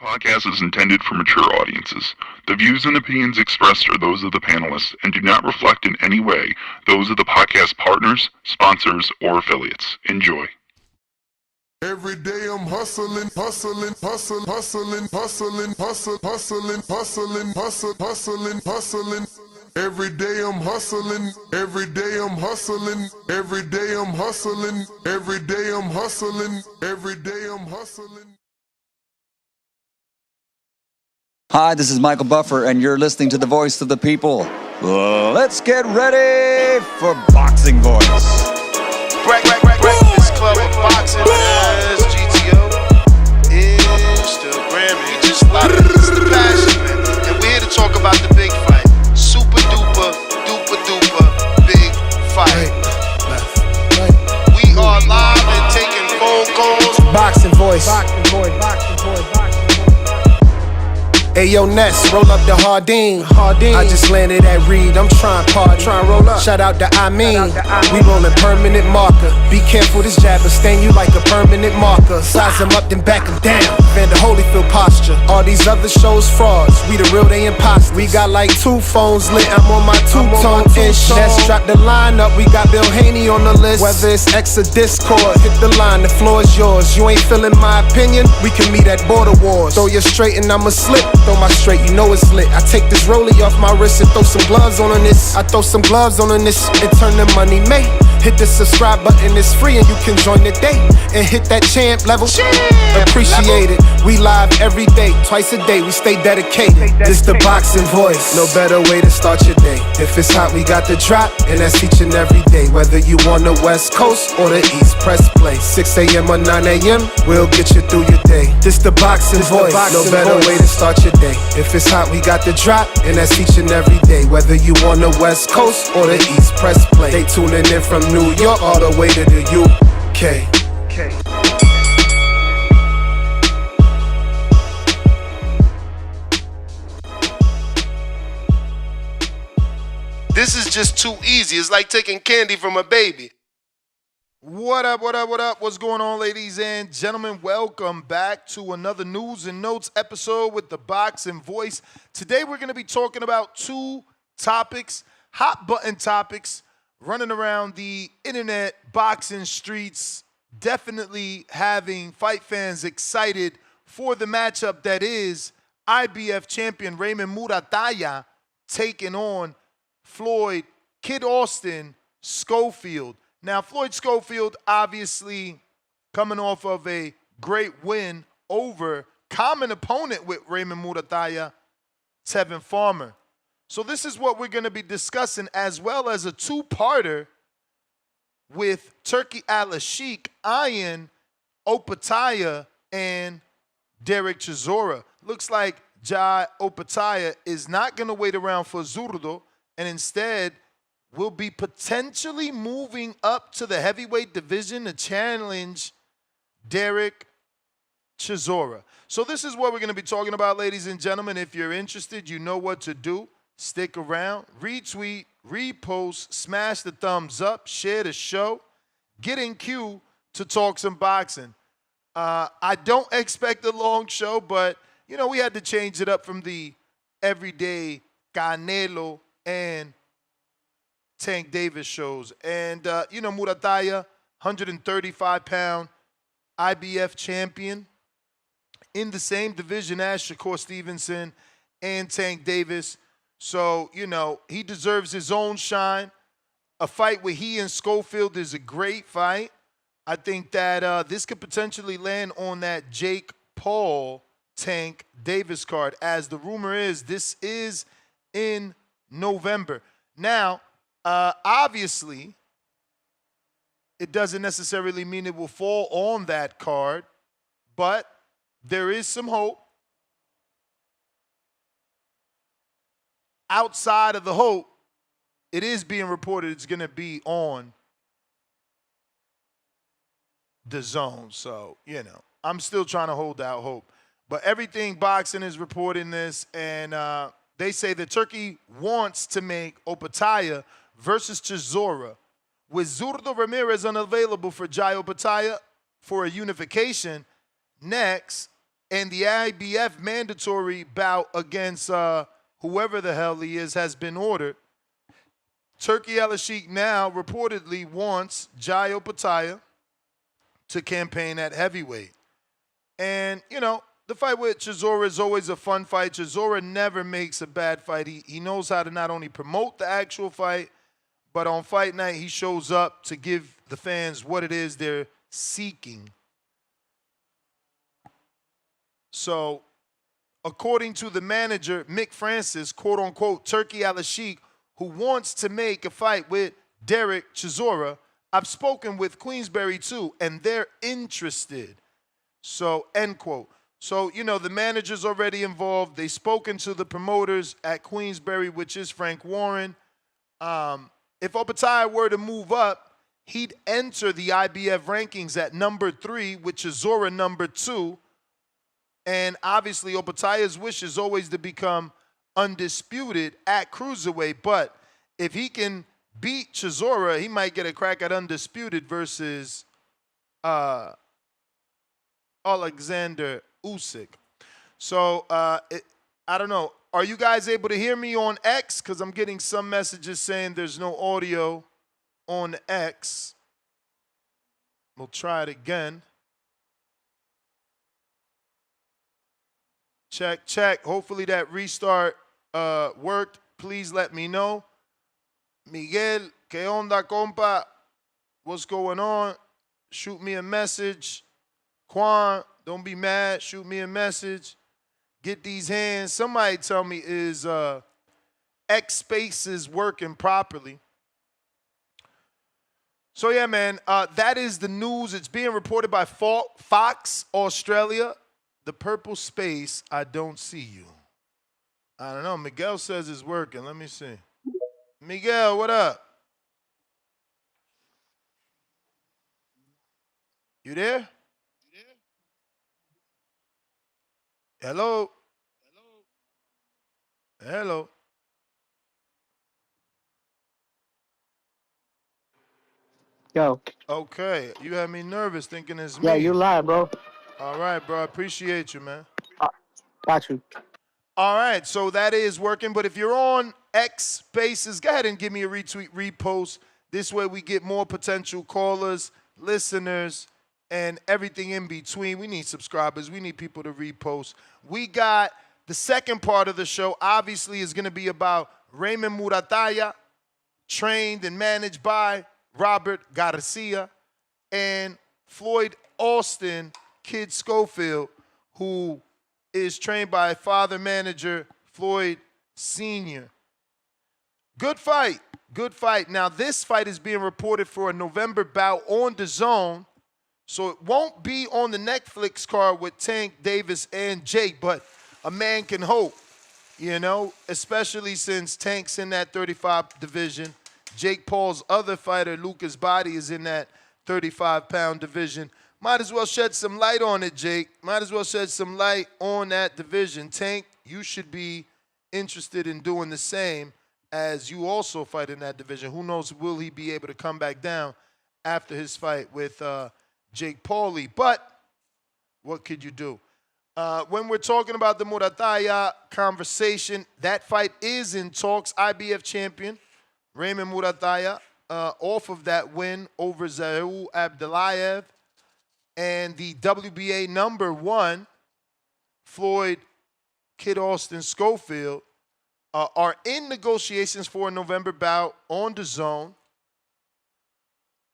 Podcast is intended for mature audiences. The views and opinions expressed are those of the panelists and do not reflect in any way those of the podcast partners, sponsors, or affiliates. Enjoy. Every day I'm hustling, hustling, hustling, hustling, hustling, hustling, hustling, hustling, hustling, hustling, hustling. Every day I'm hustling, every day I'm hustling, every day I'm hustling, every day I'm hustling, every day I'm hustling. Hi, this is Michael Buffer, and you're listening to the voice of the people. Let's get ready for Boxing Voice. Breakfast Club of Boxing as GTO, Instagram, and just a lot of this the passion, man. And we're here to talk about the big fight. Super duper, duper duper, big fight. We are live and taking phone calls. Boxing Voice. Ayo Ness, roll up the Hardin. I just landed at Reed, I'm trying party. Roll up. Shout out to I mean. We rollin' permanent marker. Be careful, this jabber stain you like a permanent marker. Size them up, then back them down. Vander Holyfield posture. All these other shows frauds. We the real, they imposters. We got like 2 phones lit. I'm on my 2-tone ish. Let's drop the line up. We got Bill Haney on the list. Whether it's X or Discord, hit the line, the floor is yours. You ain't feeling my opinion? We can meet at Border Wars. Throw you straight and I'ma slip. Throw my straight, you know it's lit. I take this rollie off my wrist and throw some gloves on this. I throw some gloves on this and turn the money made. Hit the subscribe button, it's free and you can join the day. And hit that champ level. Appreciate it. We live every day, twice a day, we stay dedicated. This the Boxing Voice. No better way to start your day. If it's hot, we got the drop, and that's each and every day. Whether you on the West Coast or the East, press play. 6 a.m. or 9 a.m., we'll get you through your day. This the Boxing Voice. No better way to start your day. If it's hot, we got the drop, and that's each and every day. Whether you on the West Coast or the East, press play. They tuning in from New York all the way to the UK. This is just too easy. It's like taking candy from a baby. What up? What's going on, ladies and gentlemen? Welcome back to another News and Notes episode with the Boxing Voice. Today we're going to be talking about 2 topics, hot button topics, running around the internet, boxing streets, definitely having fight fans excited for the matchup that is IBF champion Raymond Murataya taking on Floyd, Kid Austin, Schofield. Now, Floyd Schofield obviously coming off of a great win over common opponent with Raymond Murataya, Tevin Farmer. So this is what we're going to be discussing, as well as a 2-parter with Turki Alalshikh eyeing Opetaia and Derek Chisora. Looks like Jai Opetaia is not going to wait around for Zurdo, and instead will be potentially moving up to the heavyweight division to challenge Derek Chisora. So this is what we're going to be talking about, ladies and gentlemen. If you're interested, you know what to do. Stick around, retweet, repost, smash the thumbs up, share the show, get in queue to talk some boxing. I don't expect a long show, but, you know, we had to change it up from the everyday Canelo and Tank Davis shows. And, you know, Murataya, 135-pound IBF champion in the same division as Shakur Stevenson and Tank Davis. So, you know, he deserves his own shine. A fight with he and Schofield is a great fight. I think that this could potentially land on that Jake Paul Tank Davis card. As the rumor is, this is in November. Now, obviously, it doesn't necessarily mean it will fall on that card, but there is some hope. Outside of the hope, it is being reported it's going to be on DAZN. So, you know, I'm still trying to hold out hope. But everything boxing is reporting this, and they say that Turkey wants to make Opetaia versus Chisora. With Zurdo Ramirez unavailable for Jai Opetaia for a unification, next, And the IBF mandatory bout against whoever the hell he is has been ordered. Turki Alalshikh now reportedly wants Jai Opetaia to campaign at heavyweight. And, you know, the fight with Chisora is always a fun fight. Chisora never makes a bad fight. He knows how to not only promote the actual fight, but on fight night he shows up to give the fans what it is they're seeking. So, according to the manager, Mick Francis, quote-unquote, Turki Alalshikh, who wants to make a fight with Derek Chisora, I've spoken with Queensberry too, and they're interested. So, end quote. So, you know, the manager's already involved. They've spoken to the promoters at Queensberry, which is Frank Warren. If Opetaia were to move up, he'd enter the IBF rankings at number 3, with Chisora number 2. And obviously, Opetaia's wish is always to become undisputed at cruiserweight. But if he can beat Chisora, he might get a crack at undisputed versus Alexander Usyk. So, I don't know. Are you guys able to hear me on X? Because I'm getting some messages saying there's no audio on X. We'll try it again. Check, check. Hopefully that restart worked. Please let me know. Miguel, ¿qué onda, compa? What's going on? Shoot me a message. Quan, don't be mad. Shoot me a message. Get these hands. Somebody tell me, is X Spaces working properly? So, yeah, man, that is the news. It's being reported by Fox Australia. The purple space, I don't see you. I don't know. Miguel says it's working. Let me see. Miguel, what up? You there? Hello? Hello? Yo. Okay. You had me nervous thinking it's me. Yeah, you live, bro. All right, bro. I appreciate you, man. Got you. All right. So that is working. But if you're on X Spaces, go ahead and give me a retweet, repost. This way we get more potential callers, listeners, and everything in between. We need subscribers. We need people to repost. We got the second part of the show, obviously, is going to be about Raymond Muratalla, trained and managed by Robert Garcia, and Floyd Austin, Kid Schofield, who is trained by father manager Floyd Sr. Good fight. Good fight. Now, this fight is being reported for a November bout on DAZN. So it won't be on the Netflix card with Tank Davis and Jake, but a man can hope, you know, especially since Tank's in that 35 division. Jake Paul's other fighter, Lucas Body, is in that 35-pound division. Might as well shed some light on it, Jake. Might as well shed some light on that division. Tank, you should be interested in doing the same, as you also fight in that division. Who knows, will he be able to come back down after his fight with Jake Pauly? But what could you do? When we're talking about the Murataya conversation, that fight is in talks. IBF champion Raymond Murataya, off of that win over Zahu Abdullayev, and the WBA #1 Floyd Kid Austin Schofield are in negotiations for a November bout on DAZN.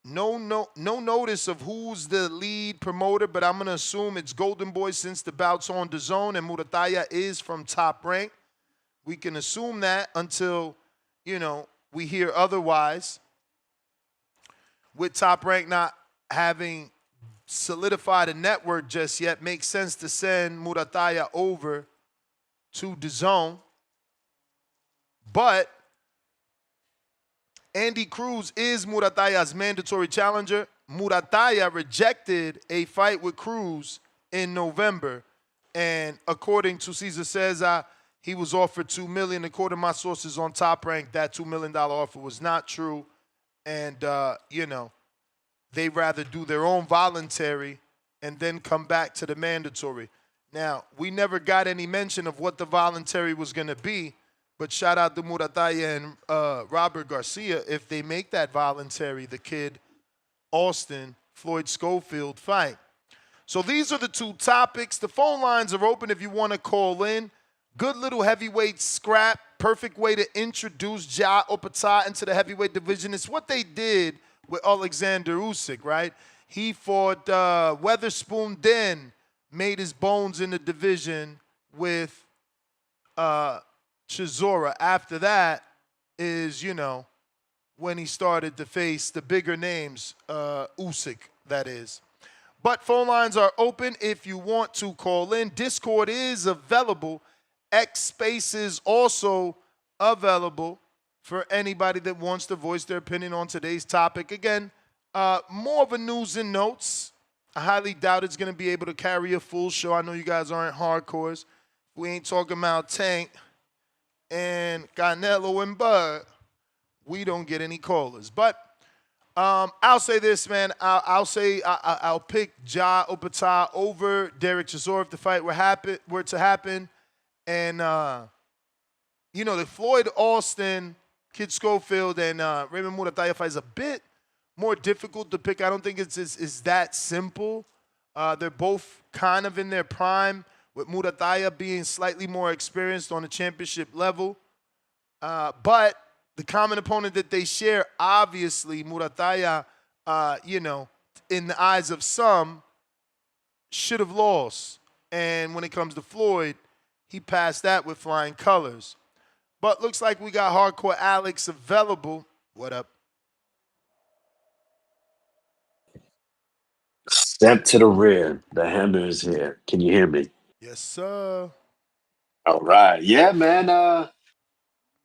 No notice of who's the lead promoter, but I'm going to assume it's Golden Boy since the bout's on DAZN and Murataya is from Top Rank. We can assume that until, you know, we hear otherwise. With Top Rank not having solidified a network just yet, makes sense to send Murataya over to DAZN. But Andy Cruz is Murataya's mandatory challenger. Murataya rejected a fight with Cruz in November. And according to Cesar Cesar, he was offered $2 million. According to my sources on Top Rank, that $2 million offer was not true. And, you know, they rather do their own voluntary and then come back to the mandatory. Now, we never got any mention of what the voluntary was going to be, but shout out to Murataya and Robert Garcia. If they make that voluntary, the kid Austin, Floyd Schofield fight. So these are the two topics. The phone lines are open if you want to call in. Good little heavyweight scrap. Perfect way to introduce Jai Opetaia into the heavyweight division. It's what they did with Alexander Usyk, right? He fought Weatherspoon, then made his bones in the division with Chisora. After that is, when he started to face the bigger names, Usyk, that is. But phone lines are open if you want to call in. Discord is available. X Space is also available for anybody that wants to voice their opinion on today's topic. Again, more of a news and notes. I highly doubt it's going to be able to carry a full show. I know you guys aren't hardcores. We ain't talking about Tank and Canelo and Bud. We don't get any callers. But I'll say this, man. I'll pick Jai Opetaia over Derek Chisora if the fight were to happen. And, the Floyd Austin, Kid Schofield, and Raymond Muratalla fight is a bit more difficult to pick. I don't think it's that simple. They're both kind of in their prime, with Muratalla being slightly more experienced on the championship level. But the common opponent that they share, obviously, Muratalla, in the eyes of some, should have lost. And when it comes to Floyd, he passed that with flying colors. But looks like we got Hardcore Alex available. What up? Step to the rear. The hammer is here. Can you hear me? Yes, sir. All right. Yeah, man.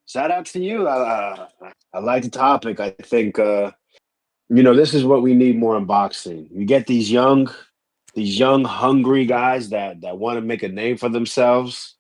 Shout out to you. I like the topic. I think this is what we need more in boxing. You get these young, hungry guys that want to make a name for themselves.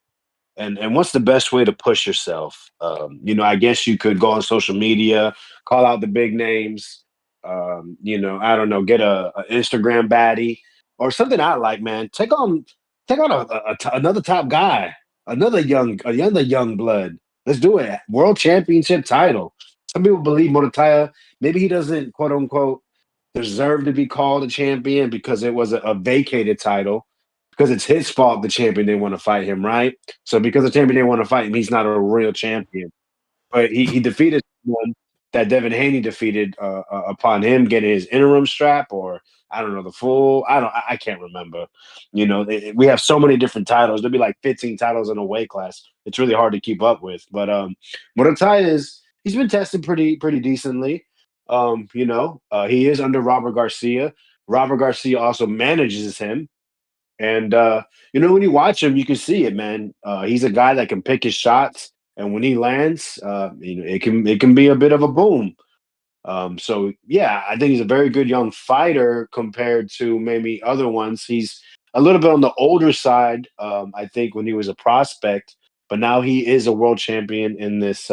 And what's the best way to push yourself? I guess you could go on social media, call out the big names. I don't know, get a Instagram baddie or something. I like, man. Take on another top guy, another young blood. Let's do it. World championship title. Some people believe Murataya, maybe he doesn't, quote unquote, deserve to be called a champion because it was a vacated title, because it's his fault the champion didn't want to fight him, right? So because the champion didn't want to fight him, he's not a real champion. But he defeated someone that Devin Haney defeated upon him getting his interim strap, or I don't know, the full. I can't remember. We have so many different titles. There'll be like 15 titles in a weight class. It's really hard to keep up with. But Murataya he's been tested pretty decently. He is under Robert Garcia. Robert Garcia also manages him. And when you watch him, you can see it, man. He's a guy that can pick his shots, and when he lands, it can be a bit of a boom. So yeah, I think he's a very good young fighter compared to maybe other ones. He's a little bit on the older side, I think, when he was a prospect, but now he is a world champion in this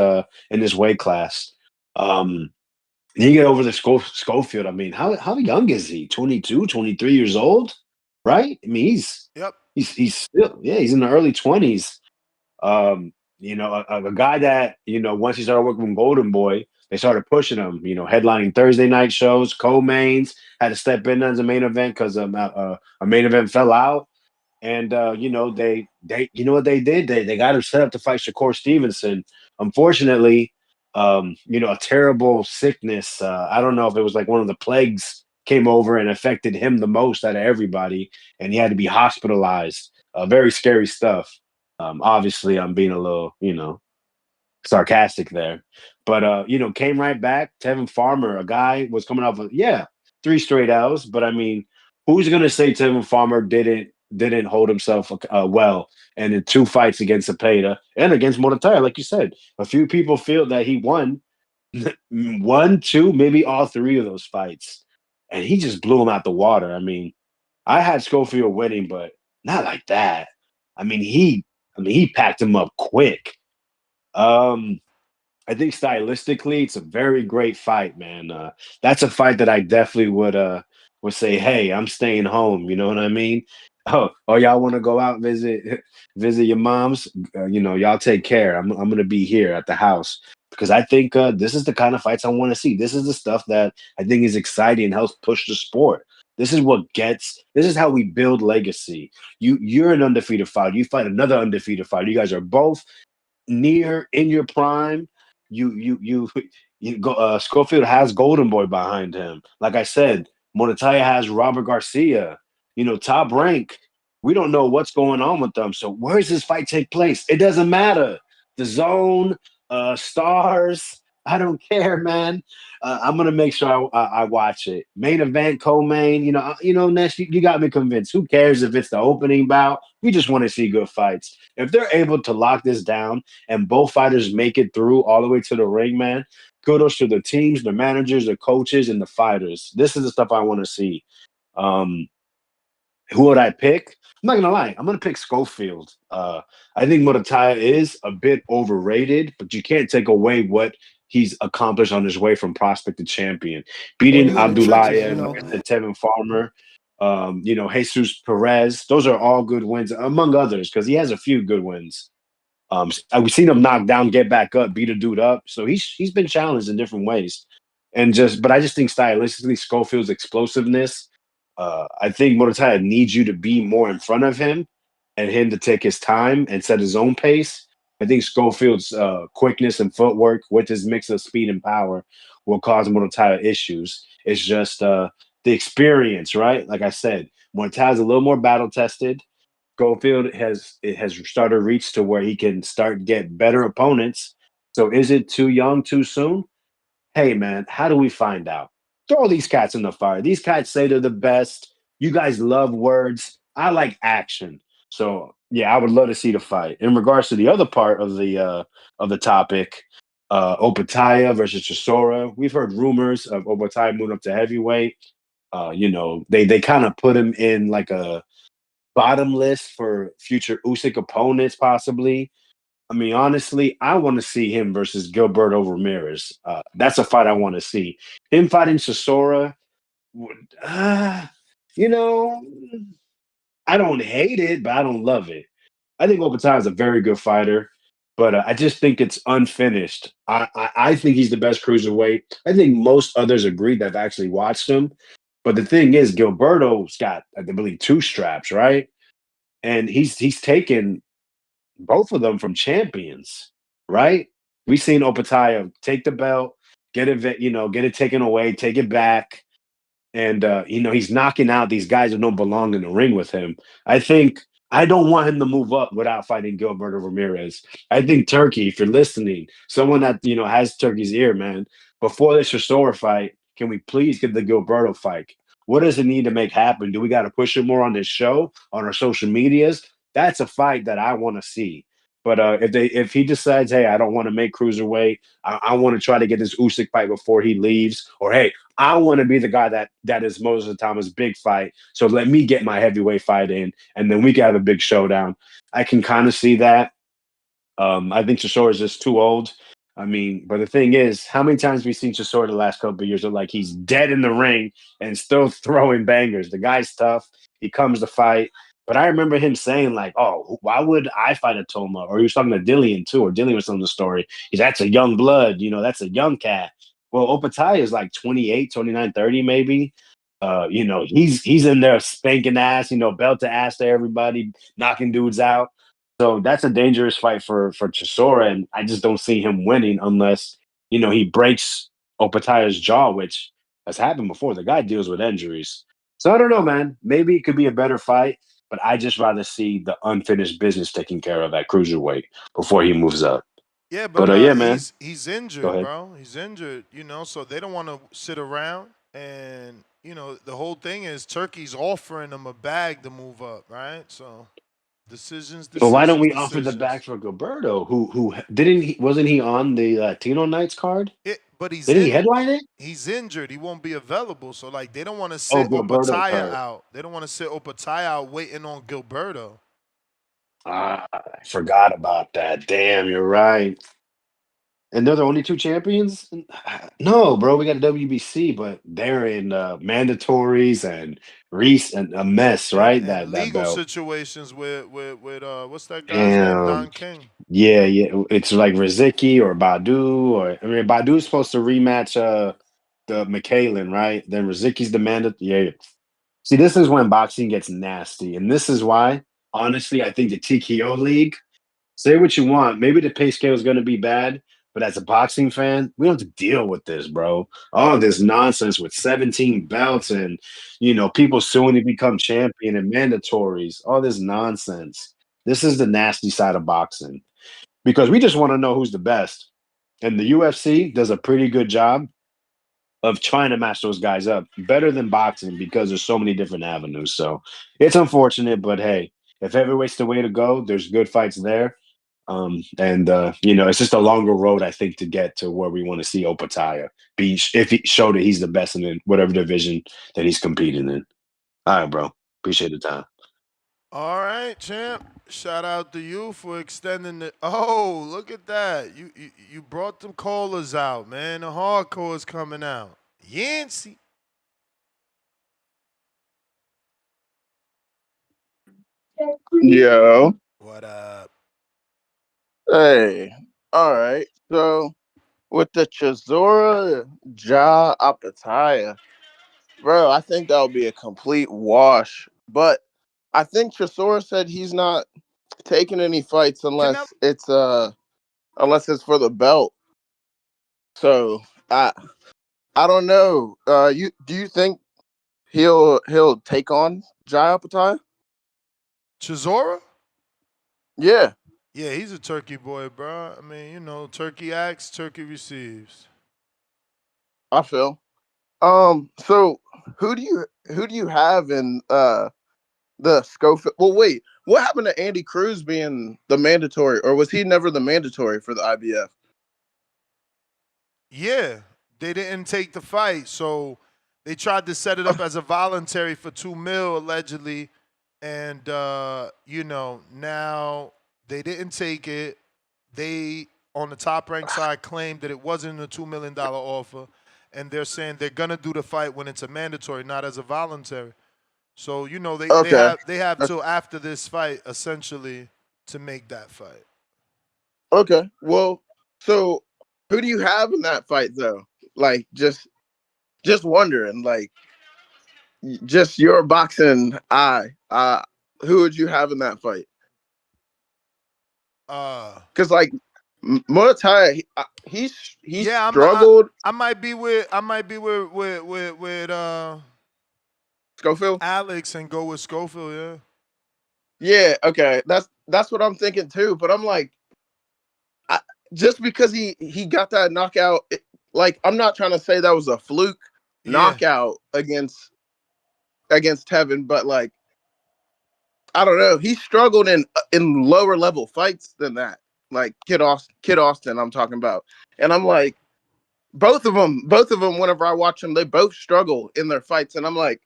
weight class. You get over the Schofield. I mean, how young is he? 22, 23 years old, right? I mean, he's still, he's in the early 20s. A guy that, once he started working with Golden Boy, they started pushing him, headlining Thursday night shows, co-mains, had to step in as a main event because a main event fell out. And, they you know what they did? They got him set up to fight Shakur Stevenson. Unfortunately, a terrible sickness. I don't know if it was like one of the plagues came over and affected him the most out of everybody, and he had to be hospitalized. Very scary stuff. Obviously, I'm being a little, sarcastic there, but came right back. Tevin Farmer, a guy was coming off of 3 straight L's, but I mean, who's gonna say Tevin Farmer didn't hold himself well? And in 2 fights against Opetaia and against Murataya, like you said, a few people feel that he won 1, 2, maybe all 3 of those fights, and he just blew him out the water. I mean, I had Schofield winning, but not like that. I mean, he packed him up quick. I think stylistically, it's a very great fight, man. That's a fight that I definitely would say, hey, I'm staying home. You know what I mean? Oh, y'all want to go out visit your moms? Y'all take care. I'm gonna be here at the house because I think this is the kind of fights I want to see. This is the stuff that I think is exciting and helps push the sport. This is what gets. This is how we build legacy. You're an undefeated fighter. You fight another undefeated fighter. You guys are both near in your prime. You you go. Schofield has Golden Boy behind him. Like I said, Murataya has Robert Garcia. Top rank. We don't know what's going on with them. So where does this fight take place? It doesn't matter. The zone, stars. I don't care, man. I'm gonna make sure I watch it. Main event, co-main. Ness, you got me convinced. Who cares if it's the opening bout? We just want to see good fights. If they're able to lock this down and both fighters make it through all the way to the ring, man, kudos to the teams, the managers, the coaches, and the fighters. This is the stuff I want to see. Um, who would I pick? I'm not gonna lie. I'm gonna pick Schofield. I think Murataya is a bit overrated, but you can't take away what he's accomplished on his way from prospect to champion, beating Only in the trenches, Abdullah you and know. like I said, Tevin Farmer. Jesus Perez. Those are all good wins, among others, because he has a few good wins. We've seen him knock down, get back up, beat a dude up. So he's been challenged in different ways, but I just think stylistically, Schofield's explosiveness. I think Murataya needs you to be more in front of him, and him to take his time and set his own pace. I think Schofield's quickness and footwork with his mix of speed and power will cause Murataya issues. It's just the experience, right? Like I said, Murataya's a little more battle tested. Schofield has started to reach to where he can start get better opponents. So is it too young, too soon? Hey man, how do we find out? Throw these cats in the fire. These cats say they're the best. You guys love words. I like action. So yeah, I would love to see the fight. In regards to the other part of the topic, Opetaia versus Chisora. We've heard rumors of Opetaia moving up to heavyweight. They kind of put him in like a bottom list for future Usyk opponents, possibly. I mean, honestly, I want to see him versus Gilberto Ramirez. That's a fight I want to see. Him fighting Chisora, would, you know, I don't hate it, but I don't love it. I think Opetaia is a very good fighter, but I just think it's unfinished. I think he's the best cruiserweight. I think most others agree that have actually watched him. But the thing is, Gilberto's got, I believe, two straps, right? And he's taken both of them from champions, right? We've seen Opetaia take the belt, get it taken away, take it back, and he's knocking out these guys that don't belong in the ring with him. I think I don't want him to move up without fighting Gilberto Ramirez. I think Turkey, if you're listening, someone that has Turkey's ear, man. Before this Chisora fight, can we please get the Gilberto fight? What does it need to make happen? Do we got to push it more on this show, on our social medias? That's a fight that I want to see. But if he decides, hey, I don't want to make cruiserweight, I want to try to get this Usyk fight before he leaves, or hey, I want to be the guy that is most of the time is big fight. So let me get my heavyweight fight in, and then we can have a big showdown. I can kind of see that. I think Chisora is just too old. I mean, but the thing is, how many times have we seen Chisora the last couple of years? Are like he's dead in the ring and still throwing bangers. The guy's tough. He comes to fight. But I remember him saying, like, oh, why would I fight a Toma? Or he was talking to Dillian, too, or Dillian was telling the story. That's a young blood, that's a young cat. Well, Opetaia is like 28, 29, 30, maybe. He's in there spanking ass, belt to ass to everybody, knocking dudes out. So that's a dangerous fight for Chisora, and I just don't see him winning unless, he breaks Opetaia's jaw, which has happened before. The guy deals with injuries. So I don't know, man. Maybe it could be a better fight, but I just rather see the unfinished business taken care of at cruiserweight before he moves up. Yeah, But but yeah, man. he's Go injured, ahead. bro. He's injured, so they don't want to sit around. And the whole thing is Turkey's offering him a bag to move up, right? So decisions, But why don't decisions, we offer the back decisions. for Gilberto, who didn't he wasn't he on the Latino Nights card? But he's Didn't he headline it? he's injured. He won't be available. So like they don't want to Oh, sit Gilberto's Opetaia hurt. out. They don't want to sit Opetaia out waiting on Gilberto. I forgot about that. Damn, you're right. And they're the only two champions? No, bro. We got WBC, but they're in mandatories and Reese and a mess, right? And That legal belt. situations with what's that guy's name? And Don King. yeah. It's like Riziki or Badu, or I mean Badu's supposed to rematch the McKaylen, right? Then Riziki's demanded. Yeah. See, this is when boxing gets nasty. And this is why, honestly, I think the TKO League, say what you want. Maybe the pay scale is going to be bad, but as a boxing fan, we don't have to deal with this, bro. All this nonsense with 17 belts and, people suing to become champion and mandatories, all this nonsense. This is the nasty side of boxing because we just want to know who's the best. And the UFC does a pretty good job of trying to match those guys up better than boxing because there's so many different avenues. So it's unfortunate, but hey, if heavyweight's the way to go, there's good fights there. And it's just a longer road, I think, to get to where we want to see Opetaia be if he showed that he's the best in whatever division that he's competing in. All right, bro. Appreciate the time. All right, champ. Shout out to you for extending it. Oh, look at that. You brought them callers out, man. The hardcore is coming out. Yancey. Yo. What up? Hey. All right. So with the Chisora Jai Opetaia, bro, I think that would be a complete wash. But I think Chisora said he's not taking any fights Canelo. unless it's for the belt. So I don't know. Do you think he'll take on Jai Opetaia? Chisora? Yeah. Yeah, he's a turkey boy, bro. I mean, turkey acts, turkey receives. I feel. So who do you have in the Schofield? Well, wait, what happened to Andy Cruz being the mandatory, or was he never the mandatory for the IBF? Yeah, they didn't take the fight, so they tried to set it up as a voluntary for 2 mil allegedly, and now they didn't take it. They on the top ranked side claimed that it wasn't a $2 million offer, and they're saying they're gonna do the fight when it's a mandatory, not as a voluntary. So they Okay. have till after this fight essentially to make that fight. Okay. Well, so who do you have in that fight though? Like just wondering, like just your boxing eye. Who would you have in that fight? Because like Murataya, he Yeah, struggled. I might be with Schofield. Alex and go with Schofield. Yeah. Yeah. Okay. That's what I'm thinking too. But I'm like, just because he got that knockout, like I'm not trying to say that was a fluke Yeah. knockout against Tevin, but like I don't know, he struggled in lower level fights than that. Like Kid Austin, I'm talking about, and I'm like, both of them. Whenever I watch them, they both struggle in their fights, and I'm like,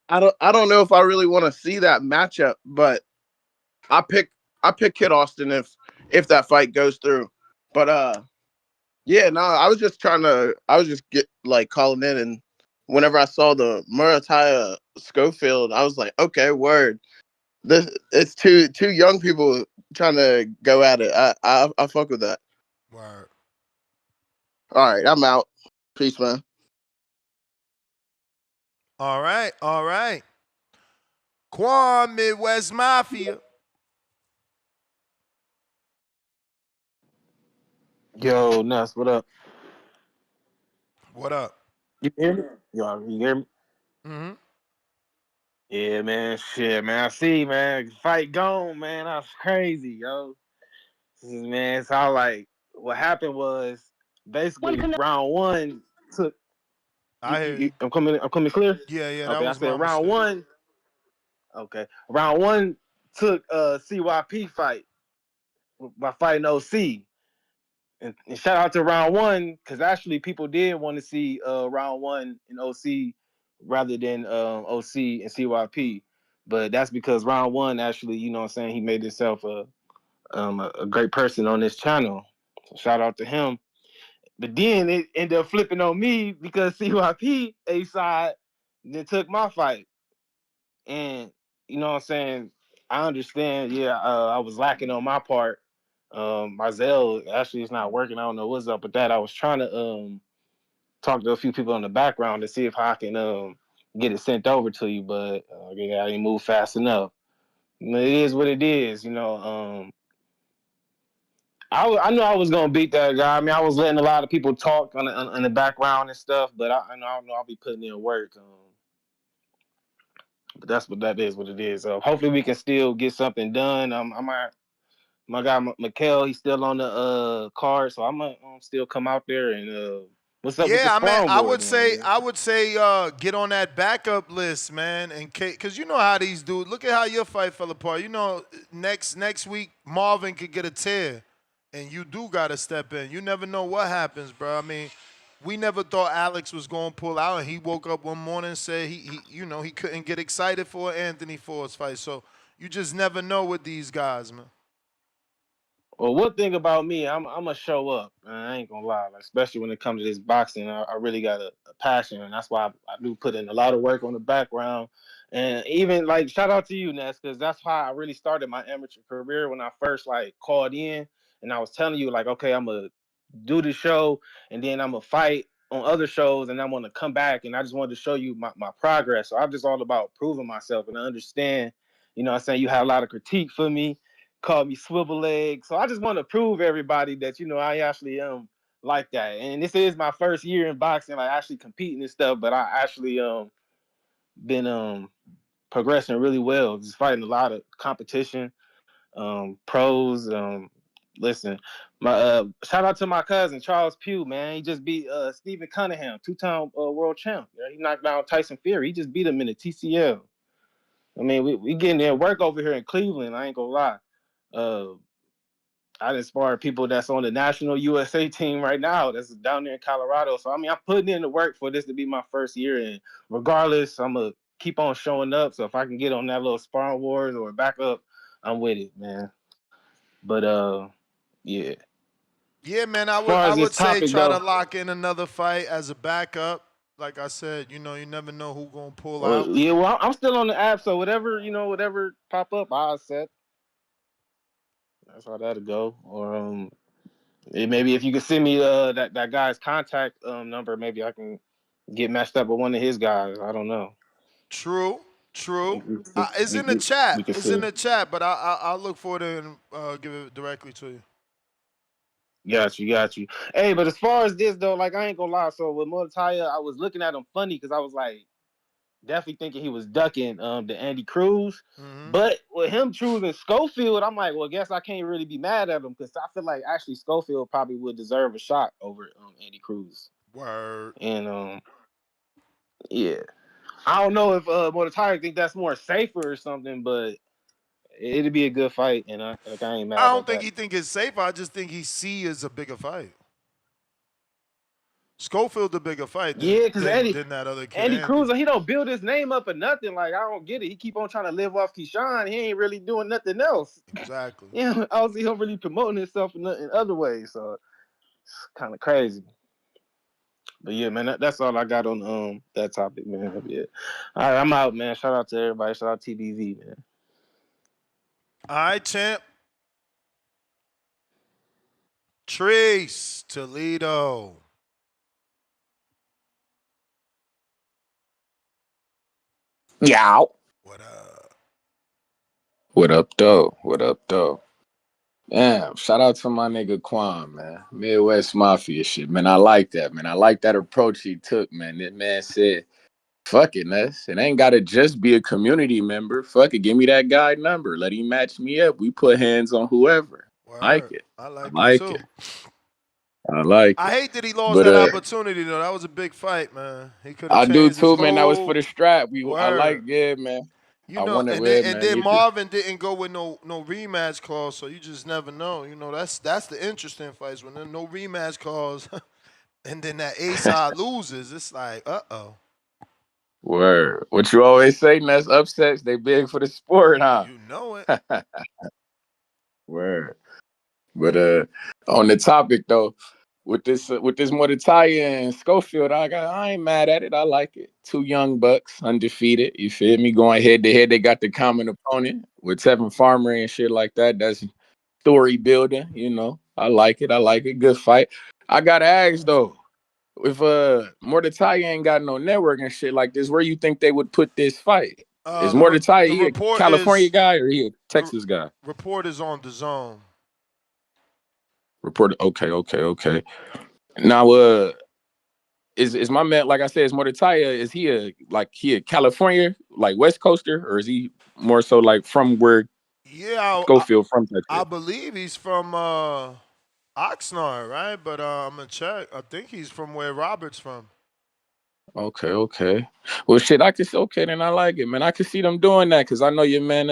I don't know if I really want to see that matchup, but I pick Kid Austin if that fight goes through. But yeah, no, I was just get like calling in, and whenever I saw the Murataya Schofield, I was like, okay, word. It's two young people trying to go at it. I fuck with that. Word. All right, I'm out. Peace, man. All right. All right. Quan Midwest Mafia. Yo, Nuss, what up? What up? You hear me? Yo, you hear me? Mm-hmm. Yeah, man. Shit, man. I see, man. Fight gone, man. That's crazy, yo. Man, it's all like what happened was basically round one took. I hear you. I'm coming clear. Yeah. That Okay, I was my said round mistake. one. Okay, round one took CYP fight by fighting OC. And shout out to round one, because actually people did want to see round one in OC rather than OC and CYP. But that's because round one actually, you know what I'm saying, he made himself a great person on this channel. So shout out to him. But then it ended up flipping on me because CYP A-side then took my fight. And you know what I'm saying? I understand, I was lacking on my part. My Zelle actually is not working. I don't know what's up with that. I was trying to talk to a few people in the background to see if I can get it sent over to you, but I didn't move fast enough. It is what it is, I knew I was gonna beat that guy. I mean, I was letting a lot of people talk on the background and stuff, but I know I'll be putting in work. But that's what that is. What it is. Hopefully, we can still get something done. My guy Mikhail, he's still on the card, so I'm gonna still come out there and what's up with the Yeah, I mean, sparring I boys, would say, man? get on that backup list, man, and because you know how these dudes. Look at how your fight fell apart. You know, next week Marvin could get a tear, and you do gotta step in. You never know what happens, bro. I mean, we never thought Alex was gonna pull out, and he woke up one morning and said he couldn't get excited for an Anthony Ford's fight. So you just never know with these guys, man. Well, one thing about me, I'm gonna show up. And I ain't gonna lie, like, especially when it comes to this boxing. I really got a passion, and that's why I do put in a lot of work on the background. And even like shout out to you, Ness, because that's how I really started my amateur career when I first like called in, and I was telling you like, okay, I'm gonna do the show, and then I'm gonna fight on other shows, and I'm gonna come back, and I just wanted to show you my progress. So I'm just all about proving myself, and I understand, what I'm saying, you had a lot of critique for me, called me swivel leg. So I just want to prove everybody that, I actually am like that. And this is my first year in boxing, like actually competing and stuff, but I actually been progressing really well, just fighting a lot of competition, pros. Listen, my shout out to my cousin Charles Pugh, man. He just beat Stephen Cunningham, two-time world champ. He knocked down Tyson Fury. He just beat him in the TCL. I mean, we getting their work over here in Cleveland. I ain't gonna lie. I inspire people that's on the national USA team right now that's down there in Colorado. So, I mean, I'm putting in the work for this to be my first year. And regardless, I'm going to keep on showing up. So if I can get on that little sparring wars or back up, I'm with it, man. But, yeah. Yeah, man, As far I as this would say topic, try to though, lock in another fight as a backup. Like I said, you never know who gonna pull out. well, I'm still on the app, so whatever pop up, I'll accept. That's how that'll go. Or maybe if you can send me that guy's contact number, maybe I can get matched up with one of his guys. I don't know. True. It's in the We chat. can It's see. in the chat, but I'll look for it and give it directly to you. Got you. Hey, but as far as this though, like I ain't gonna lie. So with Murataya, I was looking at him funny because I was like definitely thinking he was ducking the Andy Cruz. Mm-hmm. But with him choosing Schofield, I'm like, well, I guess I can't really be mad at him because I feel like actually Schofield probably would deserve a shot over Andy Cruz. Word. And yeah. I don't know if Murataya think that's more safer or something, but it'd be a good fight, and I ain't mad I at don't think that. he think it's safer. I just think he see is a bigger fight. Schofield a bigger fight Yeah, because than that other kid. Andy Cruz, he don't build his name up or nothing. Like, I don't get it. He keep on trying to live off Keyshawn. He ain't really doing nothing else. Exactly. I don't see him really promoting himself in other ways. So it's kind of crazy. But yeah, man, that's all I got on that topic, man. Yeah. All right, I'm out, man. Shout out to everybody. Shout out TBV, man. All right, champ. Trace Toledo. Yow. What up? What up, though? Damn, shout out to my nigga Quan, man. Midwest Mafia shit, man. I like that, man. I like that approach he took, man. That man said, fuck it, Ness. It ain't got to just be a community member. Fuck it, give me that guy number. Let him match me up. We put hands on whoever. Word. Like it. I like I it, like too. it. I like I it. hate that he lost But that opportunity, though. That was a big fight, man. He could have I do changed his too, man. That was whole for the strap. I like, word. yeah, man. I want to And wear, then, man. Marvin didn't go with no rematch clause, so you just never know. That's the interesting fights when there's no rematch clause, and then that A side loses. It's like, uh-oh. Word. What you always say, Ness, upsets, they big for the sport, huh? You know it. Word. But On the topic though, with this Murataya and Schofield, I ain't mad at it. I like it. Two young bucks, undefeated. You feel me? Going head to head. They got the common opponent with Tevin Farmer and shit like that. That's story building. You know, I like it. I like it. Good fight. I gotta ask though, if Murataya ain't got no network and shit like this, where you think they would put this fight? Is Murataya he a California guy or he a Texas guy? Report is on DAZN. Report. Okay. Now, is my man, like I said, is Murataya, is he a California, like West Coaster, or is he more so like from where Schofield from Texas? I believe he's from Oxnard, right? But I'm gonna check. I think he's from where Robert's from. Okay. Well, shit, then I like it, man. I can see them doing that because I know your man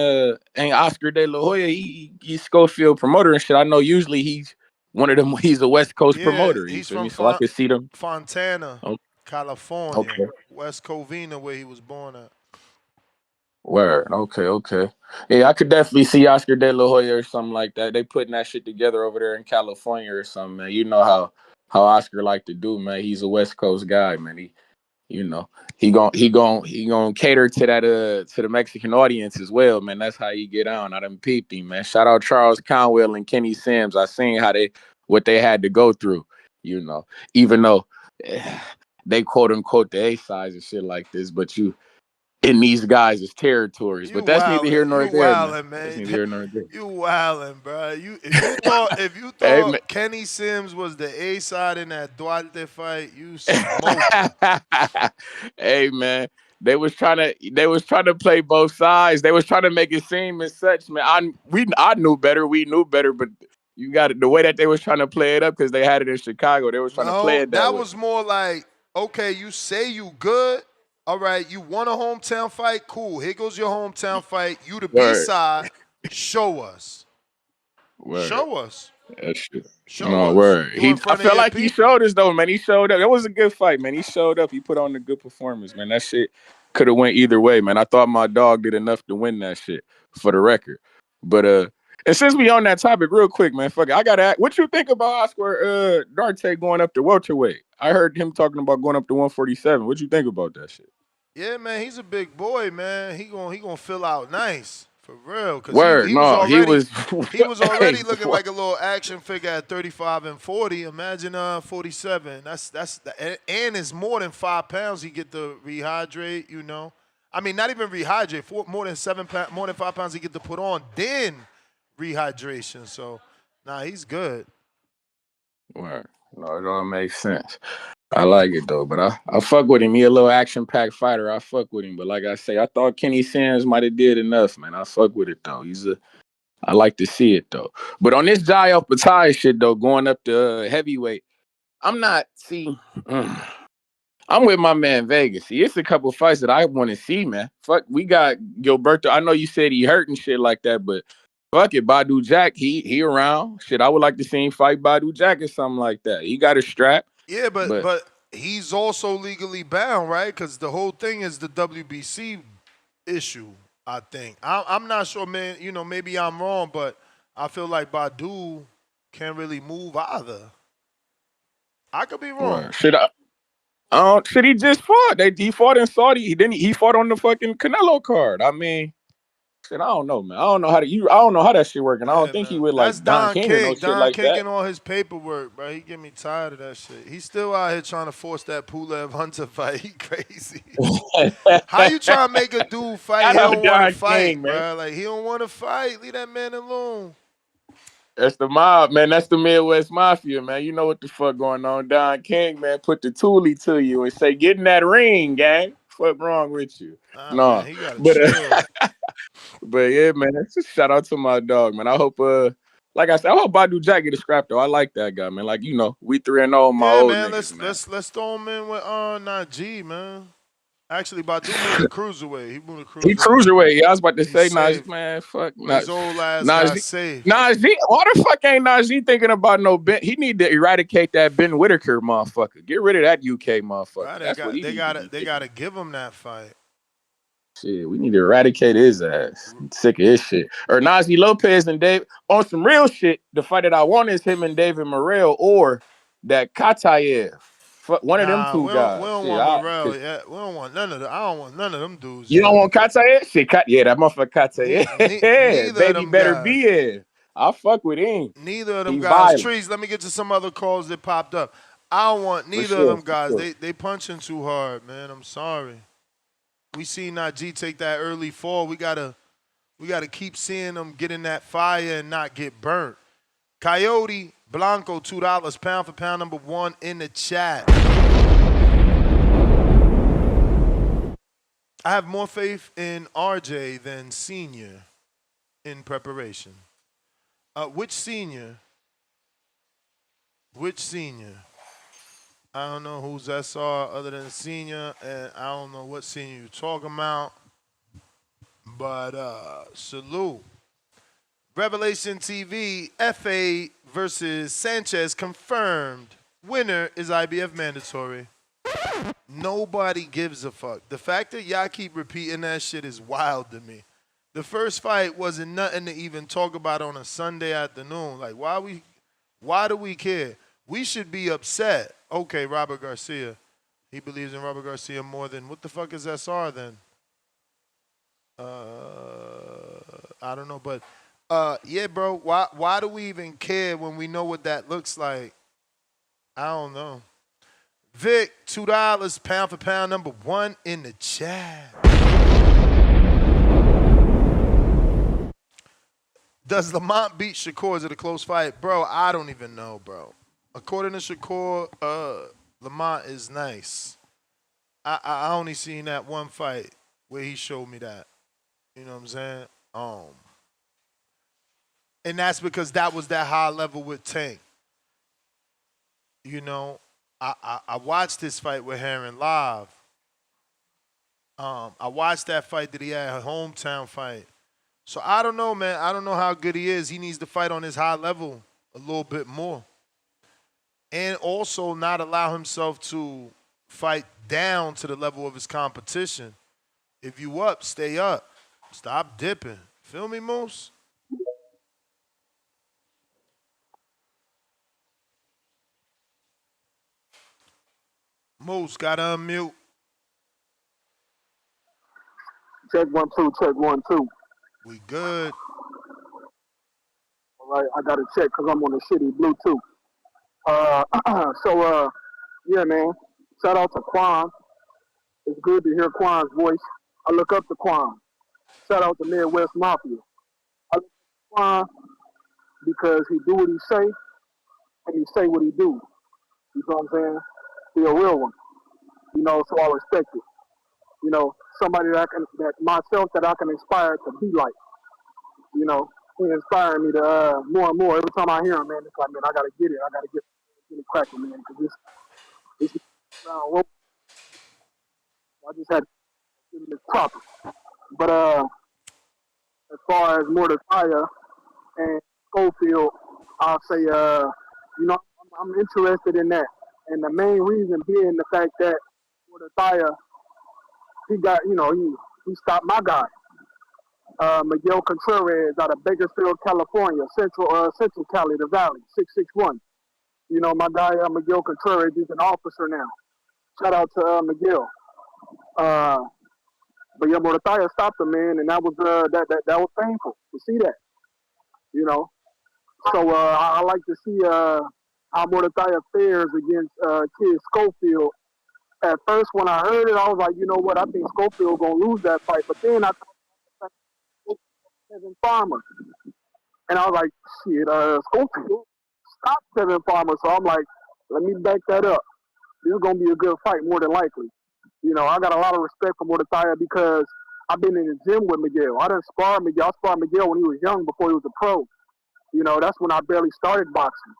ain't Oscar De La Hoya. He's Schofield promoter and shit. I know usually he's one of them. He's a West Coast promoter. He's from so I can see them. Fontana, California. Okay. West Covina, where he was born at. Word. Okay. Yeah, I could definitely see Oscar De La Hoya or something like that. They putting that shit together over there in California or something, man. You know how Oscar like to do, man. He's a West Coast guy, man. He gon' cater to that to the Mexican audience as well, man. That's how you get on. I done peeped him, man. Shout out Charles Conwell and Kenny Sims. I seen what they had to go through, even though they quote unquote the A sides and shit like this, but you in these guys' territories. But that's neither here nor there, man. That's neither here nor there. You wildin', bro. If you thought hey, Kenny Sims was the A side in that Duarte fight, you smoked. Hey, man. They was trying to play both sides. They was trying to make it seem as such, man. I knew better. We knew better, but you got it the way that they was trying to play it up because they had it in Chicago. They was trying to play it that way. Was more like, okay, you say you good. All right, you want a hometown fight? Cool. Here goes your hometown fight. You the B-side. Show us. Word. Show us. That shit. Show us. Word. I felt like he showed us, though, man. He showed up. That was a good fight, man. He showed up. He put on a good performance, man. That shit could have went either way, man. I thought my dog did enough to win that shit, for the record. But, and since we on that topic real quick, man, fuck it. I got to ask, what you think about Oscar Duarte going up to welterweight? I heard him talking about going up to 147. What you think about that shit? Yeah, man, he's a big boy, man. He gonna fill out nice for real. Cause he was already looking like a little action figure at 35 and 40. Imagine 47. And it's more than 5 pounds. He get to rehydrate. I mean, not even rehydrate. More than 5 pounds he get to put on. Then rehydration. So, he's good. Word. No, it all makes sense. I like it though, but I fuck with him. He a little action-packed fighter. I fuck with him, but like I say, I thought Kenny Sims might have did enough, man. I fuck with it though. I like to see it though. But on this Jai Opetaia shit though, going up to heavyweight, I'm with my man Vegas. See, it's a couple fights that I want to see, man. Fuck, we got Gilberto. I know you said he hurt and shit like that, but fuck it, Badu Jack, he around. Shit, I would like to see him fight Badu Jack or something like that. He got a strap. Yeah, but he's also legally bound, right? Because the whole thing is the WBC issue, I think. I'm not sure, man. Maybe I'm wrong, but I feel like Badu can't really move either. I could be wrong. Right. Shit, he just fought. He fought in Saudi. He fought on the fucking Canelo card. I mean, shit, I don't know, man. I don't know how that shit working. I don't think he would like Don King or no shit like that. Don King and all his paperwork, bro. He get me tired of that shit. He's still out here trying to force that Pulev Hunter fight. He crazy. How you trying to make a dude fight? He don't want to fight, bro. Like, he don't want to fight. Leave that man alone. That's the mob, man. That's the Midwest Mafia, man. You know what the fuck going on. Don King, man, put the toolie to you and say, get in that ring, gang. Fuck wrong with you? No. Man, he gotta chill. But yeah, man, just shout out to my dog, man. I hope, like I said, I hope Badu Jack get a scrap though. I like that guy, man. Like, we 3-0 my old niggas, man. Let's throw him in with Najee, man. Actually, Badu moved to cruiserweight. He moved to cruiserweight. He cruiserweight. Yeah, I was about to say Najee, man. Fuck his old ass got saved. Najee, why the fuck ain't Najee thinking about no Ben? He need to eradicate that Ben Whitaker motherfucker. Get rid of that UK motherfucker. Right, they gotta give him that fight. Shit, we need to eradicate his ass. I'm sick of his shit. Or Nazi Lopez and Dave on some real shit. The fight that I want is him and David Morrell or that Katayev. One of them two we guys. don't Shit, want Morrell. Yeah, we don't want none of them. I don't want none of them dudes. you yet. don't want Katayev? Shit, yeah, that motherfucker Katayev. Neither of Baby them better guys. be in. I fuck with him. Neither of them He guys. violent. Trees, let me get to some other calls that popped up. I don't want neither of them guys. They punching too hard, man. I'm sorry. We see Najee take that early fall. We gotta keep seeing them get in that fire and not get burnt. Coyote Blanco, $2 pound for pound number 1 in the chat. I have more faith in RJ than Senior in preparation. Which senior? I don't know who's SR other than Senior, and I don't know what Senior you're talking about. But salute. Revelation TV, FA versus Sanchez confirmed. Winner is IBF mandatory. Nobody gives a fuck. The fact that y'all keep repeating that shit is wild to me. The first fight wasn't nothing to even talk about on a Sunday afternoon. Like, why do we care? We should be upset. Okay, Robert Garcia. He believes in Robert Garcia more than, what the fuck is SR then? I don't know, but yeah, bro. Why do we even care when we know what that looks like? I don't know. Vic, $2 pound for pound number 1 in the chat. Does Lamont beat Shakur? Is it a close fight? Bro, I don't even know, bro. According to Shakur, Lamont is nice. I only seen that one fight where he showed me that. You know what I'm saying? And that's because that was that high level with Tank. You know, I watched this fight with Heron live. I watched that fight that he had, a hometown fight. So I don't know, man. I don't know how good he is. He needs to fight on his high level a little bit more. And also not allow himself to fight down to the level of his competition. If you up, stay up. Stop dipping. Feel me, Moose? Moose, gotta unmute. Check 1 2, check 1 2. We good. All right, I gotta check because I'm on a shitty Bluetooth. Yeah, man. Shout out to Quan. It's good to hear Quan's voice. I look up to Quan. Shout out to Midwest Mafia. I look up to Quan because he do what he say and he say what he do. You know what I'm saying? He a real one. You know, so I respect it. You know, somebody that I can inspire to be like. You know, he inspired me to more and more. Every time I hear him, man, it's like, man, I gotta get it. I gotta get it cracking, man, because it's I just had to get this proper. But as far as Murataya and Schofield, I'll say, you know, I'm interested in that. And the main reason being the fact that Murataya, he got, you know, he stopped my guy. Miguel Contreras out of Bakersfield, California, Central Cali, the Valley, 661. You know, my guy Miguel Contreras, he's an officer now. Shout out to Miguel. But yeah, Murataya stopped him, man, and that was that was painful to see that. You know, so I like to see how Murataya fares against kid Schofield. At first, when I heard it, I was like, you know what? I think Schofield gonna lose that fight. But then I thought Kevin Farmer, and I was like, shit, Schofield stopped Kevin Farmer. So I'm like, let me back that up. This is gonna be a good fight, more than likely. You know, I got a lot of respect for Murataya because I've been in the gym with Miguel. I didn't spar Miguel. I sparred Miguel when he was young, before he was a pro. You know, that's when I barely started boxing.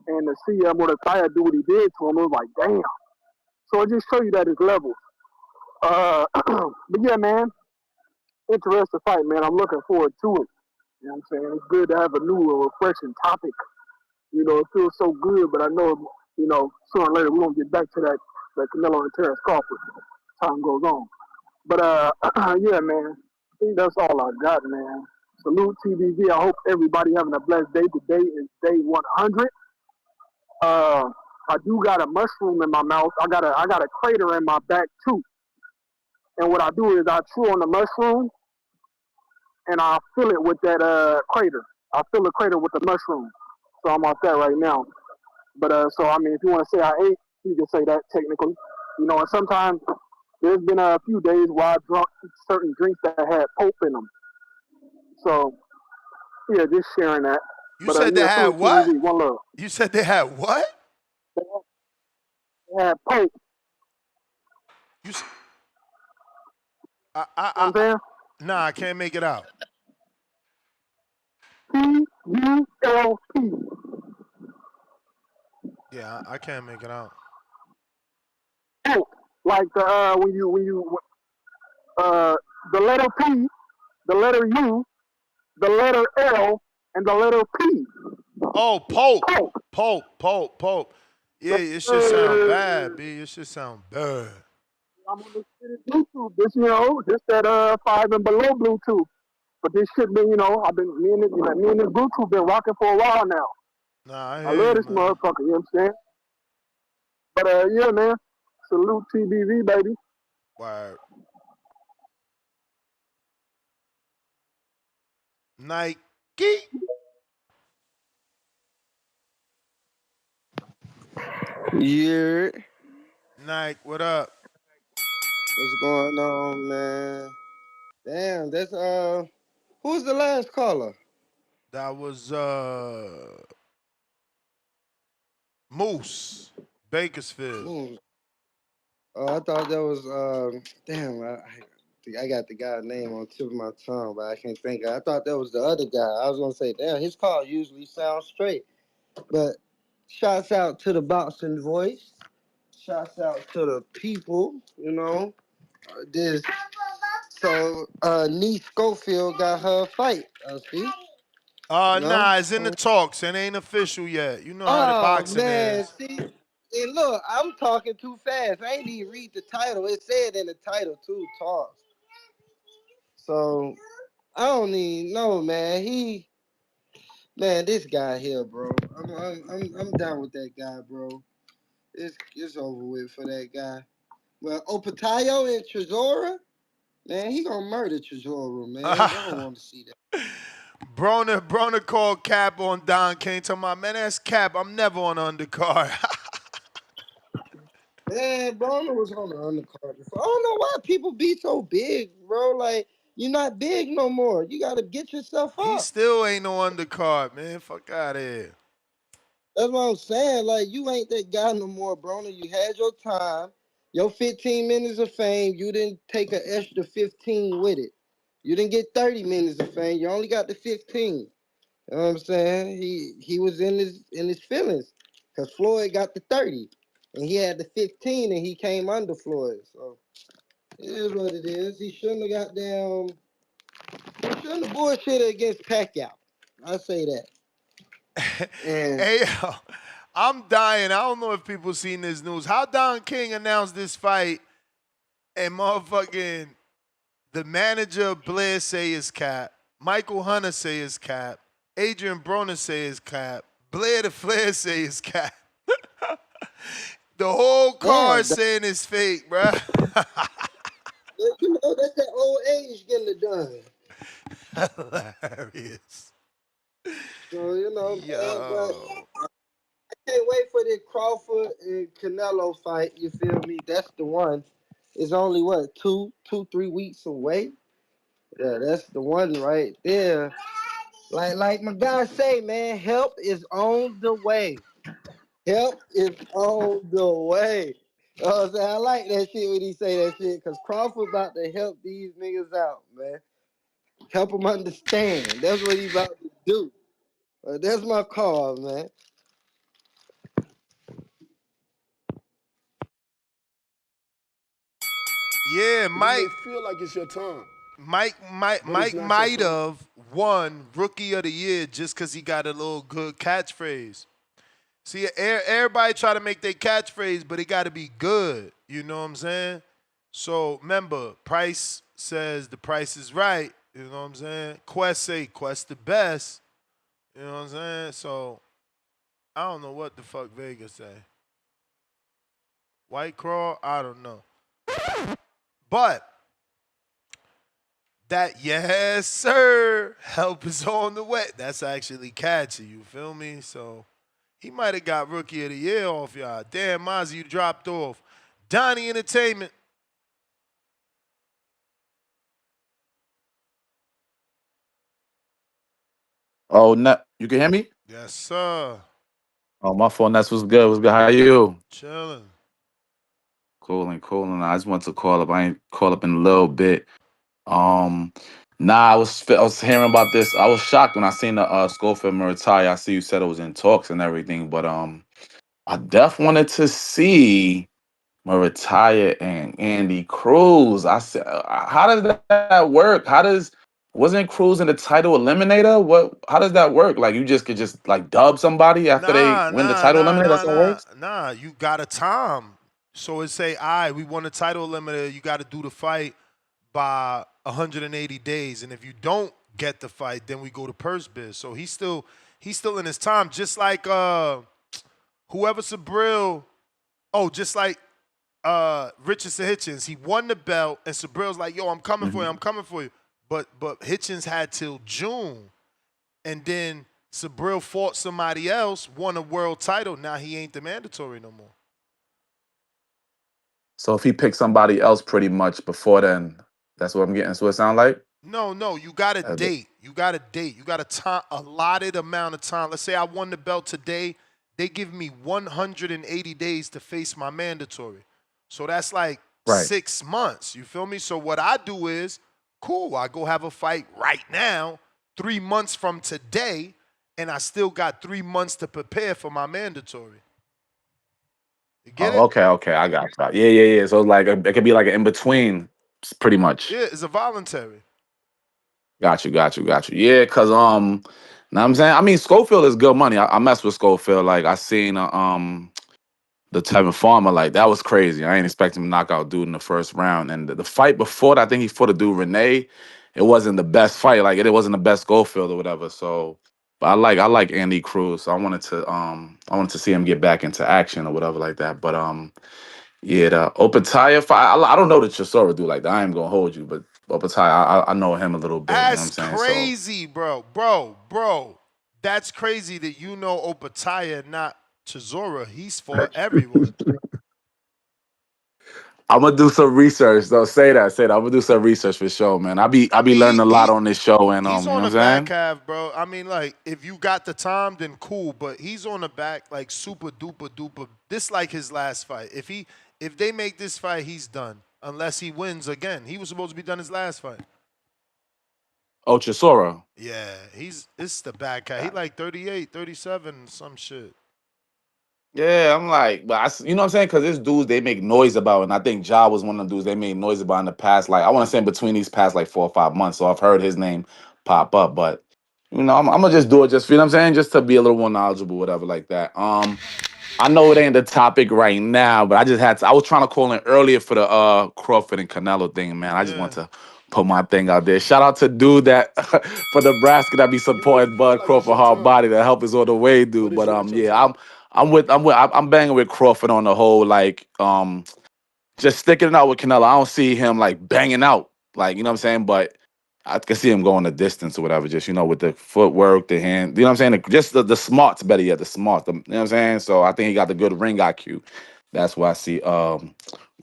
And to see Murataya do what he did to him, it was like, damn. So it just shows you that his levels. But yeah, man, interesting fight, man. I'm looking forward to it. You know what I'm saying? It's good to have a new, refreshing topic. You know, it feels so good, but I know, you know, sooner or later we're going to get back to that Canelo and Terrence Crawford as time goes on. But yeah, man. I think that's all I got, man. Salute TBV. I hope everybody having a blessed day. Today is day 100. I do got a mushroom in my mouth. I got a crater in my back too. And what I do is I chew on the mushroom and I fill it with that crater. I fill the crater with the mushroom. So I'm off that right now. But so I mean, if you want to say I ate, you can say that technically. You know, and sometimes there's been a few days where I drunk certain drinks that had pulp in them. So yeah, just sharing that. You But said they yeah, had salute what? TVV, one love. You said they had what? They had pulp. You. You know what I'm saying? Nah, I can't make it out. P-U-L-P. Yeah, I can't make it out. Pulp. Like the when you the letter P, the letter U, the letter L, and the letter P. Oh, Pope. Pope. Yeah, it should sound bad, B. It should sound bad. I'm on this Bluetooth. This, you know, this that 5 and below Bluetooth. But this shit been, I've been me and this Bluetooth been rocking for a while now. Nah, I I hear love you, this man. motherfucker. You know what I'm saying? But yeah, man. Salute TBV, baby. Word. Nike. Yeah. Nike, what up? What's going on, man? Damn, that's who's the last caller? That was Moose, Bakersfield. Oh, I thought that was damn. I got the guy's name on the tip of my tongue, but I can't think. I thought that was the other guy. I was gonna say, damn, his call usually sounds straight. But shouts out to the boxing voice. Shouts out to the people. This. So, Nee Schofield got her fight. See. Nah, it's in the talks. It ain't official yet. You know how the Oh boxing man, is. see, and look, I'm talking too fast. I ain't even read the title. It said in the title too, talks. So I don't even know, man. This guy here, bro. I'm down with that guy, bro. It's over with for that guy. Well, Opetaia and Chisora, man, he gonna murder Chisora, man. I don't want to see that. Broner called Cap on Don King, talking about, man, that's Cap. I'm never on undercard. Man, Broner was on the undercard before. I don't know why people be so big, bro. Like, you're not big no more. You got to get yourself He up. still ain't no undercard, man. Fuck out of here. That's what I'm saying. Like, you ain't that guy no more, Broner. You had your time. Your 15 minutes of fame, you didn't take an extra 15 with it. You didn't get 30 minutes of fame. You only got the 15. You know what I'm saying? He was in his feelings because Floyd got the 30 and he had the 15 and he came under Floyd. So it is what it is. He shouldn't have got down. He shouldn't have bullshitted against Pacquiao. I say that. And Hey, yo, I'm dying. I don't know if people seen this news. How Don King announced this fight and motherfucking the manager Blair say is cap, Michael Hunter say is cap, Adrian Broner say is cap, Blair the Flair say is cap. The whole card saying it's fake, bruh. that's that old age getting it done. Hilarious. So, man, but Yo. I can't wait for the Crawford and Canelo fight. You feel me? That's the one. It's only what, 3 weeks away? Yeah, that's the one right there. Like my guy say, man, help is on the way. Help is on the way. I like that shit when he say that shit, because Crawford about to help these niggas out, man. Help them understand. That's what he about to do. That's my call, man. Yeah, You may Mike. feel like it's your time. Mike But it's not might your time. have won Rookie of the Year just because he got a little good catchphrase. See, everybody try to make their catchphrase, but it got to be good. You know what I'm saying? So remember, Price says the price is right. You know what I'm saying? Quest say Quest the best. You know what I'm saying? So I don't know what the fuck Vegas say. White Crawl, I don't know. But that yes sir, help is on the way. That's actually catchy. You feel me? So he might have got Rookie of the Year off y'all. Damn, Mozzie, you dropped off. Donnie Entertainment. Oh, no, you can hear me? Yes, sir. Oh, my phone. That's what's good. What's good? How are you? Chilling. Cool. I just want to call up. I ain't call up in a little bit. Um, nah, I was hearing about this. I was shocked when I seen the Schofield Murataya. I see you said it was in talks and everything, but I def wanted to see Murataya and Andy Cruz. I said, how does that work? Wasn't Cruz in the title eliminator? What? How does that work? Like you just could just like dub somebody after they Nah, win the nah, title nah, eliminator? nah, That's how it nah, works. nah. You got a time. So it say, all right, we won the title limiter. You got to do the fight by 180 days, and if you don't get the fight, then we go to purse bid. So he's still in his time, just like whoever Sabril. Oh, just like Richardson Hitchens. He won the belt, and Sabril's like, yo, I'm coming for you. I'm coming for you. But Hitchens had till June. And then Sabril fought somebody else, won a world title. Now he ain't the mandatory no more. So if he picked somebody else pretty much before then, that's what I'm getting. That's what it sound like. No. You got a Uh, date. You got a date. You got a time, allotted amount of time. Let's say I won the belt today. They give me 180 days to face my mandatory. So that's like Right. 6 months. You feel me? So what I do is, cool, I go have a fight right now, 3 months from today, and I still got 3 months to prepare for my mandatory. You get Oh, it? okay. I got that. Yeah. So it's like it could be like an in between, pretty much. Yeah, it's a voluntary. Got you. Yeah, cause know what I'm saying. I mean, Schofield is good money. I mess with Schofield. Like I seen the Tevin Farmer, like that was crazy. I ain't expecting him to knock out dude in the first round. And the fight before that, I think he fought a dude Renee. It wasn't the best fight. Like it wasn't the best Schofield or whatever. So, but I like Andy Cruz. So I wanted to see him get back into action or whatever like that. But yeah, the Opetaia fight. I don't know the Chisora dude like that. I ain't gonna hold you, but Opetaia, I know him a little bit. You know what I'm That's saying? So crazy, bro. That's crazy that you know Opetaia, not Chisora. He's for everyone. I'm gonna do some research though. Say that. I'm gonna do some research for sure, man. I I be mean, learning a lot on this show, and he's you know on what the I'm back saying? half, bro. I mean, like, if you got the time, then cool. But he's on the back, like, super duper duper. This like his last fight. If they make this fight, he's done. Unless he wins again. He was supposed to be done his last fight. Oh, Chisora. Yeah, it's the back half. He like 38, 37, some shit. Yeah, I'm like, but you know what I'm saying? Because there's dudes they make noise about, and I think Ja was one of the dudes they made noise about in the past. Like, I want to say in between these past like 4 or 5 months. So I've heard his name pop up, but I'm gonna just do it just you know what I'm saying, just to be a little more knowledgeable, whatever, like that. I know it ain't the topic right now, but I just had to. I was trying to call in earlier for the Crawford and Canelo thing, man. I just want Yeah. to put my thing out there. Shout out to dude that for Nebraska that be supporting Feel Bud like it's Crawford your hard time. body. The help is on the way, But dude. it's But not your yeah, time. I'm banging with Crawford on the whole like just sticking it out with Canelo. I don't see him like banging out, like you know what I'm saying. But I can see him going the distance or whatever. Just with the footwork, the hand. You know what I'm saying. Just the smarts, better yet, the smarts. You know what I'm saying. So I think he got the good ring IQ. That's why I see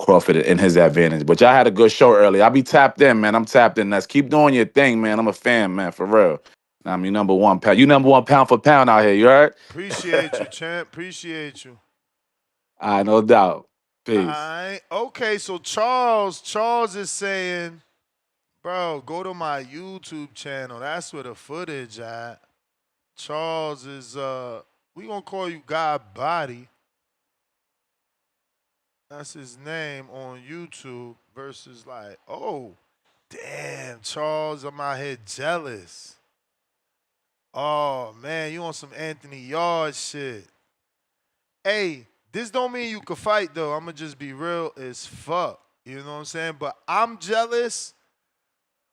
Crawford in his advantage. But y'all had a good show earlier. I be tapped in, man. I'm tapped in. Let's keep doing your thing, man. I'm a fan, man, for real. I'm your number one pound. You number one pound for pound out here. You heard? Appreciate you, champ. Appreciate you. All right, no doubt. All Peace. right. Okay, so Charles is saying, bro, go to my YouTube channel. That's where the footage at. Charles is we gonna call you God Body. That's his name on YouTube versus like, oh, damn, Charles, I'm out here jealous. Oh man, you on some Anthony Yard shit. Hey, this don't mean you could fight though. I'ma just be real as fuck. You know what I'm saying? But I'm jealous.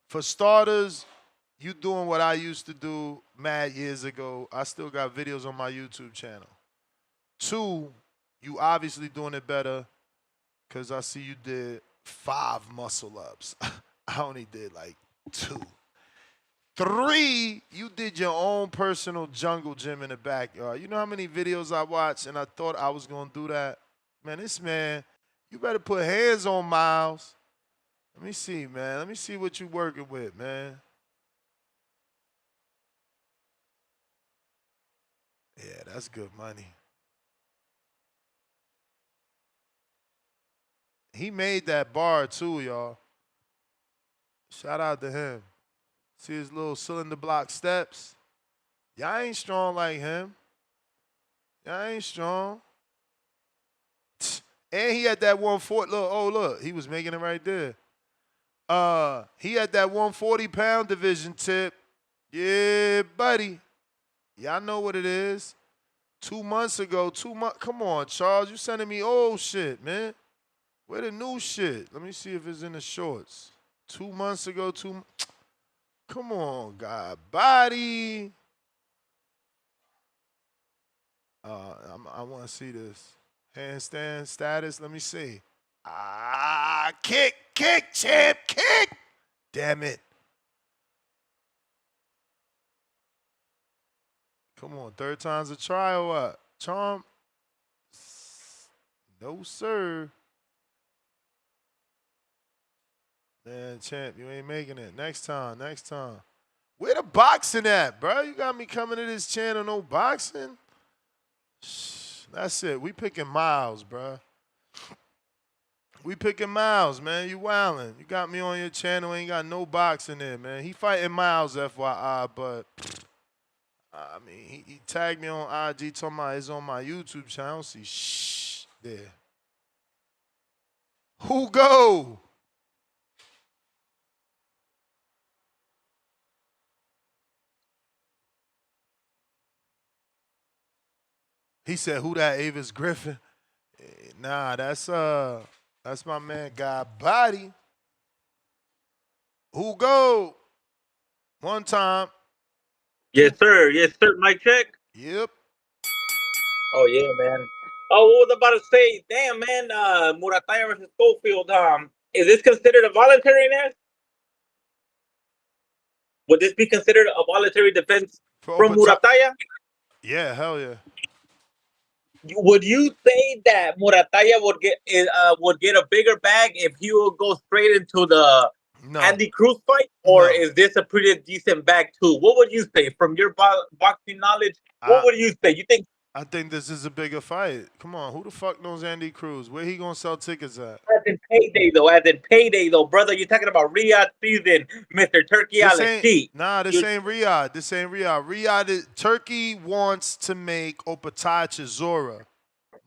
For starters, you doing what I used to do mad years ago. I still got videos on my YouTube channel. 2, you obviously doing it better because I see you did 5 muscle ups. I only did like 2. 3, you did your own personal jungle gym in the backyard. You know how many videos I watched and I thought I was going to do that? Man, this man, you better put hands on Miles. Let me see, man. Let me see what you working with, man. Yeah, that's good money. He made that bar too, y'all. Shout out to him. See his little cylinder block steps? Y'all ain't strong like him. Y'all ain't strong. And he had that 140. Look, oh, look. He was making it right there. He had that 140-pound division tip. Yeah, buddy. Y'all know what it is. 2 months ago, 2 months. Come on, Charles. You sending me old shit, man. Where the new shit? Let me see if it's in the shorts. 2 months ago, Come on, God. Body. I want to see this. Handstand status. Let me see. Kick, champ, kick. Damn it. Come on, 3rd time's a try or what? Charm? No, sir. Man, champ, you ain't making it. Next time. Where the boxing at, bro? You got me coming to this channel, no boxing? That's it. We picking Miles, bro. We picking Miles, man. You wildin'. You got me on your channel, ain't got no boxing there, man. He fighting Miles, FYI, but I mean, he tagged me on IG talking about it's on my YouTube channel. I don't see shh there. Who go? He said, who that, Avis Griffin? Nah, that's my man, God Body. Who go? One time. Yes, sir. Yes, sir. Mic check. Yep. Oh yeah, man. Oh, what was I about to say? Damn, man. Murataya versus Schofield. Is this considered a voluntary match? Would this be considered a voluntary defense from Murataya? Yeah, hell yeah. Would you say that Murataya would get a bigger bag if he would go straight into the Andy Cruz fight, or is this a pretty decent bag too? What would you say from your boxing knowledge? What would you say? You think? I think this is a bigger fight. Come on, who the fuck knows Andy Cruz? Where he gonna sell tickets at? As in payday though, brother. You're talking about Riyadh season, Mr. Turki Alalshikh. Nah, this ain't Riyadh. Turkey wants to make Opetaia-Chisora.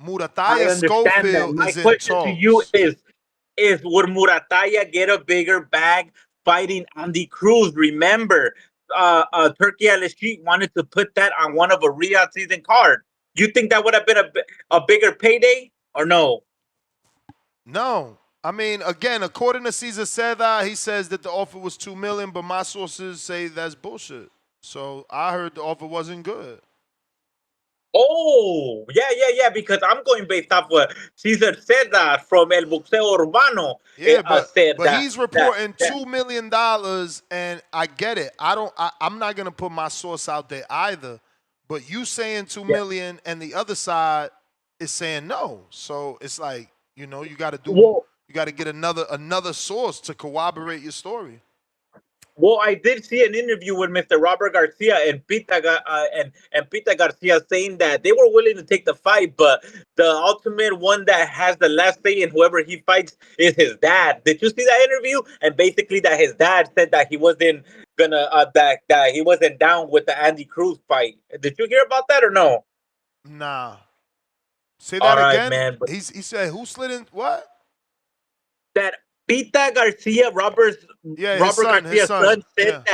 Murataya Schofield My is in question talks. to you is would Murataya get a bigger bag fighting Andy Cruz? Remember, Turki Alalshikh wanted to put that on one of a Riyadh season card. You think that would have been a bigger payday or no? No. I mean, again, according to Cesar Seda, he says that the offer was $2 million, but my sources say that's bullshit. So I heard the offer wasn't good. Oh, yeah, because I'm going based off what Cesar Seda from El Boxeo Urbano said. But he's reporting $2 million, and I get it. I'm not going to put my source out there either. But you saying $2 million, and the other side is saying no. So it's like, you know, you got to do. You got to get another source to corroborate your story. Well, I did see an interview with Mr. Robert Garcia and Pita Garcia saying that they were willing to take the fight, but the ultimate one that has the last say in whoever he fights is his dad. Did you see that interview? And basically, that his dad said that he wasn't gonna that he wasn't down with the Andy Cruz fight. Did you hear about that or no? Nah. Say that again. Man, he said who slid in what? That Pita Garcia, Robert Garcia's son said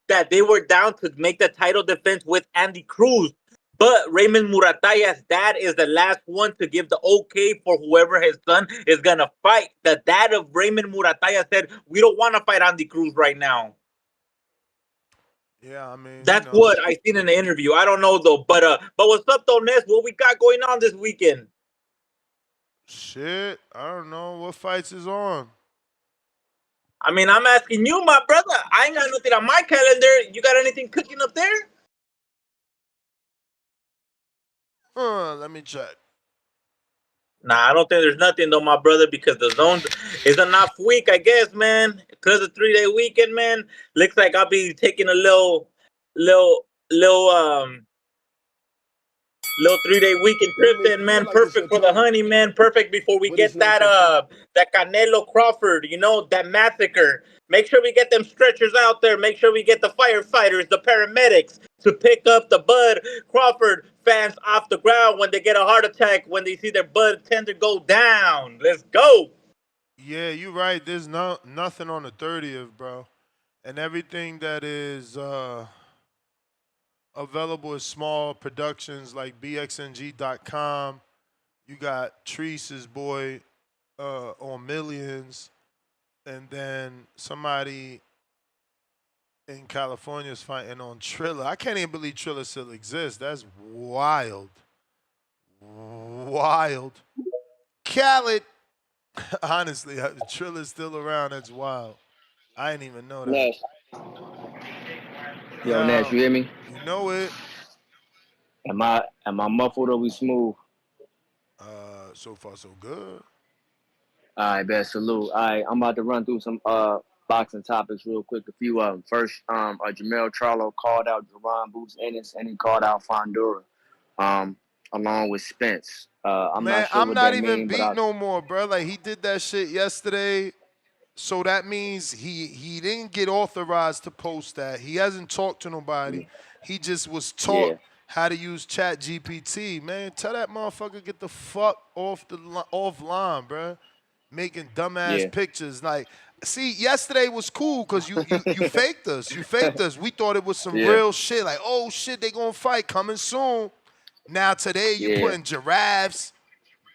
that they were down to make the title defense with Andy Cruz, But Raymond Murataya's dad is the last one to give the okay for whoever his son is going to fight. The dad of Raymond Murataya said, we don't want to fight Andy Cruz right now. Yeah, I mean, That's what I seen in the interview. I don't know though, but what's up though, Ness? What we got going on this weekend? Shit, I don't know what fights is on. I mean, I'm asking you, my brother. I ain't got nothing on my calendar. You got anything cooking up there? Let me check. Nah, I don't think there's nothing though, my brother, because the zone is an off week, I guess, man. Because of 3-day weekend, man. Looks like I'll be taking a little 3-day weekend trip then, man. Perfect for the honey, man. Perfect before we get that that Canelo Crawford, that massacre. Make sure we get them stretchers out there. Make sure we get the firefighters, the paramedics to pick up the Bud Crawford fans off the ground when they get a heart attack, when they see their Bud tender go down. Let's go. Yeah, you're right. There's nothing on the 30th, bro. And everything that is available is small productions like bxng.com. You got Treese's boy on Millions. And then somebody in California is fighting on Triller. I can't even believe Triller still exists. That's wild. Wild. Khaled. Honestly, Triller's still around. That's wild. I didn't even know that. Nash. Yo, Nash, you hear me? You know it. Am I muffled or we smooth? So far so good. All right, best salute. All right, I'm about to run through some boxing topics real quick. A few of them. First, Jamel Charlo called out Jerron Boots Ennis, and he called out Fondura, along with Spence. I'm not sure I'm what not that even mean, beat no more, bro. Like he did that shit yesterday. So that means he didn't get authorized to post that. He hasn't talked to nobody. He just was taught how to use Chat GPT. Man, tell that motherfucker get the fuck offline, bro. Making dumbass pictures. Like, see, yesterday was cool because you faked us. You faked us. We thought it was some real shit. Like, oh shit, they gonna fight coming soon. Now today you putting giraffes.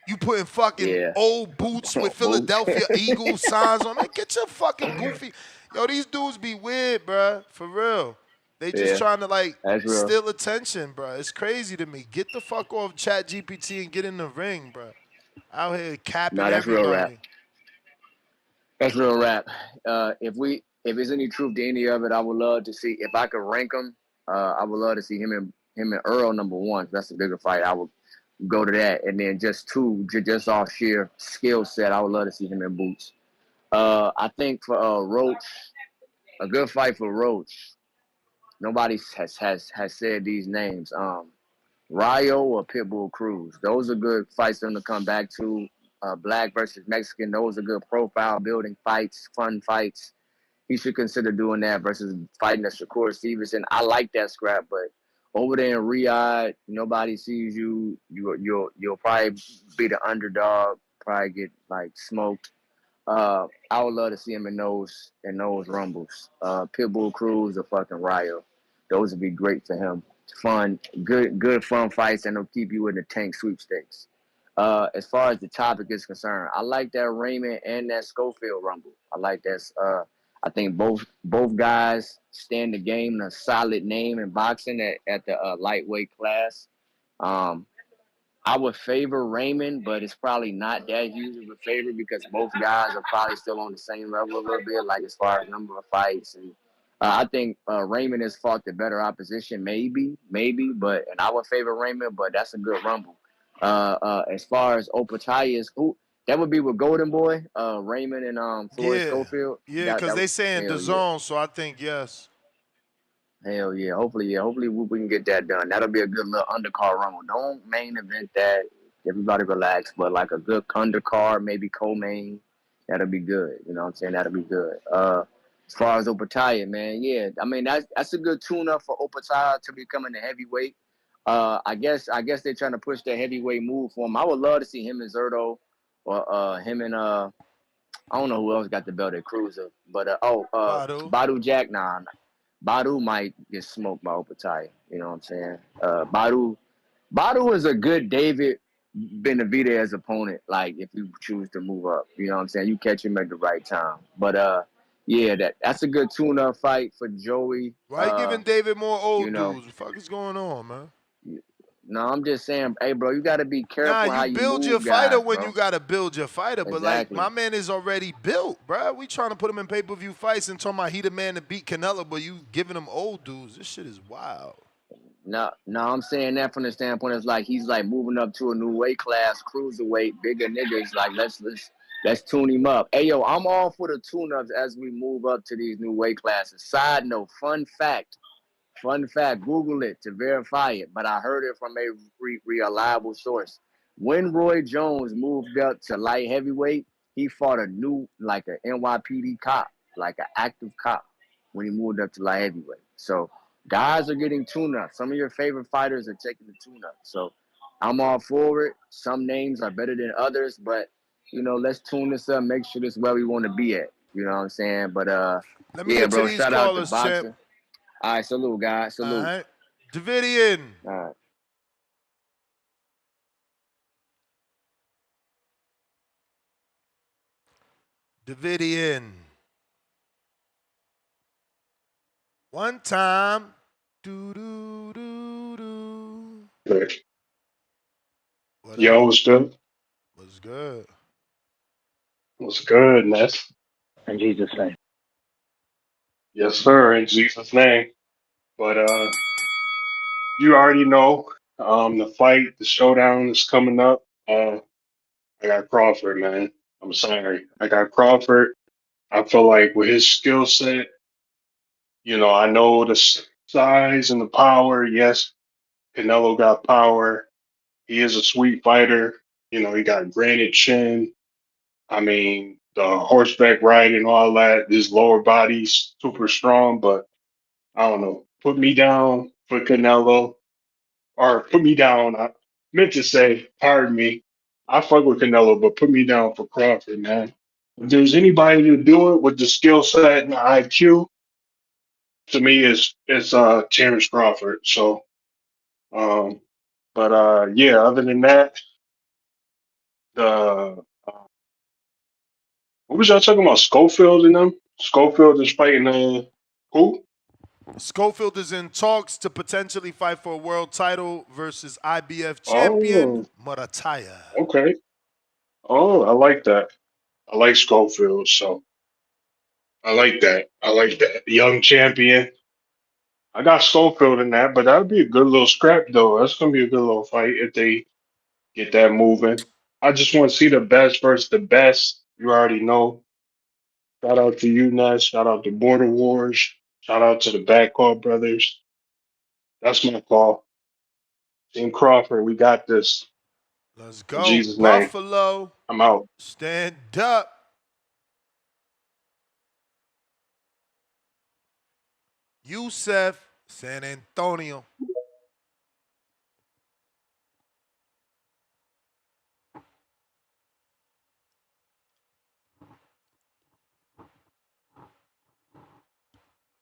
You putting fucking old boots with Philadelphia Eagles signs on. Man, get your fucking goofy. Yo, these dudes be weird, bruh. For real. They just trying to like steal attention, bruh. It's crazy to me. Get the fuck off Chat GPT and get in the ring, bruh. Out here capping everybody. Real rap. That's real rap. If there's any truth to any of it, I would love to see. If I could rank them, I would love to see him and Earl number one. That's a bigger fight. I would go to that, and then just two, just off sheer skill set, I would love to see him in Boots. I think for Roach, a good fight for Roach. Nobody has said these names. Rayo or Pitbull Cruz. Those are good fights for them to come back to. Black versus Mexican. Those are good profile building fights, fun fights. He should consider doing that versus fighting a Shakur Stevenson. I like that scrap, but over there in Riyadh, nobody sees you. You'll probably be the underdog. Probably get like smoked. I would love to see him in those rumbles. Pitbull Cruz or fucking Rayo. Those would be great for him. Fun, good fun fights, and they'll keep you in the tank sweepstakes. As far as the topic is concerned, I like that Raymond and that Schofield rumble. I like that. I think both guys stand the game in a solid name in boxing at the lightweight class. I would favor Raymond, but it's probably not that huge of a favor because both guys are probably still on the same level a little bit, like as far as number of fights. And I think Raymond has fought the better opposition, maybe, and I would favor Raymond, but that's a good rumble. As far as Opetaia is, that would be with Golden Boy, Raymond and Floyd Schofield. Yeah, because they saying DAZN, so I think yes. Hell yeah. Hopefully we can get that done. That'll be a good little undercard rumble. Don't main event that. Everybody relax, but like a good undercard, maybe co-main, that'll be good. You know what I'm saying? That'll be good. As far as Opetaia, man, yeah. I mean, that's a good tune-up for Opetaia to becoming a heavyweight. I guess they're trying to push the heavyweight move for him. I would love to see him and Zerto or him and I don't know who else got the belt at cruiser, but Badu Jack, nah. Badu might get smoked by Opetaia. You know what I'm saying? Badu Badu is a good David Benavidez opponent. Like if you choose to move up, you know what I'm saying. You catch him at the right time. But yeah, that's a good tune-up fight for Joey. Why you giving David more You old know, dudes? What the fuck is going on, man? no, I'm just saying, hey, bro, you got to be Nah, careful how you you build your move fighter guys, when you bro. gotta build your fighter. But like Exactly. my man is already built, bro. We trying to put him in pay-per-view fights and talking about he the man to beat Canelo, but you giving him old dudes. This shit is wild. No, I'm saying that from the standpoint it's like he's like moving up to a new weight class, cruiserweight, bigger niggas. Like let's tune him up. Hey yo, I'm all for the tune-ups as we move up to these new weight classes. Side note, fun fact, Google it to verify it. But I heard it from a reliable source. When Roy Jones moved up to light heavyweight, he fought a new like an NYPD cop, like an active cop, when he moved up to light heavyweight. So guys are getting tune-up. Some of your favorite fighters are taking the tune-up. So I'm all for it. Some names are better than others, but you know, let's tune this up, make sure this is where we want to be at. You know what I'm saying? But Let me yeah, get to bro, these shout out to callers, champ. boxing. All right, salute, guys. All Salute. right. Davidian. All right. Davidian. One time. Do do do do. Good. What Yo, up? what's good? What's good? What's good, Ness? In Jesus' name. Yes, sir, in Jesus' name. But you already know, the fight, the showdown is coming up. I got Crawford, man. I'm sorry. I got Crawford. I feel like with his skill set, I know the size and the power. Yes, Canelo got power. He is a sweet fighter. He got granite chin. I mean, the horseback riding, all that. His lower body's super strong, but I don't know. Put me down for Canelo, or put me down. I meant to say, pardon me. I fuck with Canelo, but put me down for Crawford, man. If there's anybody to do it with the skill set and the IQ, to me, it's Terrence Crawford. So, um, but yeah. Other than that, the what was y'all talking about? Schofield and them. Schofield is fighting who? Schofield is in talks to potentially fight for a world title versus IBF champion Oh, Murataya. okay. Oh, I like that. I like Schofield, so I like that. I like that. Young champion. I got Schofield in that, but that'd be a good little scrap though. That's gonna be a good little fight if they get that moving. I just want to see the best versus the best. You already know. Shout out to you, Ness. Shout out to Border Wars. Shout out to the Backcall brothers. That's my call. Team Crawford, we got this. Let's In go, Jesus' name. Buffalo. I'm out. Stand up. Yusef, San Antonio.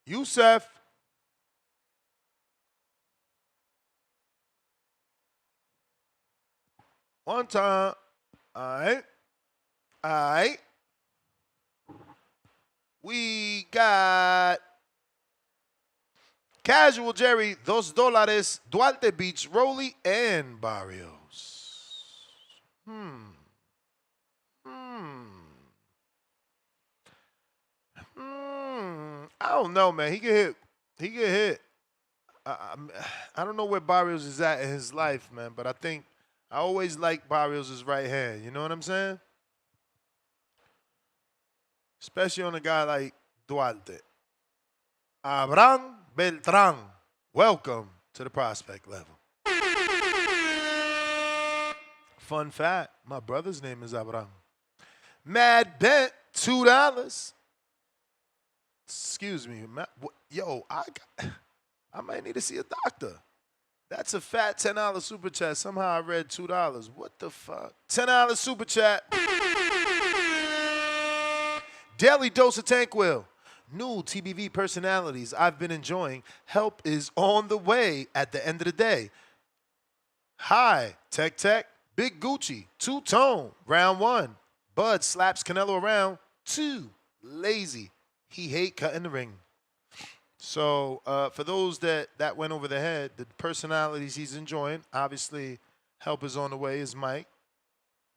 Yusef. One time. All right. All right. We got Casual Jerry, $2, Duarte Beach, Rolly, and Barrios. I don't know, man. He get hit. He get hit. I don't know where Barrios is at in his life, man, but I think I always like Barrios' right hand. You know what I'm saying? Especially on a guy like Duarte. Abraham Beltran, welcome to the prospect level. Fun fact, my brother's name is Abraham. Mad Bet, $2. Excuse me. Yo, I might need to see a doctor. That's a fat $10 super chat. Somehow I read $2. What the fuck? $10 super chat. Daily Dose of Tanquil. New TBV personalities I've been enjoying. Help is on the way at the end of the day. Hi, Tech Tech. Big Gucci. Two-tone. Round 1. Bud slaps Canelo around. 2. Lazy. He hate cutting the ring. So for those that went over the head, the personalities he's enjoying, obviously help is on the way is Mike.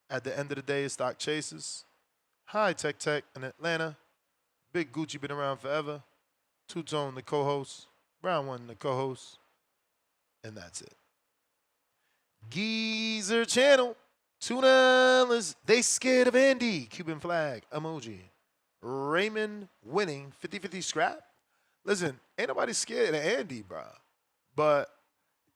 At the end of the day, it's Stock Chasers. Hi, Tech Tech in Atlanta. Big Gucci been around forever. Two-tone, the co-host. Round 1, the co-host. And that's it. Geezer Channel. $2. They scared of Andy. Cuban flag emoji. Raymond winning 50-50 scrap. Listen, ain't nobody scared of Andy, bro. But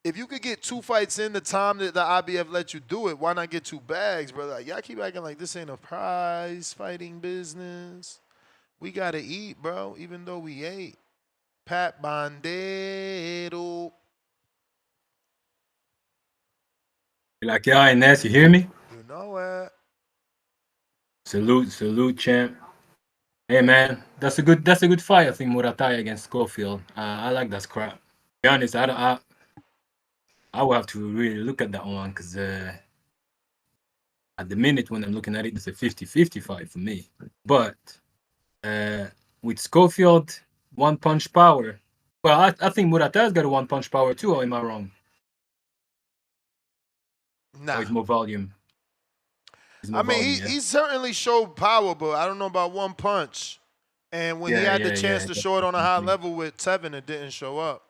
if you could get 2 fights in the time that the IBF let you do it, why not get 2 bags, brother? Like, y'all keep acting like this ain't a prize fighting business. We gotta eat, bro, even though we ate. Pat Bandero. Like, yeah, Ness, you hear me? You know it. Salute, champ. Hey, man, that's a good fight. I think Murataya against Schofield. I like that scrap. To be honest, I will have to really look at that one because at the minute when I'm looking at it, it's a 50-50 fight for me. But with Schofield, one punch power. Well, I think Murataya's got a one punch power too. Or am I wrong? Nah. Or it's more volume. I mean, he certainly showed power, but I don't know about one punch. And when he had the chance to show it on a high level with Tevin, it didn't show up.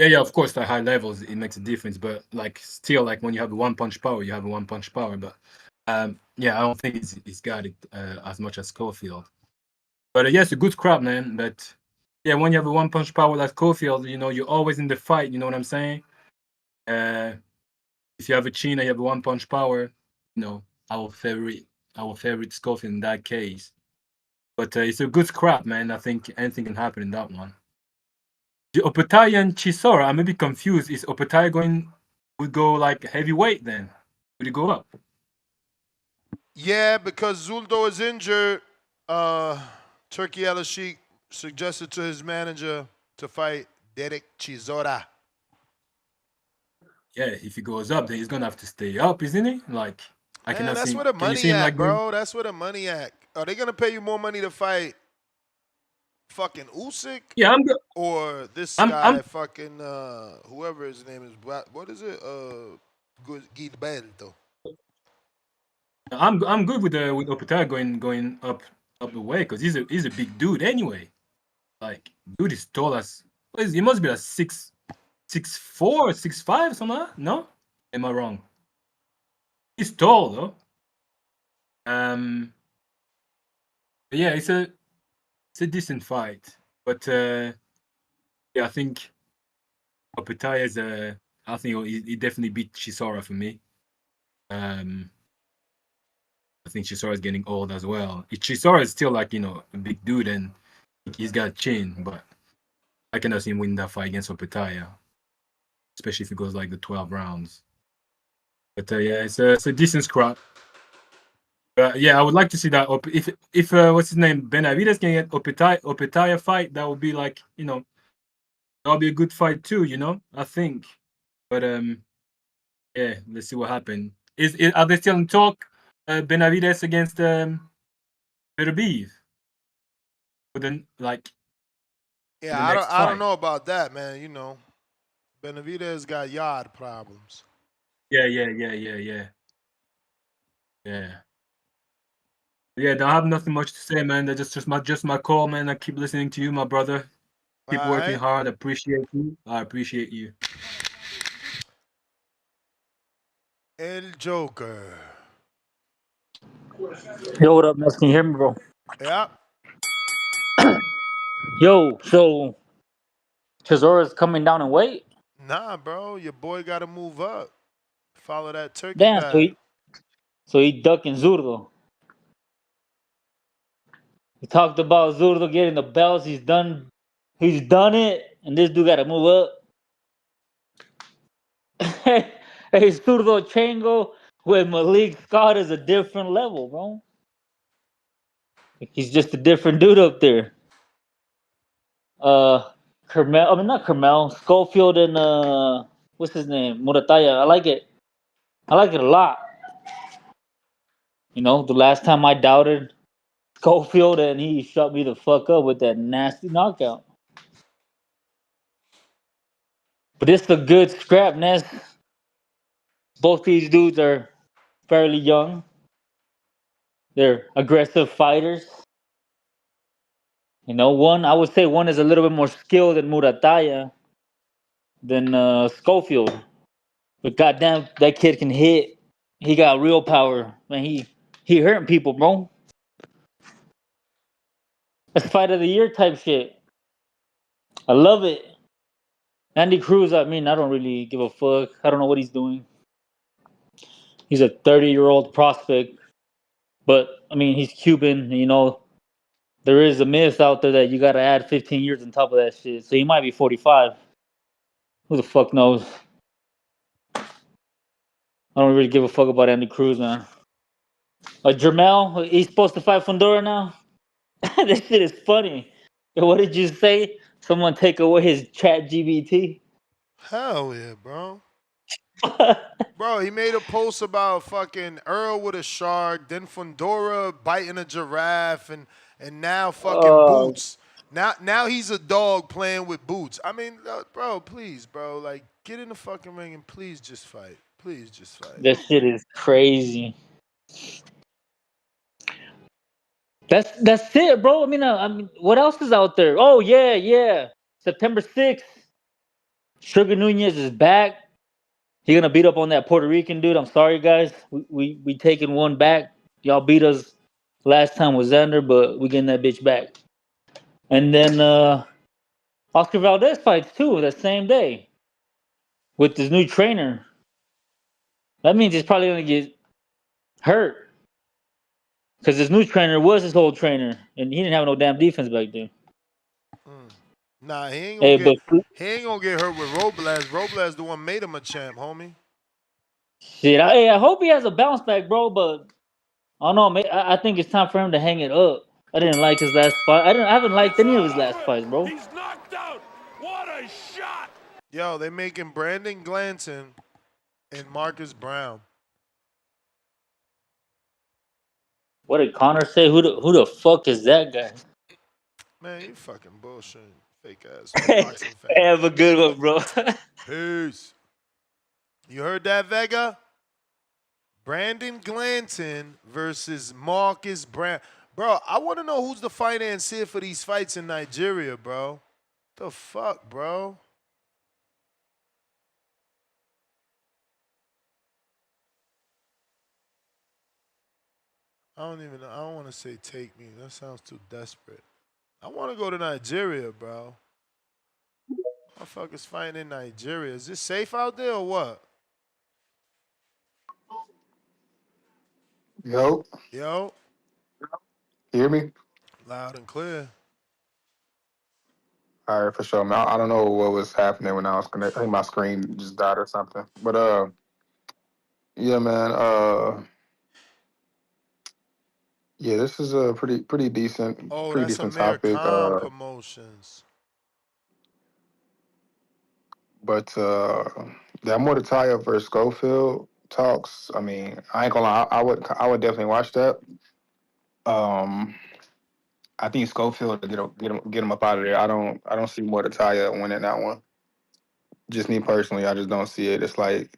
Yeah, of course, at high levels, it makes a difference. But, like, still, like, when you have a one-punch power, you have a one-punch power. But, yeah, I don't think he's got it as much as Schofield. But, yeah, it's a good scrap, man. But, yeah, when you have a one-punch power like Schofield, you know, you're always in the fight. You know what I'm saying? If you have a chin and you have a one-punch power, you know, I will favorite Schofield in that case. But it's a good scrap, man. I think anything can happen in that one. The Opetaia and Chisora, I'm a bit confused. Is Opetaia would go like heavyweight then? Would he go up? Yeah, because Zuldo is injured. Turki Alalshikh suggested to his manager to fight Derek Chisora. Yeah, if he goes up, then he's gonna have to stay up, isn't he? Like, I cannot see. That's where the Can you money see him at, like bro. That's where the money at. Are they gonna pay you more money to fight fucking Usyk? Yeah, I'm good. Or this guy, fucking whoever his name is. What is it? Gilberto. I'm good with Opetaia going up the way because he's a big dude anyway. Like, dude is tall as he must be like 6'4", 6'5", something. No, am I wrong? He's tall though. But yeah, it's a decent fight, but yeah, I think Opetaia is I think he definitely beat Chisora for me. I think Chisora is getting old as well. Chisora is still like, you know, a big dude and he's got a chin, but I cannot see him win that fight against Opetaia, especially if it goes like the 12 rounds. But yeah, it's a decent scrap. Yeah, I would like to see that. If what's his name, Benavidez can get Opetaia fight, that would be like, you know, that'll be a good fight too, you know, I think. But yeah, let's see what happens. Are they still in talk? Benavidez against Beterbiev? But then, like, yeah, I don't know about that, man. You know, Benavidez got yard problems. Yeah. Yeah, I have nothing much to say, man. That's just my call, man. I keep listening to you, my brother. Keep working hard. I appreciate you. I appreciate you. El Joker. Yo, what up, Ness? Can you hear me, bro? Yeah. Yo, so Chisora's coming down in weight? Nah, bro. Your boy got to move up. Follow that turkey Damn, path. so he ducking Zurdo. He talked about Zurdo getting the belts. He's done it, and this dude got to move up. Hey, Zurdo Chango with Malik Scott is a different level, bro. He's just a different dude up there. Not Kermel, Schofield and what's his name? Murataya. I like it. I like it a lot. You know, the last time I doubted Schofield and he shut me the fuck up with that nasty knockout. But it's a good scrap, Ness. Both these dudes are fairly young. They're aggressive fighters. You know, I would say one is a little bit more skilled than Murataya than Schofield. But goddamn, that kid can hit. He got real power, man. He hurting people, bro. That's fight of the year type shit. I love it. Andy Cruz, I mean, I don't really give a fuck. I don't know what he's doing. He's a 30-year-old prospect, but I mean, he's Cuban. You know, there is a myth out there that you got to add 15 years on top of that shit. So he might be 45. Who the fuck knows? I don't really give a fuck about Andy Cruz, man. Jermel, he's supposed to fight Fundora now. That shit is funny. What did you say? Someone take away his chat GBT? Hell yeah, bro. Bro, he made a post about fucking Earl with a shark, then Fundora biting a giraffe, and now fucking Boots. Now he's a dog playing with Boots. I mean, bro, please, bro, like get in the fucking ring and please just fight. Please just fight. That shit is crazy. That's it, bro. I mean, what else is out there? Oh yeah. September 6th, Sugar Nunez is back. He gonna beat up on that Puerto Rican dude. I'm sorry, guys. We taking one back. Y'all beat us last time with Xander, but we getting that bitch back. And then Oscar Valdez fights too that same day with this new trainer. That means he's probably gonna get hurt because this new trainer was his old trainer, and he didn't have no damn defense back then. Nah, he ain't Hey, gonna get hurt with Robles. Robles the one made him a champ, homie. shit, I hope he has a bounce back, bro. But I don't know. I think it's time for him to hang it up. I didn't like his last fight. I haven't liked any of his last fights, bro. He's knocked out. What a shot! Yo, they making Brandon Glanton and Marcus Brown. What did Connor say? Who the fuck is that guy? Man, you fucking bullshit. Fake ass boxing fan. Have a good one, bro. Peace. You heard that, Vega? Brandon Glanton versus Marcus Brown. Bro, I want to know who's the financier for these fights in Nigeria, bro. The fuck, bro? I don't want to say take me. That sounds too desperate. I want to go to Nigeria, bro. Motherfuckers fighting in Nigeria. Is this safe out there or what? Yo. Yo. Hear me? Loud and clear. All right, for sure, man. I don't know what was happening when I was connected. I think my screen just died or something. But yeah, man. Yeah, this is a pretty decent, Oh, pretty that's decent topic. American Promotions. But that Murataya versus Schofield talks. I mean, I ain't gonna lie. I would definitely watch that. Um, I think Schofield to get him up out of there. I don't see Murataya winning that one. Just me personally, I just don't see it. It's like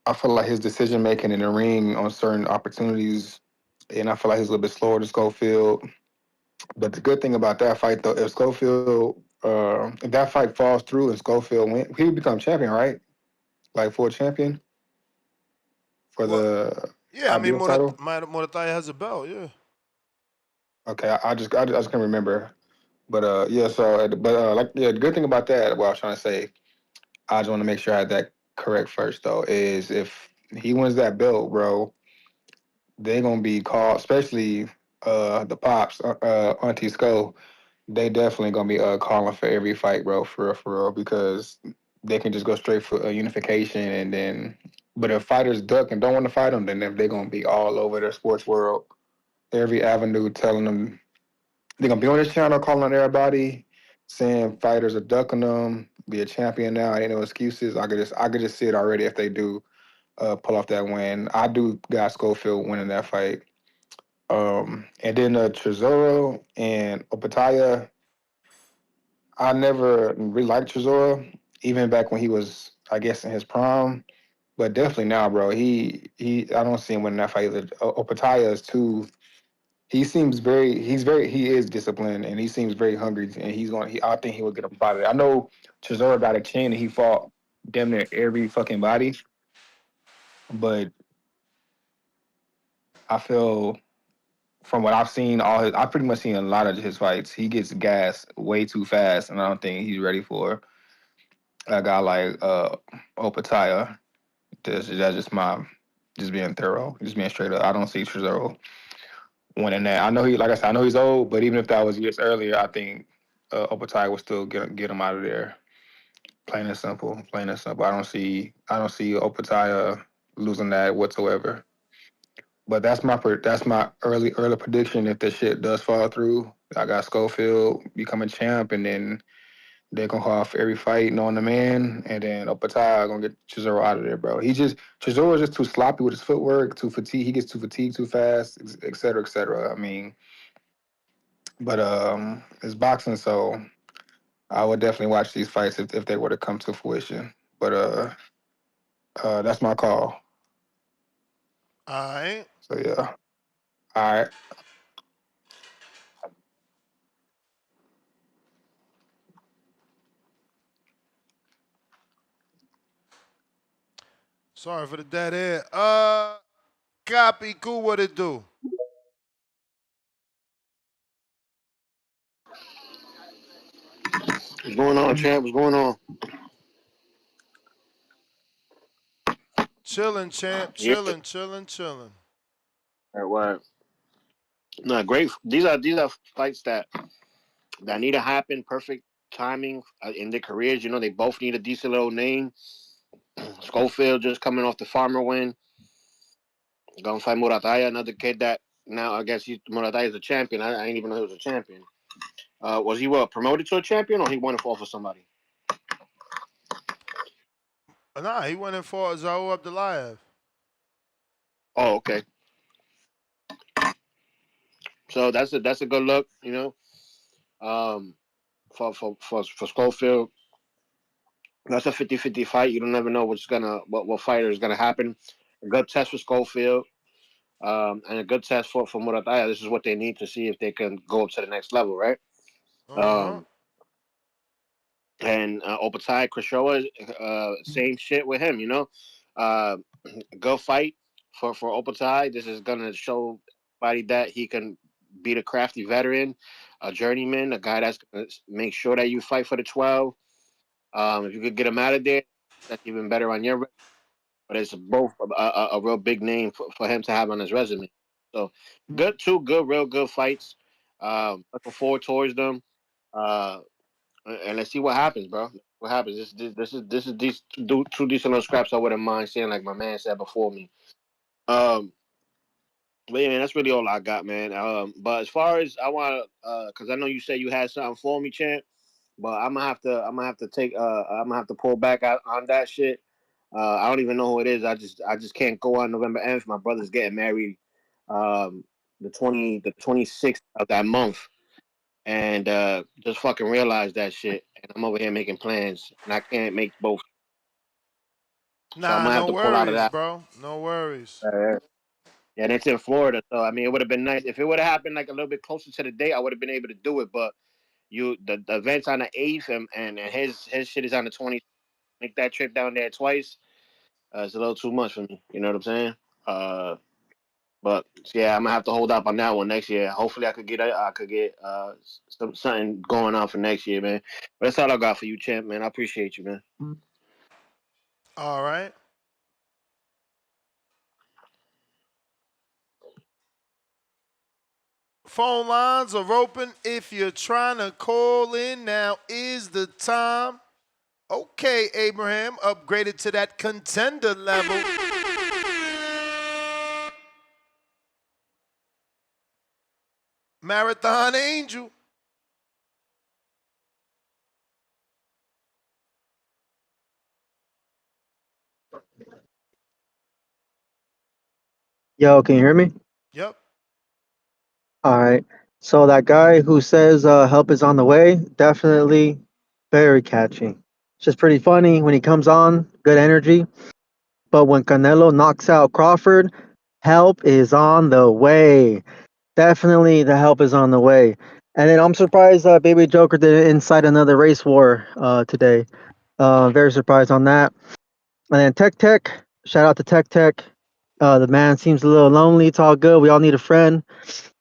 I feel like his decision making in the ring on certain opportunities, and I feel like he's a little bit slower to Schofield. But the good thing about that fight, though, if Schofield, if that fight falls through and Schofield win, he would become champion, right? Like full champion for the Yeah, I mean, IBF title. Murataya has a belt, yeah. Okay, I just can't remember. But yeah. So, like, yeah, the good thing about that, what I was trying to say, I just want to make sure I had that correct first, though, is if he wins that belt, bro, they're gonna be called, especially the pops, Auntie Sco. They definitely gonna be calling for every fight, bro, for real, because they can just go straight for unification, and then. But if fighters duck and don't want to fight them, then they're gonna be all over their sports world, every avenue, telling them they're gonna be on this channel, calling on everybody. saying fighters are ducking them, be a champion now. Ain't no excuses. I could just see it already if they do pull off that win. I do got Schofield winning that fight. And then Chisora and Opetaia. I never really liked Chisora, even back when he was, I guess, in his prime. But definitely now, bro. I don't see him winning that fight either. Opetaia is too. He is disciplined and he seems very hungry and I think he will get a fight. I know Chisora got a chin and he fought damn near every fucking body, but I feel from what I've seen, I've pretty much seen a lot of his fights. He gets gassed way too fast, and I don't think he's ready for a guy like Opetaia. That's just being thorough, just being straight up. I don't see Chisora winning that. I know like I said, I know he's old, but even if that was years earlier, I think Opetaia would still get him out of there. Plain and simple. Plain and simple. I don't see Opetaia losing that whatsoever. But that's my early prediction. If this shit does fall through, I got Schofield becoming champ, and then they're gonna call for every fight, knowing the man, and then Opetaia gonna get Chisora out of there, bro. Chisora is just too sloppy with his footwork, too fatigued. He gets too fatigued too fast, et cetera, et cetera. I mean, but it's boxing, so I would definitely watch these fights if they were to come to fruition. But that's my call. All right. So yeah, all right. Sorry for the dead air. Copy, cool, what it do? What's going on, champ? What's going on? Chilling, champ. Yeah, Chilling. well, no, great. These are fights that need to happen. Perfect timing in their careers. You know, they both need a decent little name. Schofield just coming off the farmer win, gonna fight Murataya, another kid that now I guess Murataya is a champion. I didn't even know he was a champion. Was he promoted to a champion or he won it off of somebody? Nah, he went in for Zahu Abdullayev. Oh, okay. So that's a good look. You know, for Schofield. That's a 50-50 fight. You don't never know what fighter is gonna happen. A good test for Schofield, and a good test for Murataya. This is what they need to see if they can go up to the next level, right? Uh-huh. Um, and Opetaia-Chisora, same shit with him. You know, uh, good fight for Opetaia. This is gonna show body that he can beat a crafty veteran, a journeyman, a guy that's gonna make sure that you fight for the 12. If you could get him out of there, that's even better on your resume. But it's both a real big name for him to have on his resume. So real good fights. Looking forward towards them. Uh, and let's see what happens, bro. What happens? This is these two decent little scraps. I wouldn't mind seeing, like my man said before me. Um, but yeah, man, that's really all I got, man. But as far as I want, because I know you said you had something for me, champ. But I'm gonna have to pull back out on that shit. I don't even know who it is. I just can't go on November 9th. My brother's getting married, the 26th of that month, and just fucking realized that shit. And I'm over here making plans, and I can't make both. So I'm Nah, gonna have no to pull out of worries, that. bro. No worries. Yeah, and it's in Florida, so I mean, it would have been nice if it would have happened like a little bit closer to the date. I would have been able to do it, but the event's on the 8th, and his shit is on the 20th. Make that trip down there twice. It's a little too much for me. You know what I'm saying? Uh, but yeah, I'm gonna have to hold up on that one next year. Hopefully, I could get something going on for next year, man. But that's all I got for you, champ, man. I appreciate you, man. All right. Phone lines are open. If you're trying to call in, now is the time. Okay, Abraham, upgraded to that contender level. Marathon Angel. Yo, can you hear me? Yep. All right. So that guy who says help is on the way, definitely very catchy. It's just pretty funny when he comes on, good energy. But when Canelo knocks out Crawford, help is on the way. Definitely the help is on the way. And then I'm surprised Baby Joker didn't incite another race war today. Very surprised on that. And then Tech Tech, shout out to Tech Tech. The man seems a little lonely. It's all good. We all need a friend.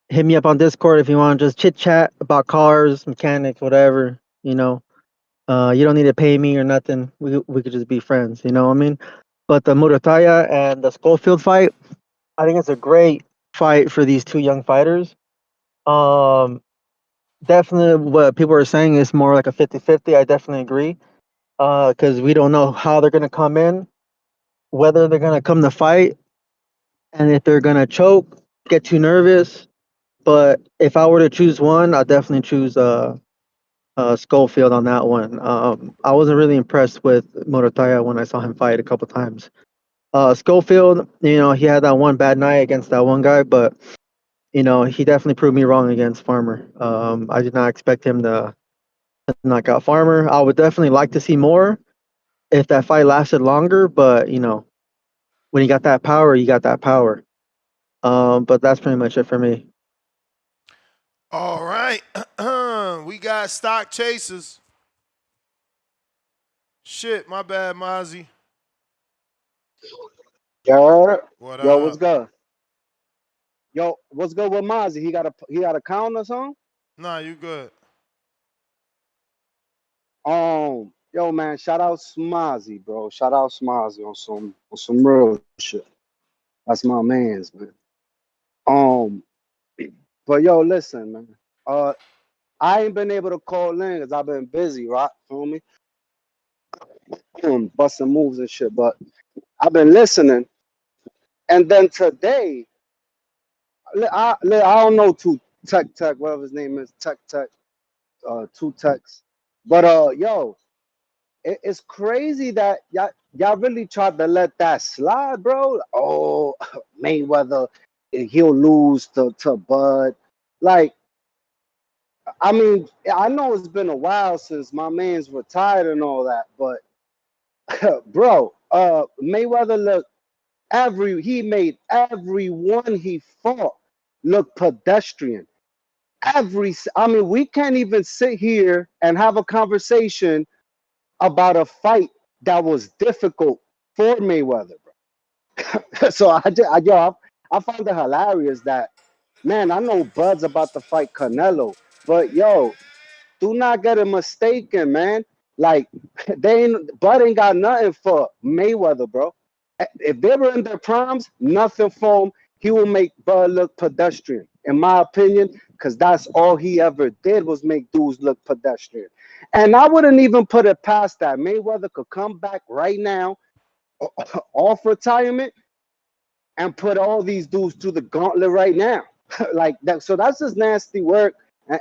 Hit me up on Discord if you want to just chit chat about cars, mechanics, whatever. You don't need to pay me or nothing. We could just be friends. You know what I mean? But the Murataya and the Schofield fight, I think it's a great fight for these two young fighters. Um, Definitely what people are saying is more like a 50-50. I definitely agree. Because we don't know how they're gonna come in, whether they're gonna come to fight, and if they're gonna choke, get too nervous. But if I were to choose one, I'd definitely choose Schofield on that one. I wasn't really impressed with Murataya when I saw him fight a couple times. Schofield, he had that one bad night against that one guy, but he definitely proved me wrong against Farmer. I did not expect him to knock out Farmer. I would definitely like to see more if that fight lasted longer, but when you got that power, you got that power. But that's pretty much it for me. All right. We got stock chasers. Shit, my bad, Mozzie. Yo, What yo, what's up? good? Yo, what's good with Mozzie? He got a count or something? Nah, you good. Yo, man, shout out Smozzy, bro. Shout out Smozzy on some real shit. That's my man's, man. Um, but yo, listen, man. I ain't been able to call in because I've been busy, right? Feel me? Busting moves and shit. But I've been listening, and then today, I don't know Tech, whatever his name is, Tech, two Techs. But yo, it's crazy that y'all really tried to let that slide, bro. Oh, Mayweather, he'll lose to Bud. Like, I mean, I know it's been a while since my man's retired and all that, but bro, Mayweather he made everyone he fought look pedestrian. I mean, we can't even sit here and have a conversation about a fight that was difficult for Mayweather, bro. So I find it hilarious that, man, I know Bud's about to fight Canelo, but yo, do not get it mistaken, man. Like, Bud ain't got nothing for Mayweather, bro. If they were in their primes, nothing for him. He will make Bud look pedestrian, in my opinion, because that's all he ever did was make dudes look pedestrian. And I wouldn't even put it past that. Mayweather could come back right now off retirement and put all these dudes through the gauntlet right now. Like that. So that's just nasty work.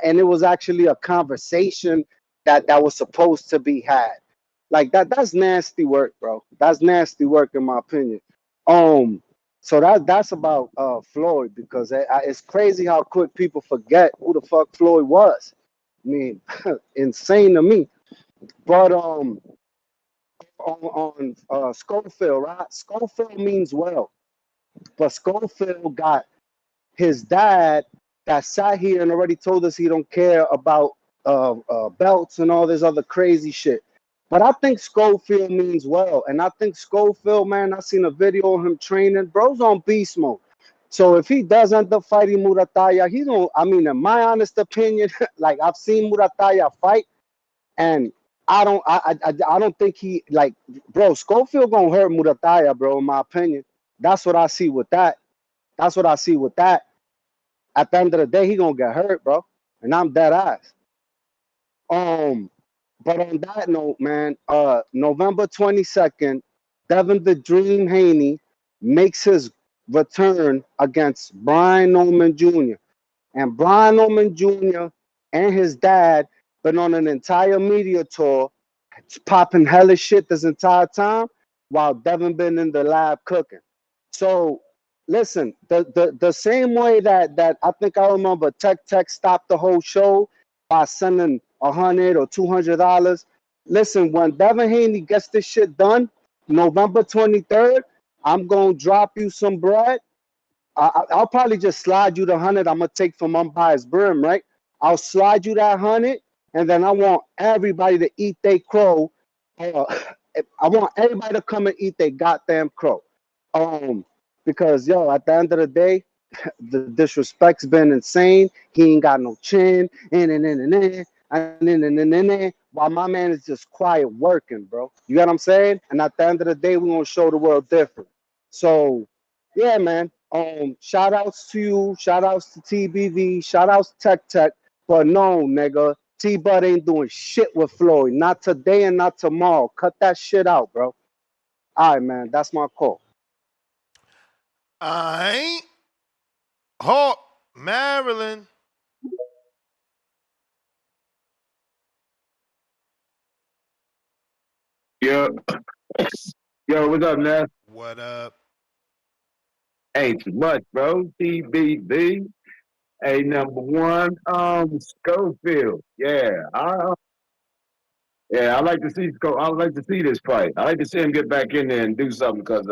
And it was actually a conversation that was supposed to be had. Like that's nasty work, bro. That's nasty work in my opinion. So that's about Floyd, because it's crazy how quick people forget who the fuck Floyd was. I mean, insane to me. But on Schofield, right? Schofield means well, but Schofield got his dad that sat here and already told us he don't care about belts and all this other crazy shit. But I think Schofield means well, and I think Schofield, man, I seen a video of him training. Bro's on beast mode. So if he does end up fighting Murataya, he don't. I mean, in my honest opinion, like I've seen Murataya fight, and I don't think he like, bro. Schofield gonna hurt Murataya, bro. In my opinion, that's what I see with that. That's what I see with that. At the end of the day, he gonna get hurt, bro. And I'm dead ass. Um, but on that note, man, November 22nd, Devin the Dream Haney makes his return against Brian Norman Jr. And Brian Norman Jr. and his dad been on an entire media tour, popping hella shit this entire time, while Devin been in the lab cooking. So listen, the same way that I think I remember Tech stopped the whole show by sending $100 or $200. Listen, when Devin Haney gets this shit done, November 23rd, I'm gonna drop you some bread. I'll probably just slide you the 100 I'm gonna take from Umpire's Brim, right? I'll slide you that 100, and then I want everybody to eat their crow. Uh, I want everybody to come and eat their goddamn crow. Um, because yo, at the end of the day, the disrespect's been insane. He ain't got no chin, while my man is just quiet working, bro. You get what I'm saying? And at the end of the day, we're gonna show the world different. So, yeah, man. Shout outs to you, shout outs to TBV, shout outs to Tech. But no, nigga, T Bud ain't doing shit with Floyd. Not today and not tomorrow. Cut that shit out, bro. All right, man. That's my call. I ain't Hawk, Maryland. Yo, yo, what's up, Ness? What up? Ain't too much, bro. TBB, a number one, Schofield. Yeah, I like to see I like to see this fight. I like to see him get back in there and do something because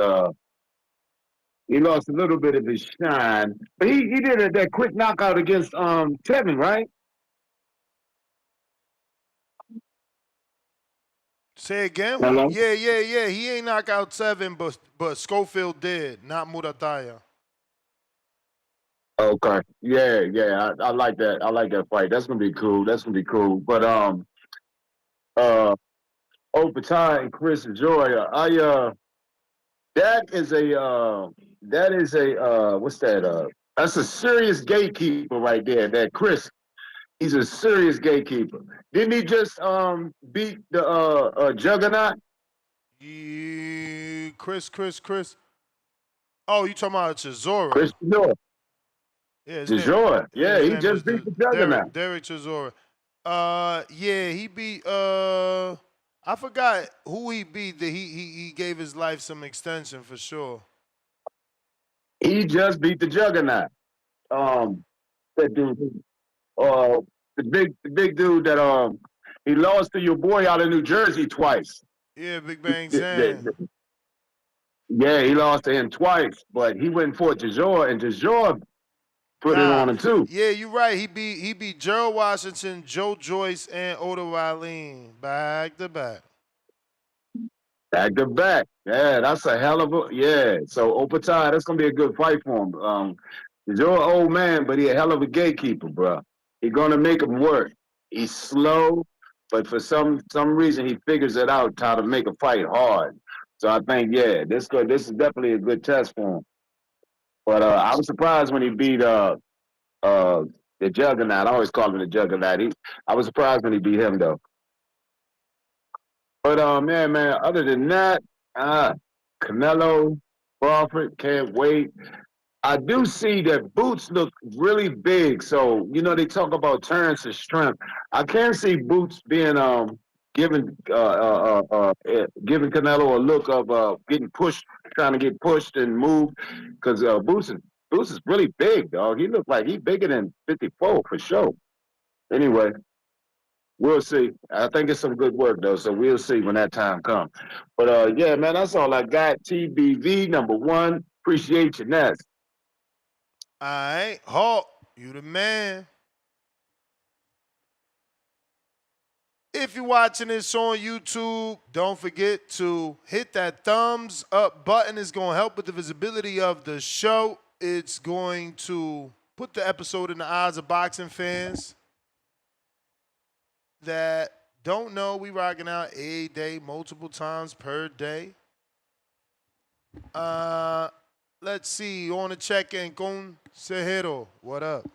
he lost a little bit of his shine, but he did that quick knockout against Tevin, right? Say again? Hello. Yeah. He ain't knock out 7, but Schofield did, not Murataya. Okay. Yeah. I like that. I like that fight. That's gonna be cool. That's gonna be cool. But uh Opetaia and Chris Joya, that is a what's that? That's a serious gatekeeper right there. That Chris, he's a serious gatekeeper. Didn't he just beat the Juggernaut? Yeah, Chris. Oh, you talking about Chisora? Chris Joya. Yeah, his name. Chisora. Yeah, Yeah, his he name was just beat the Juggernaut. Derek Chisora. Yeah, he beat. I forgot who he beat. That he gave his life some extension for sure. He just beat the Juggernaut. That dude, the big dude that he lost to your boy out of New Jersey twice. Yeah, Big Bang Zan. Yeah, he lost to him twice, but he went for Chisora, and Chisora put it on him too. Yeah, you're right. He beat Gerald Washington, Joe Joyce, and Oda Riley back to back. Back to back. Yeah, that's a hell of a So Opetaia, that's gonna be a good fight for him. He's an old man, but he a hell of a gatekeeper, bro. He's gonna make him work. He's slow, but for some reason he figures it out how to make a fight hard. So I think this is definitely a good test for him. But I was surprised when he beat the Juggernaut. I always call him the Juggernaut. I was surprised when he beat him though. But man, other than that, Canelo, Crawford, can't wait. I do see that Boots look really big. So, they talk about turns and strength. I can see Boots being giving giving Canelo a look of getting pushed, trying to get pushed and moved. Because Boots is really big, dog. He looked like he's bigger than 54 for sure. Anyway, we'll see. I think it's some good work though, so we'll see when that time comes. But yeah, man, that's all I got. TBV number one. Appreciate you, Ness. All right, Hawk, you the man. If you're watching this on YouTube, don't forget to hit that thumbs up button. It's going to help with the visibility of the show. It's going to put the episode in the eyes of boxing fans that don't know we rocking out a day, multiple times per day. Let's see. On the check-in, Consejero. What up?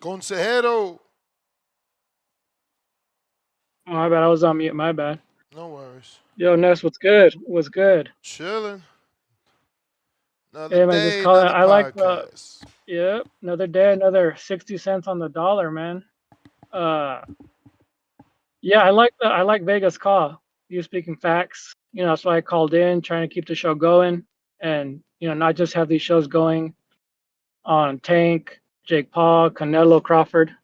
Consejero. My bad. I was on mute. My bad. No worries. Yo, Ness, what's good? What's good? Chilling. Another Hey, man, just day, call it. another I like podcast. Yep, another day, another 60 cents on the dollar, man. Uh, yeah, I like Vega's call. You speaking facts. That's why I called in, trying to keep the show going, and not just have these shows going on Tank, Jake Paul, Canelo, Crawford.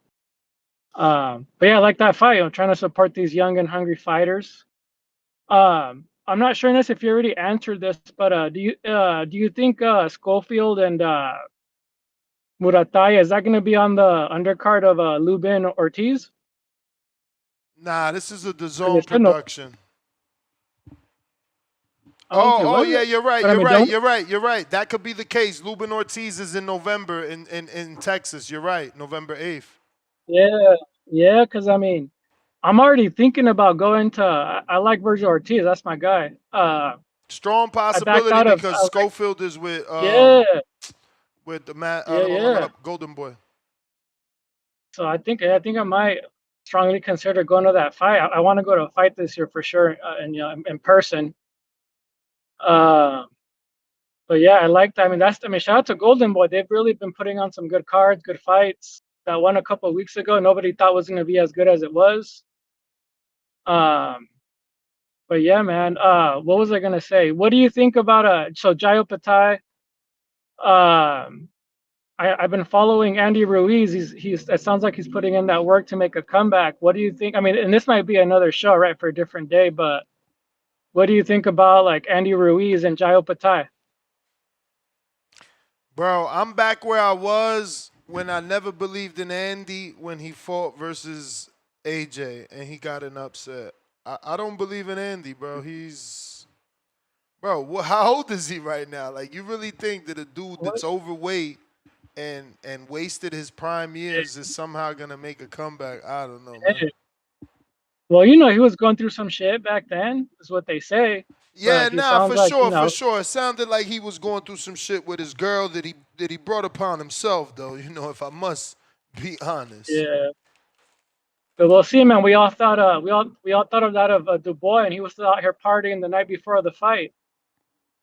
But yeah, I like that fight. I'm trying to support these young and hungry fighters. I'm not sure if you already answered this, but do you think Schofield and Murataya, is that going to be on the undercard of Lubin Ortiz? Nah, this is a They DAZN said no. production. Okay, Oh, was yeah, it? you're right. But I You're mean, right. don't. You're right. You're right. That could be the case. Lubin Ortiz is in November in Texas. You're right. November 8th. Yeah, yeah, because I mean, I'm already thinking about going to. I like Virgil Ortiz. That's my guy. Strong I backed possibility out of. because I was like, Schofield is yeah, with the yeah. Golden Boy. So I think I might strongly consider going to that fight. I want to go to a fight this year for sure, and in person. Uh, but yeah, I like that. I mean, shout out to Golden Boy. They've really been putting on some good cards, good fights. That one a couple of weeks ago, nobody thought was going to be as good as it was. Um, but yeah, man. What was I gonna say? What do you think about so Jai Opetaia? Um, I've been following Andy Ruiz. He's it sounds like he's putting in that work to make a comeback. What do you think? I mean, and this might be another show, right, for a different day, but what do you think about like Andy Ruiz and Jai Opetaia? Bro, I'm back where I was when I never believed in Andy when he fought versus AJ and he got an upset. I don't believe in Andy, bro. Bro, how old is he right now? Like, you really think that a dude that's overweight and wasted his prime years is somehow gonna make a comeback? I don't know, man. Well, he was going through some shit back then, is what they say. Yeah, But he nah, sounds for like, sure, for sure. It sounded like he was going through some shit with his girl that he brought upon himself, though. If I must be honest. yeah. But we'll see, man. We all thought of that of Dubois, and he was still out here partying the night before the fight.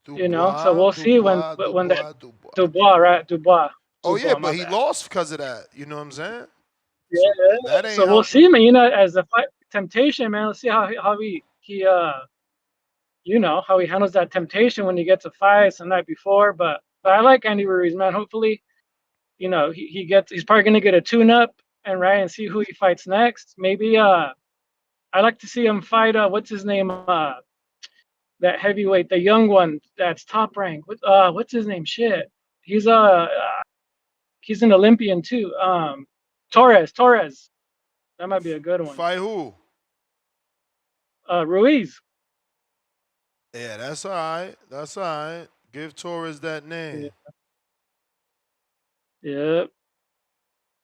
So Dubois, we'll see Dubois, when that Dubois, Dubois. Dubois, right? Dubois, Oh yeah, Dubois. but My he bad. lost because of that. You know what I'm saying? Yeah, So yeah. that ain't So we'll helping. see, man. As the fight temptation, man. Let's see how he handles that temptation when he gets a fight the night before. But I like Andy Ruiz, man. Hopefully, he's probably gonna get a tune up and see who he fights next. Maybe I like to see him fight what's his name, that heavyweight, the young one that's top rank. What's his name? Shit. He's he's an Olympian too. Torres. That might be a good one. Fight who? Ruiz. Yeah, that's all right. That's all right. Give Torres that Yeah. name. Yep.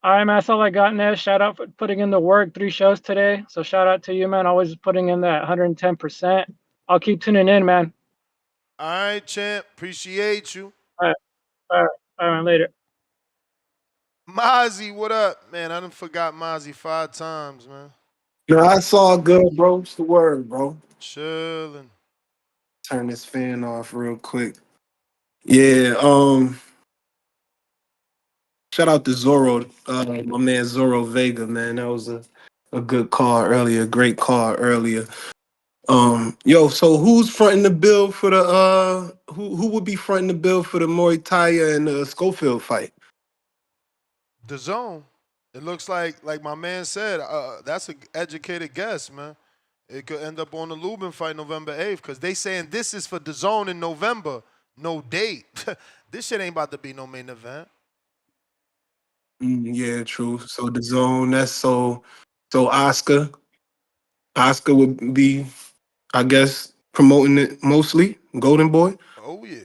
All right, man. That's all I got, Nez. Shout out for putting in the work. 3 shows today. So shout out to you, man. Always putting in that 110%. I'll keep tuning in, man. All right, champ. Appreciate you. All right. All right. All right, man. Later. Mozzie, what up? Man, I done forgot Mozzie 5 times, man. No, that's all good, bro. It's the word, bro. Chillin'. Turn this fan off real quick. Yeah, shout out to Zorro, my man Zorro Vega, man. That was a good call earlier, great call earlier. Yo, so who's fronting the bill for the who would be fronting the bill for the Murataya and the Schofield fight? DAZN. It looks like my man said, that's an educated guess, man. It could end up on the Lubin fight November 8th because they saying this is for DAZN in November. No date. This shit ain't about to be no main event. Yeah, true. So the zone, that's so Oscar would be, I guess, promoting it mostly. Golden Boy. Oh, yeah.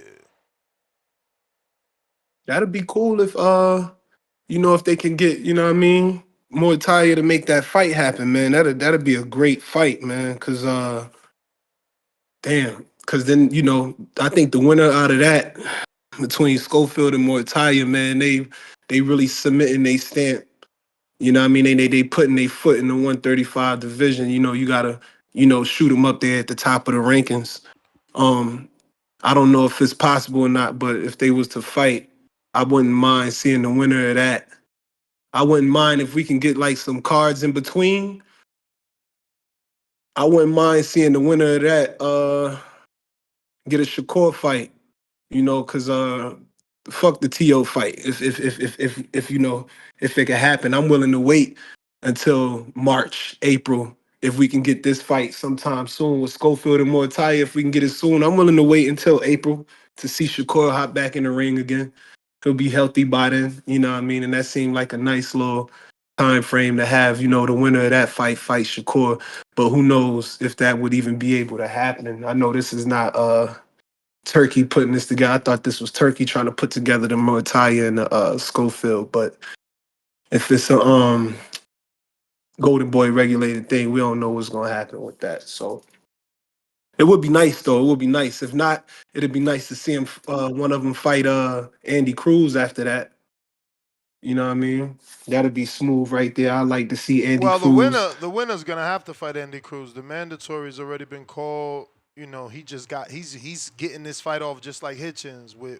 That'd be cool if if they can get, what I mean, Muay to make that fight happen, man. That'd be a great fight, man. Cause damn. Cause then, I think the winner out of that between Schofield and Muay man, they really submitting they stamp. You know what I mean? They putting their foot in the 135 division. You gotta, shoot them up there at the top of the rankings. I don't know if it's possible or not, but if they was to fight, I wouldn't mind seeing the winner of that I wouldn't mind if we can get like some cards in between. I wouldn't mind seeing the winner of that get a Shakur fight. You know, cause fuck the TO fight. If you know, if it can happen, I'm willing to wait until March, April. If we can get this fight sometime soon with Schofield and Murataya, if we can get it soon, I'm willing to wait until April to see Shakur hop back in the ring again. He'll be healthy by then, you know what I mean? And that seemed like a nice little time frame to have, you know, the winner of that fight Shakur. But who knows if that would even be able to happen. And I know this is not Turkey putting this together. I thought this was Turkey trying to put together the Murataya and the Schofield, but if it's a Golden Boy regulated thing, we don't know what's gonna happen with that. So it would be nice though. It would be nice. If not, it'd be nice to see him one of them fight Andy Cruz after that. You know what I mean? That'd be smooth right there. I like to see Andy Well, Cruz. the winner's gonna have to fight Andy Cruz. The mandatory's already been called. You know, he's getting this fight off just like Hitchens with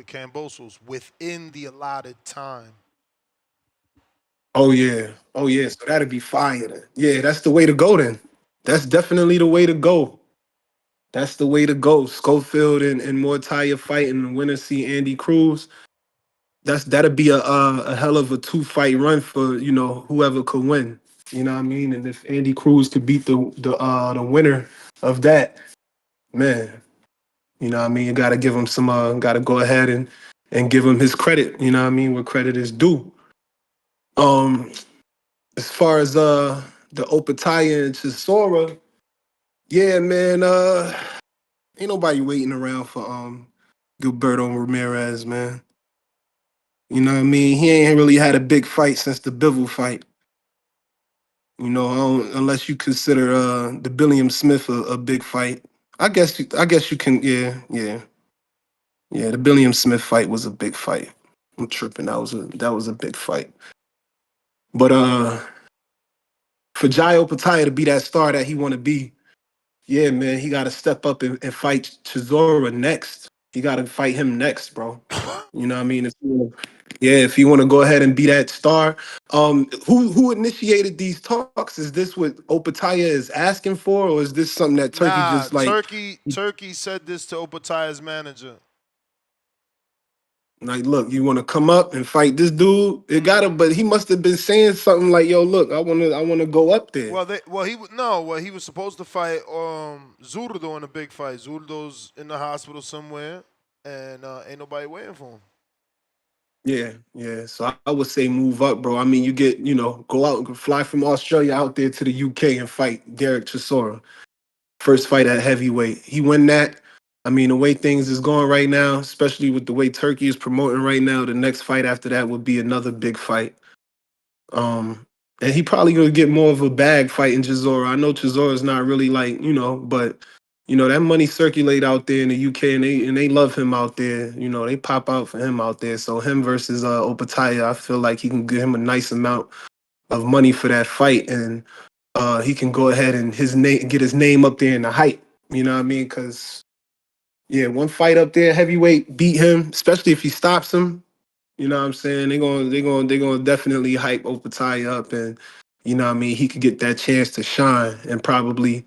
Cambosos within the allotted time. Oh yeah. Oh yeah. So that'd be fire then. Yeah, that's the way to go then. That's definitely the way to go. That's the way to go. Schofield and Mortaia fighting, the winner see Andy Cruz. That'd be a hell of a 2-fight run for, you know, whoever could win. You know what I mean? And if Andy Cruz could beat the winner of that, man, you know what I mean? You gotta give him some gotta go ahead and give him his credit, you know what I mean, where credit is due. As far as the Opetaia and Chisora, yeah, man, ain't nobody waiting around for Gilberto Ramirez, man. You know what I mean? He ain't really had a big fight since the Bivol fight. You know, unless you consider the Billiam Smith a big fight. I guess you can, yeah. The Billiam Smith fight was a big fight. I'm tripping. That was a big fight. But for Jai Opetaia to be that star that he want to be, yeah, man, he got to step up and fight Chisora next. He got to fight him next, bro. You know what I mean? If you want to go ahead and be that star, who initiated these talks? Is this what Opetaia is asking for, or is this something that Turkey Nah, just like? Turkey said this to Opetaia's manager. Like, look, you want to come up and fight this dude? It gotta, but he must have been saying something like, "Yo, look, I wanna go up there." He was supposed to fight Zurdo in a big fight. Zurdo's in the hospital somewhere, and ain't nobody waiting for him. Yeah. So I would say move up, bro. I mean, you get, go out, fly from Australia out there to the UK and fight Derek Chisora. First fight at heavyweight. He win that. I mean, the way things is going right now, especially with the way Turkey is promoting right now, the next fight after that would be another big fight. And he probably gonna get more of a bag fighting Chisora. I know Chisora's not really like, but that money circulate out there in the UK, and they love him out there. They pop out for him out there. So him versus Opetaia, I feel like he can give him a nice amount of money for that fight, and he can go ahead and get his name up there in the hype. You know what I mean? Because yeah, one fight up there, heavyweight, beat him, especially if he stops him. You know what I'm saying? They're gonna definitely hype Opetaia up, and you know what I mean, he could get that chance to shine, and probably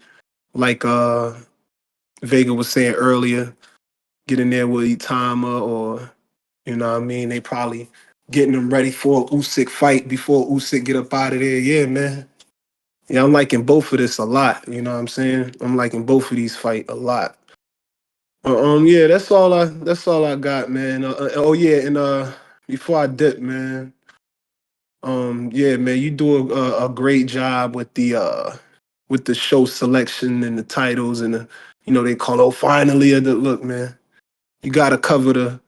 like Vega was saying earlier, get in there with Itama, or you know what I mean, they probably getting him ready for a Usyk fight before Usyk get up out of there. Yeah, man. Yeah, I'm liking both of this a lot. You know what I'm saying? I'm liking both of these fight a lot. Yeah, that's all I got, man. Oh yeah, and before I dip, man. Yeah, man, you do a great job with the show selection and the titles and they call, oh, finally, look, man, you gotta cover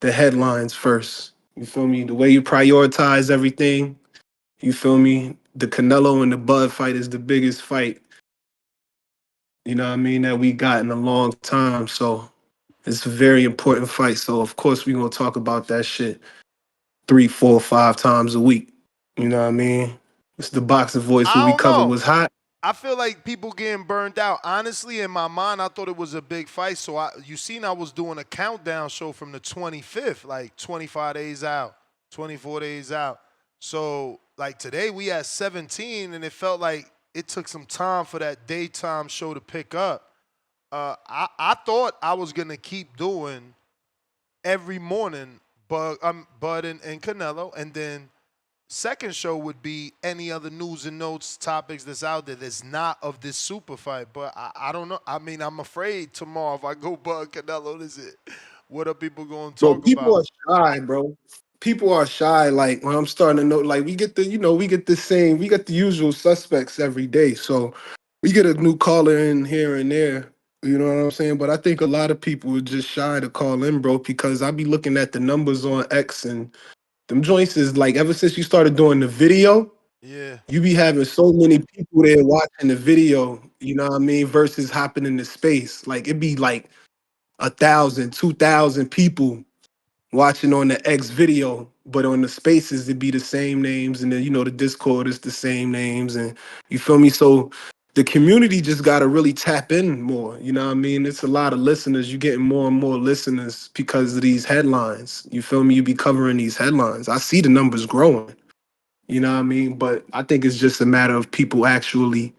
the headlines first. You feel me? The way you prioritize everything, you feel me? The Canelo and the Bud fight is the biggest fight, you know what I mean, that we got in a long time. So it's a very important fight. So of course we gonna talk about that shit 3, 4, 5 times a week. You know what I mean? It's the boxing voice. What I we don't covered know. was hot. I feel like people getting burned out. Honestly, in my mind, I thought it was a big fight. So I was doing a countdown show from the 25th, like 25 days out, 24 days out. So like today we at 17, and it felt like it took some time for that daytime show to pick up. I thought I was gonna keep doing every morning Bud and Canelo, and then second show would be any other news and notes topics that's out there that's not of this super fight. But I don't know. I mean, I'm afraid tomorrow if I go Bud Canelo, this is what are people going to Bro, talk people about? are shy, bro. People are shy. Like when I'm starting to know, like we get we get we get the usual suspects every day. So we get a new caller in here and there. You know what I'm saying? But I think a lot of people are just shy to call in, bro, because I be looking at the numbers on X and them joints is like ever since you started doing the video, Yeah. you be having so many people there watching the video, you know what I mean, versus hopping into space. Like it'd be like 1,000, 2,000 people watching on the X video, but on the spaces it'd be the same names, and then the Discord is the same names, and you feel me? So the community just gotta really tap in more. You know what I mean? It's a lot of listeners. You getting more and more listeners because of these headlines. You feel me? You be covering these headlines. I see the numbers growing. You know what I mean? But I think it's just a matter of people actually,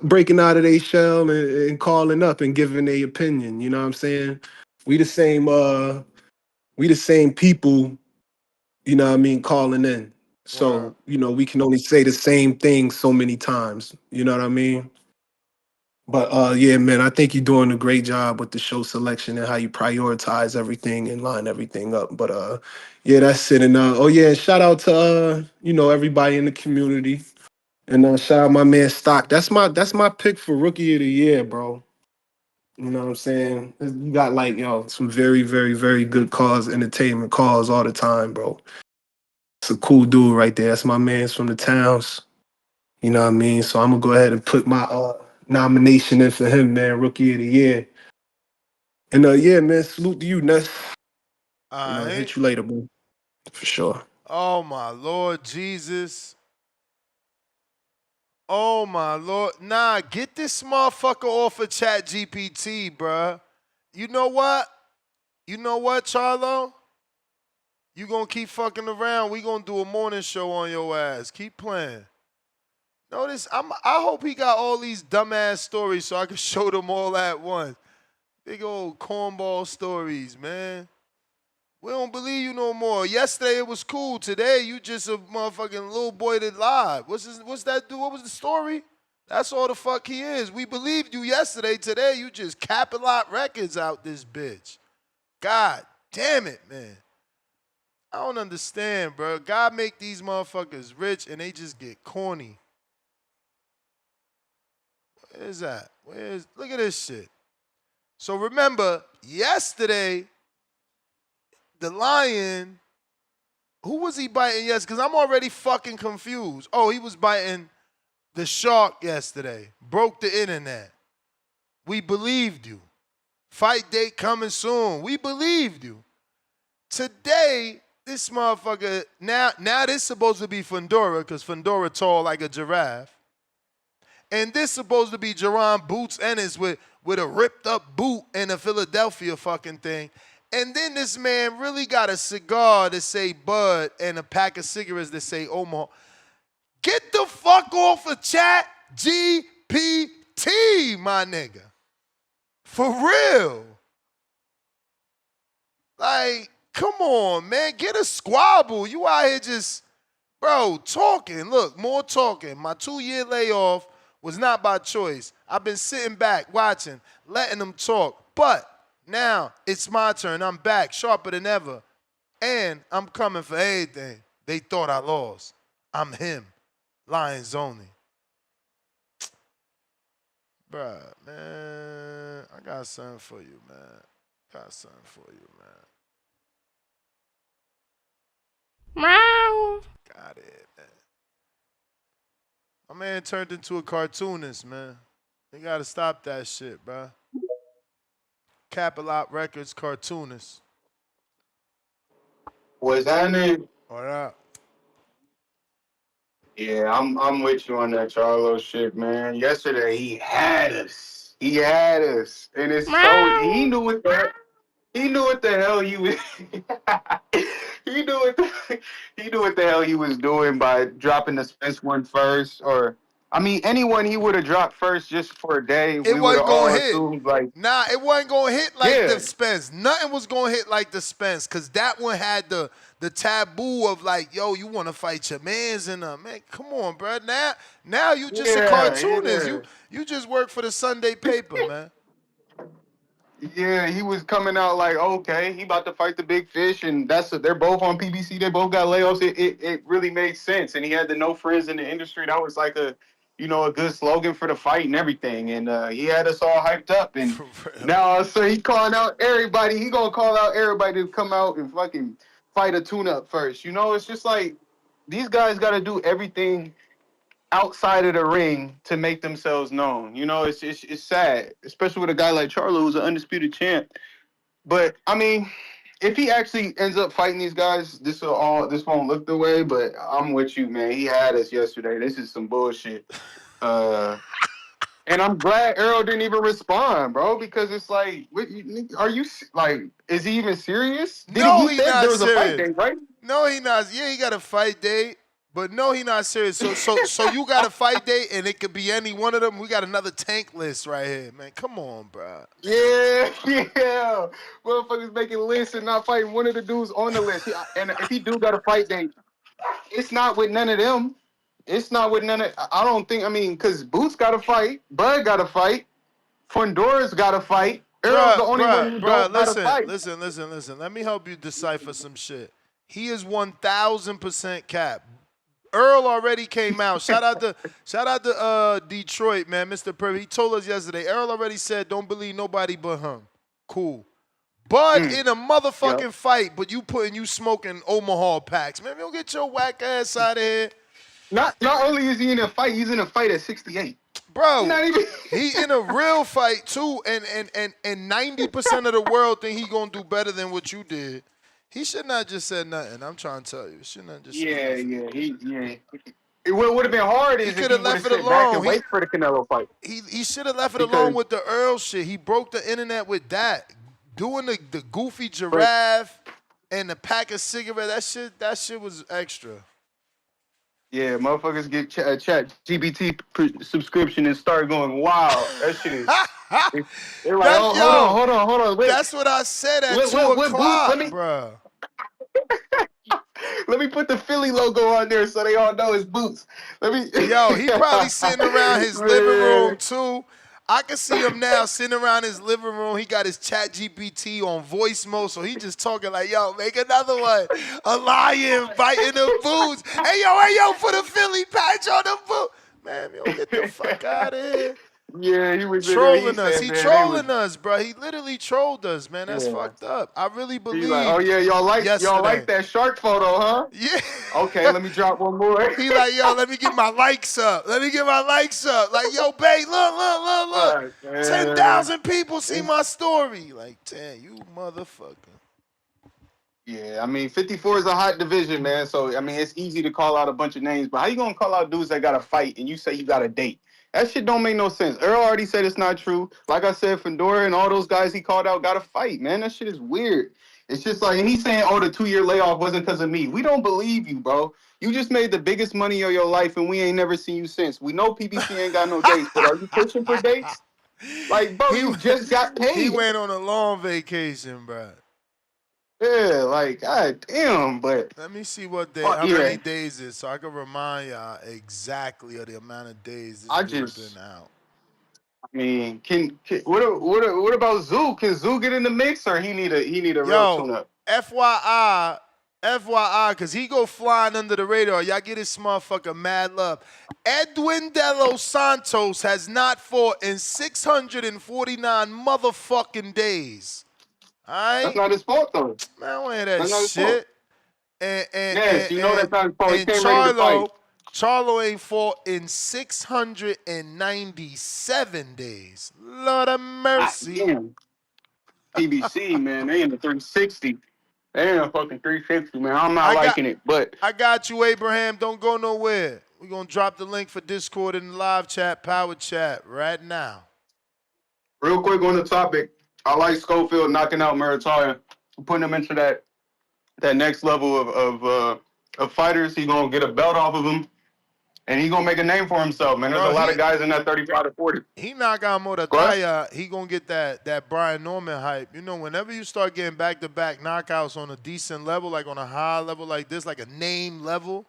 breaking out of their shell and calling up and giving their opinion. You know what I'm saying? We the same. We the same people, you know what I mean, calling in. Wow. So, we can only say the same thing so many times. You know what I mean? But yeah, man, I think you're doing a great job with the show selection and how you prioritize everything and line everything up. But yeah, that's it. And oh yeah, shout out to everybody in the community. And shout out my man Stock. That's my pick for rookie of the year, bro. You know what I'm saying? You got like, some very, very, very good calls, entertainment calls all the time, bro. It's a cool dude right there. That's my man's from the towns. You know what I mean? So I'm gonna go ahead and put my nomination in for him, man, rookie of the year. And yeah, man, salute to you, Ness. All And right. hit you later, bro. For sure. Oh my Lord Jesus. Oh my Lord. Nah, get this motherfucker off of Chat GPT, bruh. You know what? You know what, Charlo? You gonna keep fucking around. We gonna do a morning show on your ass. Keep playing. Notice, I hope he got all these dumbass stories so I can show them all at once. Big old cornball stories, man. We don't believe you no more. Yesterday it was cool. Today you just a motherfucking little boy that lied. What's that dude? What was the story? That's all the fuck he is. We believed you yesterday. Today you just Capital Records out this bitch. God damn it, man. I don't understand, bro. God make these motherfuckers rich and they just get corny. Where is that? Look at this shit. So remember, yesterday, the lion, who was he biting yesterday? Because I'm already fucking confused. Oh, he was biting the shark yesterday. Broke the internet. We believed you. Fight date coming soon. We believed you. Today, this motherfucker, now this supposed to be Fundora, because Fundora tall like a giraffe. And this supposed to be Jerron Boots Ennis with a ripped up boot and a Philadelphia fucking thing. And then this man really got a cigar that say Bud and a pack of cigarettes that say Omaha. Get the fuck off of Chat GPT, my nigga. For real. Like, come on, man. Get a squabble. You out here just, bro, talking. Look, more talking. My 2-year layoff was not by choice. I've been sitting back, watching, letting them talk. But now it's my turn. I'm back, sharper than ever. And I'm coming for everything. They thought I lost. I'm him. Lions only. Bruh, man, I got something for you, man. Got something for you, man. Meow. Got it, man. My man turned into a cartoonist, man. They gotta stop that shit, bruh. Capital Records cartoonist. What's happening? What up? Yeah, I'm with you on that Charlo shit, man. Yesterday he had us. He had us. And it's so he knew what the hell he was he knew what he knew what the hell he was doing by dropping the Spence one first. Or I mean, anyone he would have dropped first just for a day, It we would have wasn't all gonna hit. assumed like, Nah, it wasn't gonna hit like yeah, the Spence. Nothing was gonna hit like the Spence, cause that one had the taboo of like, yo, you want to fight your man's and man, come on, bro. Now you just a yeah, cartoonist. yeah. You just work for the Sunday paper, man. Yeah, he was coming out like, okay, he about to fight the big fish, and they're both on PBC. They both got layoffs. It really made sense, and he had the no friends in the industry. That was like a good slogan for the fight and everything. And he had us all hyped up. And For real. now, so he calling out everybody. He gonna call out everybody to come out and fucking fight a tune-up first. You know, it's just like these guys got to do everything outside of the ring to make themselves known. You know, it's sad, especially with a guy like Charlo, who's an undisputed champ. But I mean, if he actually ends up fighting these guys, this won't look the way. But I'm with you, man. He had us yesterday. This is some bullshit. And I'm glad Earl didn't even respond, bro, because it's like, are you like, is he even serious? No, He he said not there was a fight serious. date, right? No, he not. Yeah, he got a fight date, but no, he not serious. So you got a fight date, and it could be any one of them. We got another tank list right here, man. Come on, bro. Yeah, yeah. Motherfuckers making lists and not fighting one of the dudes on the list. And if he do got a fight date, it's not with none of them. It's not with none of. I don't think. I mean, because Boots got to fight, Bud got to fight, Fondora's got to fight. Earl's the only one who don't got to fight. Listen. Let me help you decipher some shit. He is 1,000% cap. Earl already came out. Shout out to Detroit, man, Mr. Purdy. He told us yesterday. Earl already said, don't believe nobody but him. Cool. Bud in a motherfucking fight, but you smoking Omaha packs. Man, you don't get your whack ass out of here. Not only is he in a fight, he's in a fight at 68. Bro, he in a real fight too, and 90% of the world think he gonna do better than what you did. He should not just said nothing. I'm trying to tell you, he should not just said nothing. It would have been hard if he would have sit back and wait for the Canelo fight. He should have left it alone with the Earl shit. He broke the internet with that. Doing the goofy giraffe and the pack of cigarettes, that shit was extra. Yeah, motherfuckers get chat GBT subscription and start going wild. That shit is. They're like, hold on. Wait. That's what I said at 2 o'clock, bro. Let me put the Philly logo on there so they all know it's Boots. Yo, he probably sitting around his living room too. I can see him now sitting around his living room. He got his chat GPT on voice mode, so he just talking like, yo, make another one. A lion biting the boots. Hey, yo, for the Philly patch on the boot. Man, yo, get the fuck out of here. Yeah, he was trolling us. He trolling us, bro. He literally trolled us, man. That's fucked up. I really believe. He's like, oh yeah, y'all like that shark photo, huh? Yeah. Okay, let me drop one more. He like, yo, let me get my likes up. Like, yo, babe, look. 10,000 people see my story. Like, damn, you motherfucker. Yeah, I mean, 54 is a hot division, man. So I mean, it's easy to call out a bunch of names, but how you gonna call out dudes that got a fight and you say you got a date? That shit don't make no sense. Earl already said it's not true. Like I said, Fedora and all those guys he called out got a fight, man. That shit is weird. It's just like, and he's saying, oh, the 2-year layoff wasn't because of me. We don't believe you, bro. You just made the biggest money of your life, and we ain't never seen you since. We know PBC ain't got no dates, but are you pushing for dates? Like, bro, you just got paid. He went on a long vacation, bro. Yeah, like, god damn, but let me see how many days it is so I can remind y'all exactly of the amount of days this dude's been out. I mean, what about Zoo? Can Zoo get in the mix, or he need a real tune-up? FYI, because he go flying under the radar. Y'all get this motherfucker mad love. Edwin De Los Santos has not fought in 649 motherfucking days. All right? That's not his fault, though. Man, I want to hear that shit. And you know that's not his fault. He came ready to fight. Charlo ain't fought in 697 days. Lord of mercy. PBC, man, they in the 360. They in the fucking 360, man. I'm not liking it, but I got you, Abraham. Don't go nowhere. We're going to drop the link for Discord in the live chat, power chat, right now. Real quick on the topic, I like Schofield knocking out Murataya, putting him into that next level of fighters. He gonna get a belt off of him, and he gonna make a name for himself, man. There's a No, lot of guys in that 35 to 40. he knock out Go ahead. Murataya, he gonna get that Brian Norman hype. You know, whenever you start getting back-to-back knockouts on a decent level, like on a high level like this, like a name level,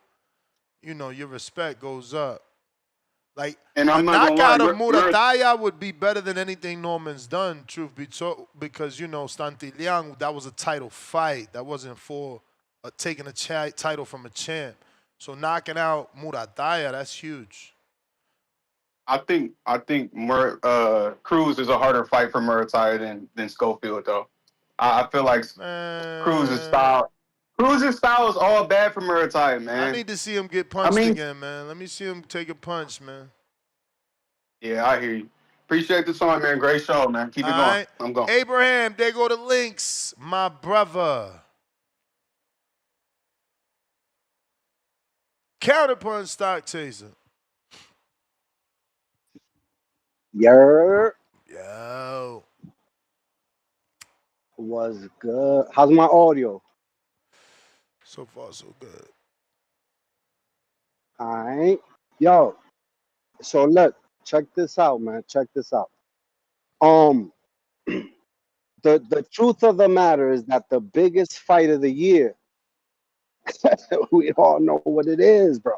you know, your respect goes up. Like And a I'm not gonna lie, knockout of Murataya would be better than anything Norman's done, truth be told, because you know Stantilian, that was a title fight. That wasn't for taking a title from a champ. So knocking out Murataya, that's huge. I think Cruz is a harder fight for Murataya than Schofield though. I feel like Cruz's Man, style Cruz's style is all bad for Murataya, I man. need to see him get I punched mean, again, man. Let me see him take a punch, man. yeah, I hear you. Appreciate the song, man. Great show, man. Keep All it going. right. I'm going. Abraham, there go the links, my brother. Counterpunch stock chaser. Yer Yo. was good. How's my audio? So far, so good. All right. Yo, so look, check this out, man. Check this out. Um, the truth of the matter is that the biggest fight of the year, we all know what it is, bro.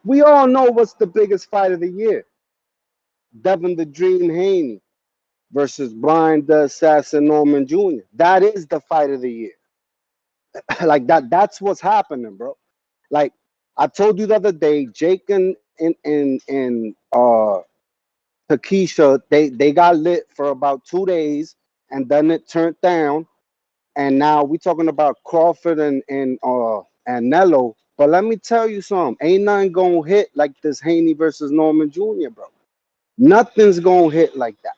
We all know what's the biggest fight of the year. Devin the Dream Haney versus Brian the Assassin Norman Jr. That is the fight of the year. Like that's what's happening, bro. Like I told you the other day, Jake and Takesha, they got lit for about 2 days and then it turned down. And now we talking about Crawford and Nello. But let me tell you something, ain't nothing gonna hit like this Haney versus Norman Jr., bro. Nothing's gonna hit like that.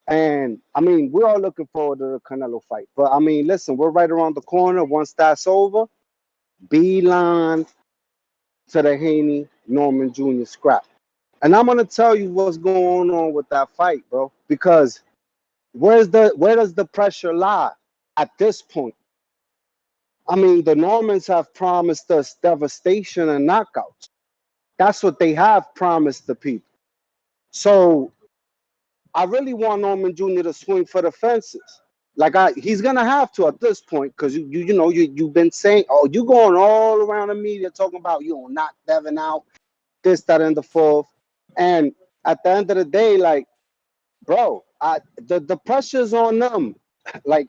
And I mean, we're all looking forward to the Canelo fight. But I mean, listen, we're right around the corner. Once that's over, beeline to the Haney Norman Jr. scrap. And I'm gonna tell you what's going on with that fight, bro. Because where does the pressure lie at this point? I mean, the Normans have promised us devastation and knockouts. That's what they have promised the people. So I really want Norman Jr. to swing for the fences. Like he's gonna have to at this point because you've been saying, oh, you going all around the media talking about you gonna knock Devin out, this, that, and the fourth. And at the end of the day, like, bro, the pressure's on them. Like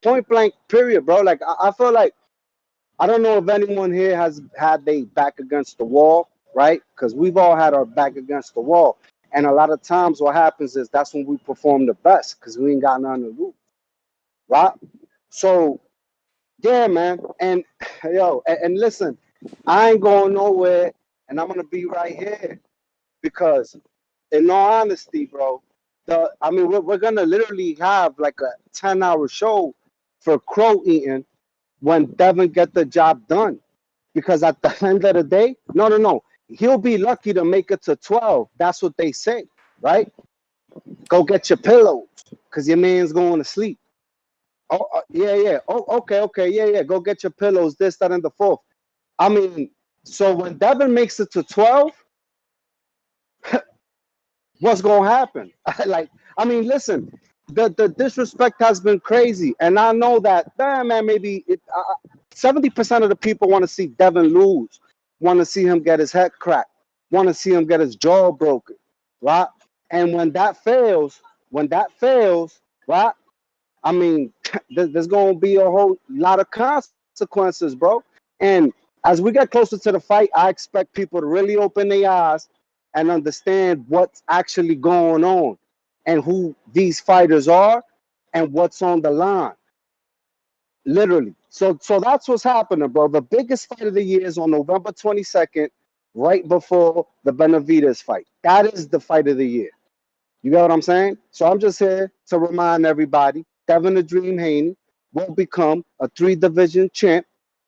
point blank, period, bro. Like I feel like I don't know if anyone here has had their back against the wall, right? Because we've all had our back against the wall. And a lot of times what happens is that's when we perform the best because we ain't got nothing to lose, right? So, yeah, man. And yo, and listen, I ain't going nowhere and I'm going to be right here because in all honesty, bro, we're going to literally have like a 10-hour show for crow eating when Devin get the job done. Because at the end of the day, no. He'll be lucky to make it to 12. That's what they say, right? Go get your pillows because your man's going to sleep. Oh, yeah. Oh, okay. Yeah. Go get your pillows, this, that, and the fourth. I mean, so when Devin makes it to 12, what's going to happen? Like, I mean, listen, the disrespect has been crazy. And I know that, man, maybe 70% of the people want to see Devin lose, want to see him get his head cracked, want to see him get his jaw broken, right? And when that fails, right? I mean, there's going to be a whole lot of consequences, bro. And as we get closer to the fight, I expect people to really open their eyes and understand what's actually going on and who these fighters are and what's on the line. Literally. So that's what's happening, bro. The biggest fight of the year is on November 22nd, right before the Benavides fight. That is the fight of the year. You get what I'm saying? So I'm just here to remind everybody, Devin the Dream Haney will become a 3-division champ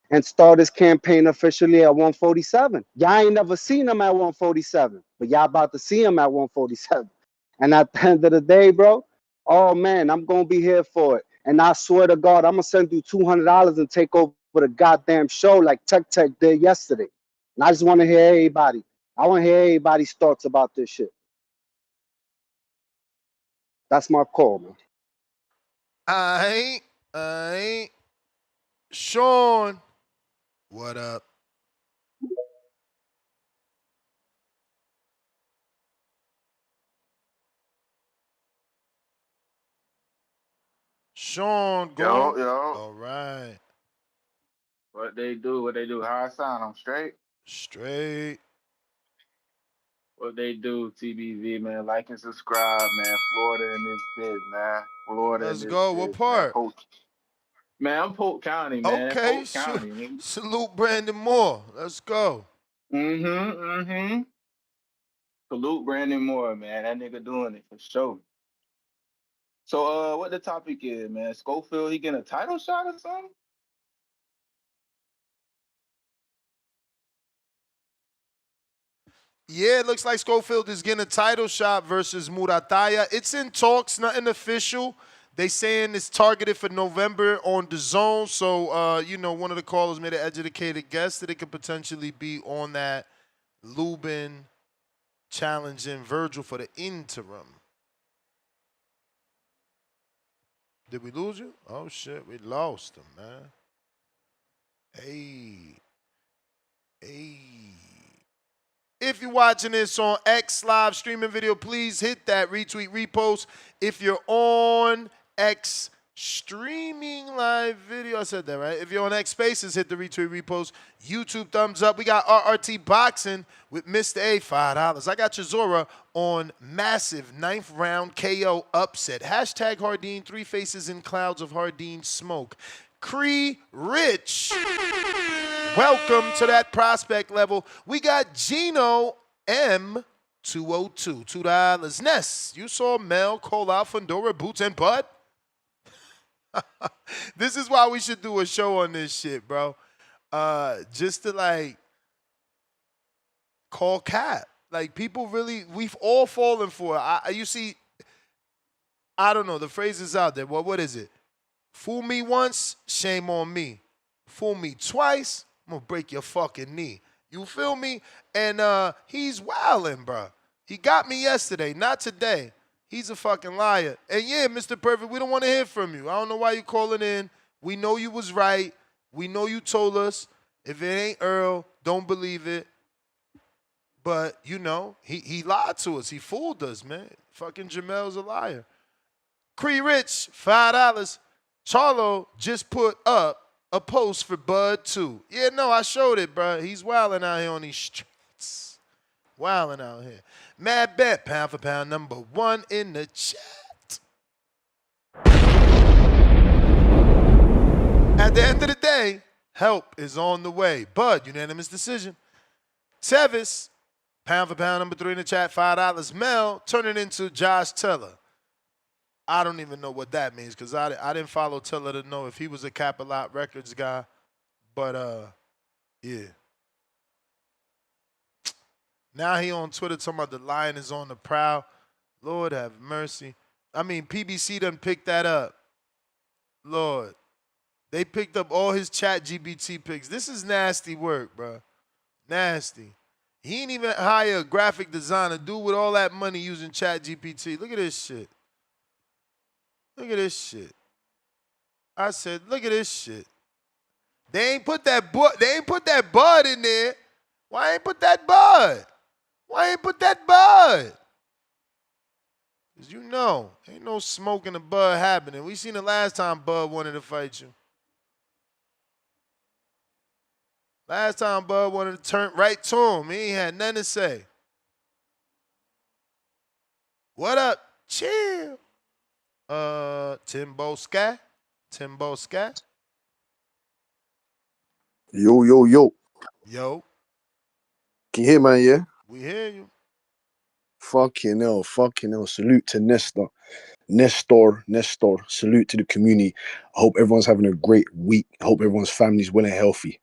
and start his campaign officially at 147. Y'all ain't never seen him at 147, but y'all about to see him at 147. And at the end of the day, bro, oh man, I'm gonna be here for it. And I swear to God, I'm gonna send you $200 and take over with a goddamn show like Tech did yesterday. And I just want to hear everybody. I want to hear everybody's thoughts about this shit. That's my call, man. I Sean, what up? Sean, go. Yo. All right. What they do? How I sound? I'm straight. Straight. What they do, TBV, man. Like and subscribe, man. Florida in this biz, man. Florida in Let's this go. What biz, man. part? Man, I'm Polk County, man. Okay. Polk County, nigga. Salute Brandon Moore. Let's go. Salute Brandon Moore, man. That nigga doing it for sure. So, what the topic is, man? Schofield, he getting a title shot or something? Yeah, it looks like Schofield is getting a title shot versus Murataya. It's in talks, nothing official. They saying it's targeted for November on DAZN. So, one of the callers made an educated guess that it could potentially be on that Lubin challenging Virgil for the interim. Did we lose you? Oh, shit. We lost him, man. Hey. If you're watching this on X live streaming video, please hit that retweet, repost. If you're on X streaming live video, I said that right. If you're on X Spaces, hit the retweet, repost. YouTube thumbs up. We got RRT Boxing with Mr. A, $5. I got Chisora on massive 9th round KO upset. Hashtag Hardeen, 3 faces in clouds of Hardeen smoke. Cree Rich. Welcome to that prospect level. We got Gino M202, $2. Ness, you saw Mel call out Fundora, Boots, and Bud? This is why we should do a show on this shit, bro. Just to, call cap. People really, we've all fallen for it. You see, I don't know, the phrase is out there. Well, what is it? Fool me once, shame on me. Fool me twice, I'm gonna break your fucking knee. You feel me? And he's wildin', bro. He got me yesterday, not today. He's a fucking liar. And yeah, Mr. Perfect, we don't want to hear from you. I don't know why you calling in. We know you was right. We know you told us. If it ain't Earl, don't believe it. But, he lied to us. He fooled us, man. Fucking Jamel's a liar. Cree Rich, $5. Charlo just put up a post for Bud too. Yeah, no, I showed it, bro. He's wilding out here on these streets. Wilding out here. Mad Bet, pound for pound, #1 in the chat. At the end of the day, help is on the way. Bud, unanimous decision. Tevis, pound for pound, #3 in the chat, $5. Mel, turn it into Josh Teller. I don't even know what that means because I didn't follow Teller to know if he was a Capilot Records guy. But, yeah. Now he on Twitter talking about the lion is on the prowl. Lord have mercy. I mean, PBC done picked that up. Lord. They picked up all his chat GBT picks. This is nasty work, bro. Nasty. He ain't even hire a graphic designer. Dude with all that money using chat GPT. Look at this shit. Look at this shit. I said, look at this shit. They ain't put that bud in there. Why ain't put that bud? Why ain't put that bud? Because ain't no smoking the bud happening. We seen the last time Bud wanted to fight you. Last time Bud wanted to turn right to him. He ain't had nothing to say. What up? Chill. Timbo Sky. Yo. Yo. Can you hear, man, yeah? We hear you. Fucking hell. Salute to Nestor. Salute to the community. I hope everyone's having a great week. I hope everyone's family's well and healthy.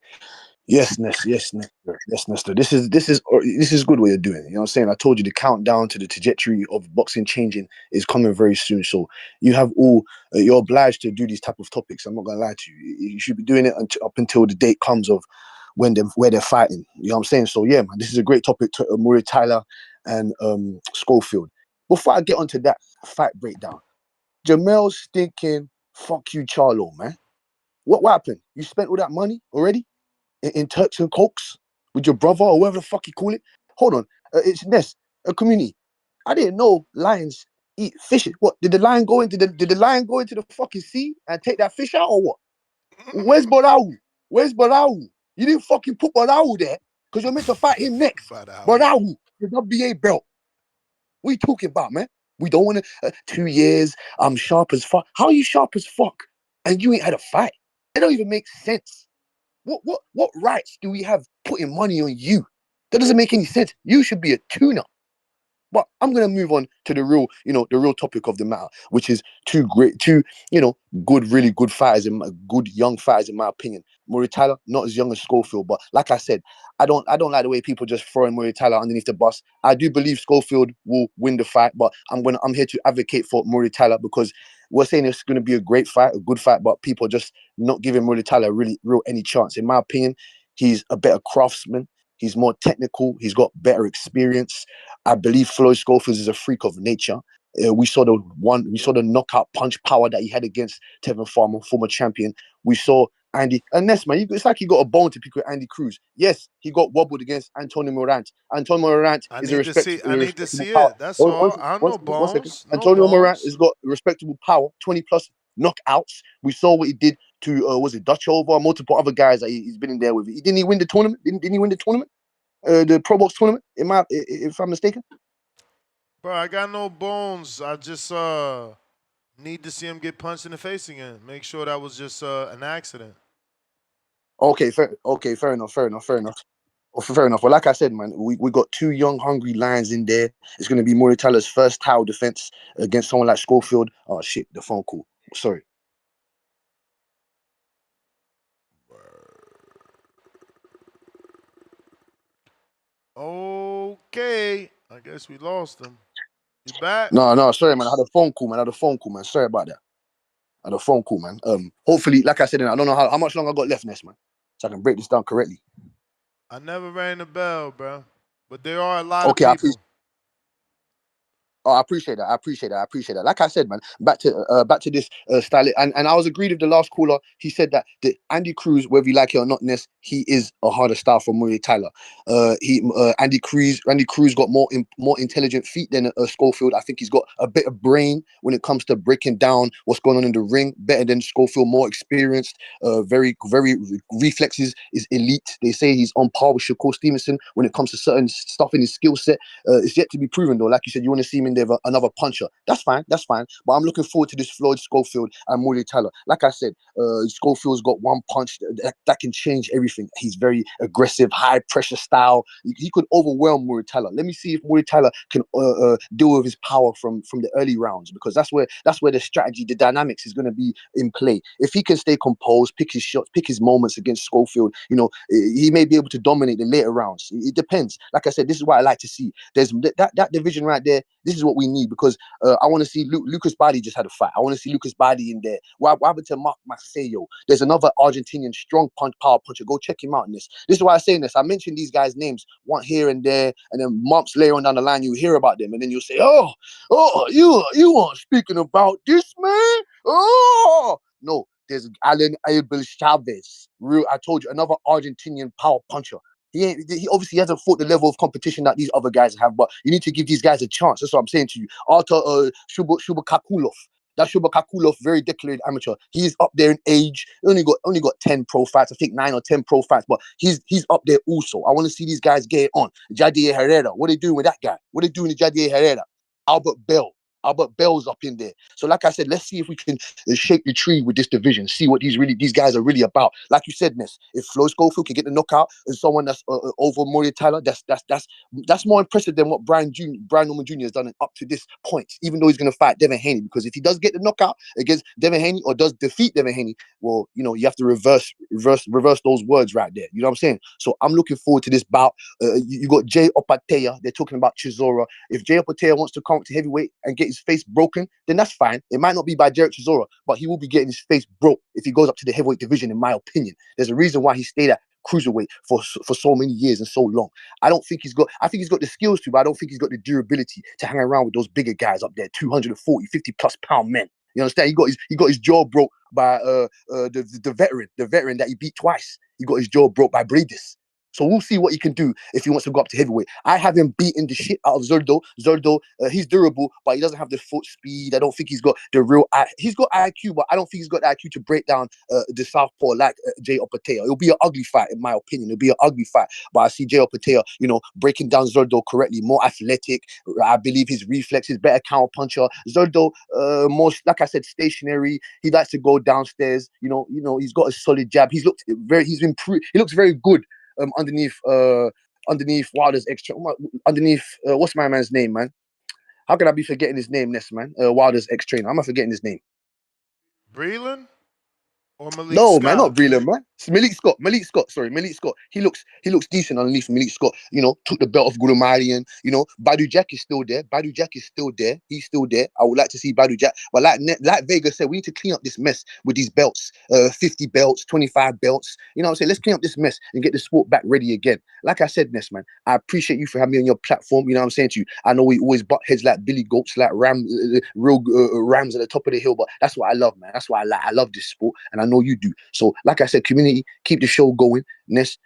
Yes, Nestor. Yes, Nestor. Yes, Nestor. This is good what you're doing. You know what I'm saying? I told you the countdown to the trajectory of boxing changing is coming very soon. So you have all you're obliged to do these type of topics. I'm not gonna lie to you. You should be doing it up until the date comes of where they're fighting. You know what I'm saying? So yeah, man, this is a great topic to Muratalla and Schofield. Before I get onto that fight breakdown, Jamel's thinking, "Fuck you, Charlo, man. What happened? You spent all that money already?" In Turks and Cokes with your brother or whatever the fuck you call it. Hold on, it's Ness, a community. I didn't know lions eat fish. What did the lion go into? Did the lion go into the fucking sea and take that fish out or what? Where's Barau? Where's Barau? You didn't fucking put Barau there because you're meant to fight him next. Barau, the WBA belt. What are you talking about, man? We don't want to. 2 years. I'm sharp as fuck. How are you sharp as fuck? And you ain't had a fight. It don't even make sense. What rights do we have putting money on you? That doesn't make any sense. You should be a tuner. But I'm gonna move on to the real topic of the matter, which is two, really good fighters and good young fighters in my opinion. Muratalla, not as young as Schofield, but like I said, I don't like the way people just throwing Muratalla underneath the bus. I do believe Schofield will win the fight, but I'm here to advocate for Muratalla because we're saying it's going to be a great fight, a good fight, but people are just not giving Muratalla real any chance. In my opinion, he's a better craftsman. He's more technical. He's got better experience. I believe Floyd Schofield is a freak of nature. We saw the knockout punch power that he had against Tevin Farmer, former champion. We saw Andy and Ness, man. It's like he got a bone to pick with Andy Cruz. Yes, he got wobbled against Antonio Morant. Antonio Morant is a I need to respectable see power. it. That's all. I know One second. bones. No Antonio Morant bones. has got respectable power, 20 plus knockouts. We saw what he did to was it Dutch over, multiple other guys that he's been in there with. Didn't he win the tournament? Didn't he win the tournament? The Pro Box tournament? If I'm mistaken. Bro, I got no bones. I just need to see him get punched in the face again. Make sure that was just an accident. Okay, fair enough. Fair enough. Well, like I said, man, we got two young, hungry lions in there. It's going to be Muratalla's first title defense against someone like Schofield. Oh, shit, the phone call. Sorry. Okay. I guess we lost him. You back? No, sorry, man. I had a phone call, man. Sorry about that. I had a phone call, man. Hopefully, like I said, I don't know how much longer I got left, Ness, man, so I can break this down correctly. I never rang the bell, bro. But there are a lot of Okay, people. I appreciate that. Like I said, man, back to this style, and I was agreed with the last caller. He said that the Andy Cruz, whether you like it or not, Ness, he is a harder style for Muratalla. Andy Cruz got more intelligent feet than Schofield. I think he's got a better brain when it comes to breaking down what's going on in the ring. Better than Schofield, more experienced. Very reflexes is elite. They say he's on par with Shakur Stevenson when it comes to certain stuff in his skill set. It's yet to be proven though. Like you said, you want to see him in there another puncher. That's fine. But I'm looking forward to this Floyd Schofield and Muratalla. Like I said, Schofield's got one punch that can change everything. He's very aggressive, high pressure style. He could overwhelm Muratalla. Let me see if Muratalla can deal with his power from the early rounds, because that's where the strategy, the dynamics is going to be in play. If he can stay composed, pick his shots, pick his moments against Schofield, he may be able to dominate the later rounds. It depends. Like I said, this is what I like to see. There's that division right there. This is what we need, because I want to see Lucas Badi just had a fight. I want to see Lucas Badi in there. What happened to Mark Macedo? There's another Argentinian strong power puncher. Go check him out in this. This is why I'm saying this. I mentioned these guys' names one here and there, and then months later on down the line, you hear about them, and then you'll say, oh, you aren't speaking about this, man. Oh, no. There's Alan Abel Chavez. I told you, another Argentinian power puncher. He obviously hasn't fought the level of competition that these other guys have, but you need to give these guys a chance. That's what I'm saying to you. Artur Shubakakulov. That Shubakakulov, very declared amateur. He's up there in age. He only got 10 pro fights, I think 9 or 10 pro fights, but he's up there also. I want to see these guys get it on. Jadier Herrera, what are they doing with that guy? What are they doing with Jadier Herrera? Albert Bell. Albert Bell's up in there. So, like I said, let's see if we can shake the tree with this division. See what these guys are really about. Like you said, Ness, if Flo Schofield can get the knockout and someone that's over Muratalla, that's more impressive than what Brian Norman Jr. has done up to this point. Even though he's going to fight Devin Haney, because if he does get the knockout against Devin Haney or does defeat Devin Haney, well, you have to reverse those words right there. You know what I'm saying? So I'm looking forward to this bout. You got Jai Opetaia. They're talking about Chisora. If Jai Opetaia wants to come up to heavyweight and get his face broken, then that's fine. It might not be by Derek Chisora, but he will be getting his face broke if he goes up to the heavyweight division, in my opinion. There's a reason why he stayed at cruiserweight for so many years and so long. I think he's got the skills to, but I don't think he's got the durability to hang around with those bigger guys up there, 240, 50 plus pound men. You understand? He got his jaw broke by the veteran that he beat twice. He got his jaw broke by Bradis. So we'll see what he can do if he wants to go up to heavyweight. I have him beating the shit out of Zurdo. Zurdo, he's durable, but he doesn't have the foot speed. I don't think he's got the real. He's got IQ, but I don't think he's got the IQ to break down the southpaw like Jai Opetaia. It'll be an ugly fight, in my opinion. It'll be an ugly fight. But I see Jai Opetaia, breaking down Zurdo correctly, more athletic. I believe his reflexes, better counter puncher. Zurdo, more, like I said, stationary. He likes to go downstairs. He's got a solid jab. He looks very good. Underneath Wilder's underneath what's my man's name, man? How can I be forgetting his name, Ness, man? Wilder's ex-trainer. Am I forgetting his name? Breland or Malik No, Scott? man, not Breland, man. It's Malik Scott. Sorry, Malik Scott. He looks decent underneath Malik Scott. Took the belt off Gudumarian. Badu Jack is still there. He's still there. I would like to see Badu Jack. But like Vega said, we need to clean up this mess with these belts. 50 belts, 25 belts. You know what I'm saying? Let's clean up this mess and get the sport back ready again. Like I said, Ness, man, I appreciate you for having me on your platform. You know what I'm saying to you? I know we always butt heads like Billy Goats, like real rams at the top of the hill, but that's what I love, man. That's what I like. I love this sport, and I know you do. So, like I said, community, keep the show going. Ness,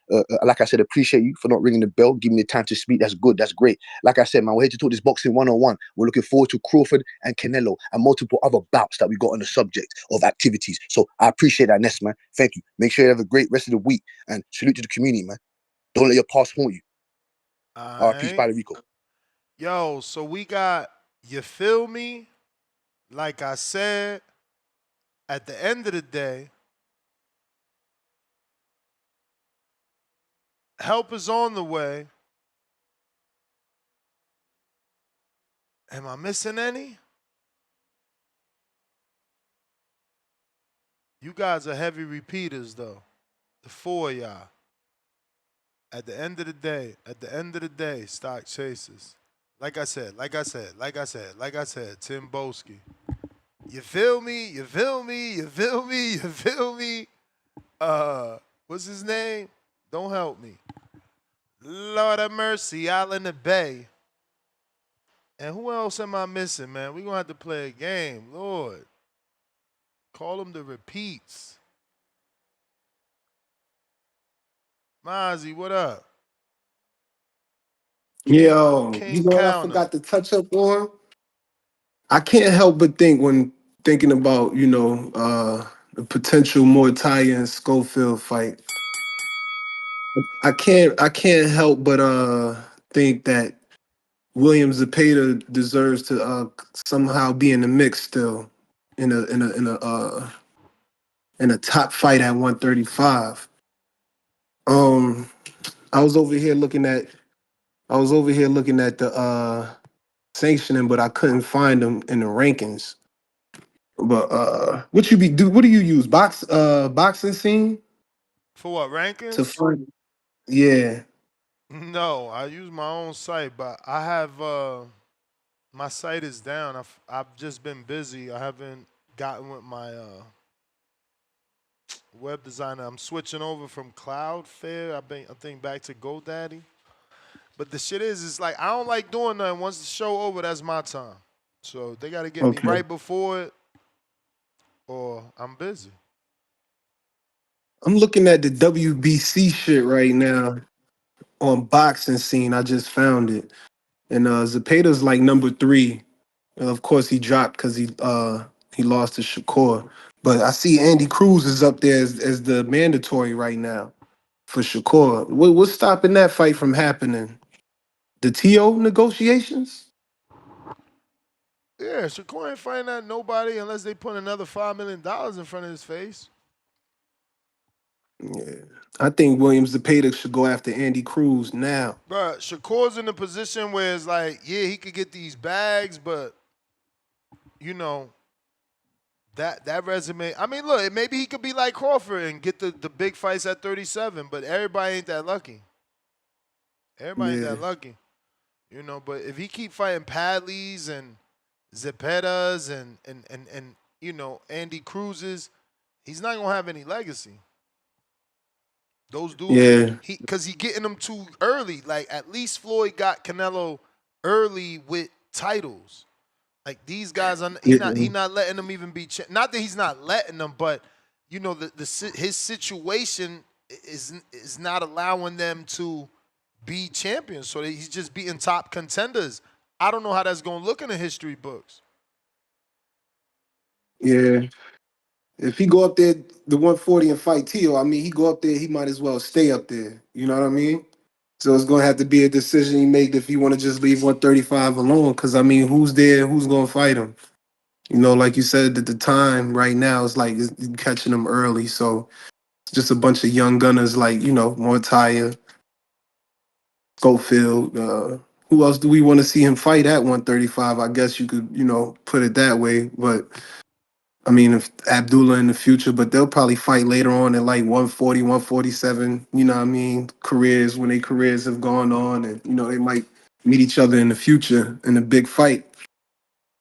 like I said, appreciate you for not ringing the bell, giving me the time to speak. That's good. That's great. Like I said, man, we're here to talk this boxing 101. We're looking forward to Crawford and Canelo and multiple other bouts that we got on the subject of activities. So I appreciate that, Ness, man. Thank you. Make sure you have a great rest of the week, and salute to the community, man. Don't let your past haunt you. All Peace, right. Padre Rico. Yo, so we got, you feel me? Like I said, at the end of the day, help is on the way. Am I missing any? You guys are heavy repeaters, though. The four of y'all. At the end of the day, stock chasers. Like I said, Tim Boski. You feel me? What's his name? Don't help me. Lord have mercy, Island the Bay. And who else am I missing, man? We're going to have to play a game. Lord. Call them the repeats. Mozzie, what up? Yo, you King know what I Counter. forgot to touch up on? I can't help but think when thinking about, the potential Murataya and Schofield fight. I can't help but think that William Zepeda deserves to somehow be in the mix still in a top fight at 135. Um I was over here looking at the sanctioning, but I couldn't find them in the rankings. But what do you use? Boxing scene For what, to rankings? find? Yeah. No, I use my own site, but I have my site is down. I've just been busy. I haven't gotten with my web designer. I'm switching over from Cloudflare. I think back to GoDaddy. But the shit is, it's like I don't like doing nothing. Once the show over, that's my time. So they got to get me Okay. right before it, or I'm busy. I'm looking at the WBC shit right now on boxing scene. I just found it. And Zepeda's like number 3. And of course he dropped because he lost to Shakur. But I see Andy Cruz is up there as the mandatory right now for Shakur. What's stopping that fight from happening? The TO negotiations? Yeah, Shakur ain't fighting at nobody unless they put another $5 million in front of his face. Yeah. I think Williams Zepeda should go after Andy Cruz now. But Shakur's in a position where it's like, yeah, he could get these bags, but you know, that resume. I mean, look, maybe he could be like Crawford and get the big fights at 37, but everybody ain't that lucky. Everybody ain't Yeah. that lucky. You know, but if he keep fighting Padleys and Zepedas and you know, Andy Cruz's, he's not gonna have any legacy. Those dudes, Yeah. cause he getting them too early. Like at least Floyd got Canelo early with titles. Like these guys, he Yeah. not letting them even be. Not that he's not letting them, but you know his situation is not allowing them to be champions. So he's just beating top contenders. I don't know how that's gonna look in the history books. Yeah. If he go up there, the 140 and fight Tio, I mean, he go up there, he might as well stay up there. You know what I mean? So it's gonna have to be a decision he make if he want to just leave 135 alone. Cause I mean, who's there? Who's gonna fight him? You know, like you said, at the time right now, it's like it's catching them early. So it's just a bunch of young gunners like, you know, Murataya, Schofield. Who else do we want to see him fight at 135? I guess you could, you know, put it that way. But I mean, if Abdullah in the future, but they'll probably fight later on at like 140, 147, you know what I mean, careers when their careers have gone on and, you know, they might meet each other in the future in a big fight.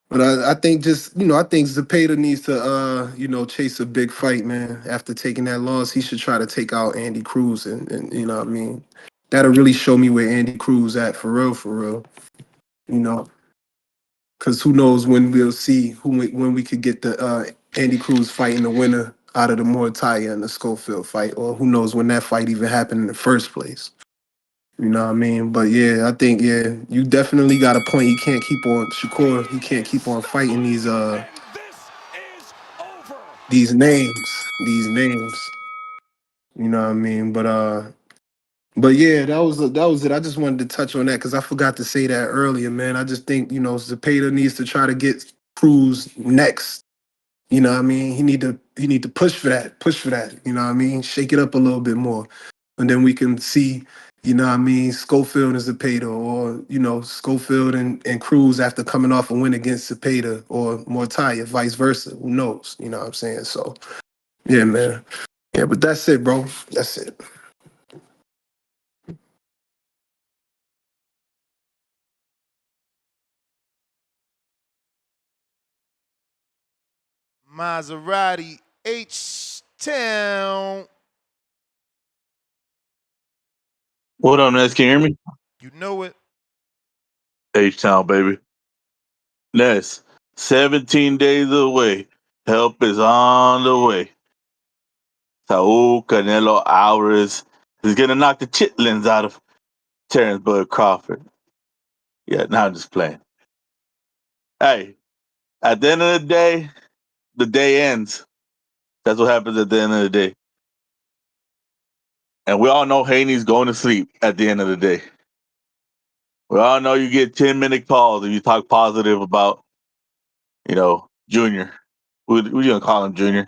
But I think just, you know, I think Zepeda needs to, you know, chase a big fight, man. After taking that loss, he should try to take out Andy Cruz and you know what I mean? That'll really show me where Andy Cruz at for real, you know. Because who knows when we'll see when we could get the Andy Cruz fighting the winner out of the Murataya and the Schofield fight, or who knows when that fight even happened in the first place. You know what I mean? But yeah, I think you definitely got a point. He can't keep on Shakur. He can't keep on fighting these names, You know what I mean? But yeah, that was it. I just wanted to touch on that because I forgot to say that earlier, man. I just think you know Zepeda needs to try to get Cruz next. You know what I mean? He need to push for that. You know what I mean? Shake it up a little bit more. And then we can see, you know what I mean, Schofield and Zepeda, or, you know, Schofield and Cruz after coming off a win against Zepeda or Mortaya, vice versa. Who knows? You know what I'm saying? So yeah, man. Yeah, but that's it, bro. That's it. Maserati H Town. What up, Ness? Can you hear me? You know it. H Town, baby. Ness, 17 days away. Help is on the way. Saul Canelo Alvarez is going to knock the chitlins out of Terrence Bud Crawford. Yeah, now I'm just playing. Hey, at the end of the day ends. That's what happens at the end of the day. And we all know Haney's going to sleep at the end of the day. We all know you get 10-minute calls if you talk positive about, Junior. What you going to call him, Junior?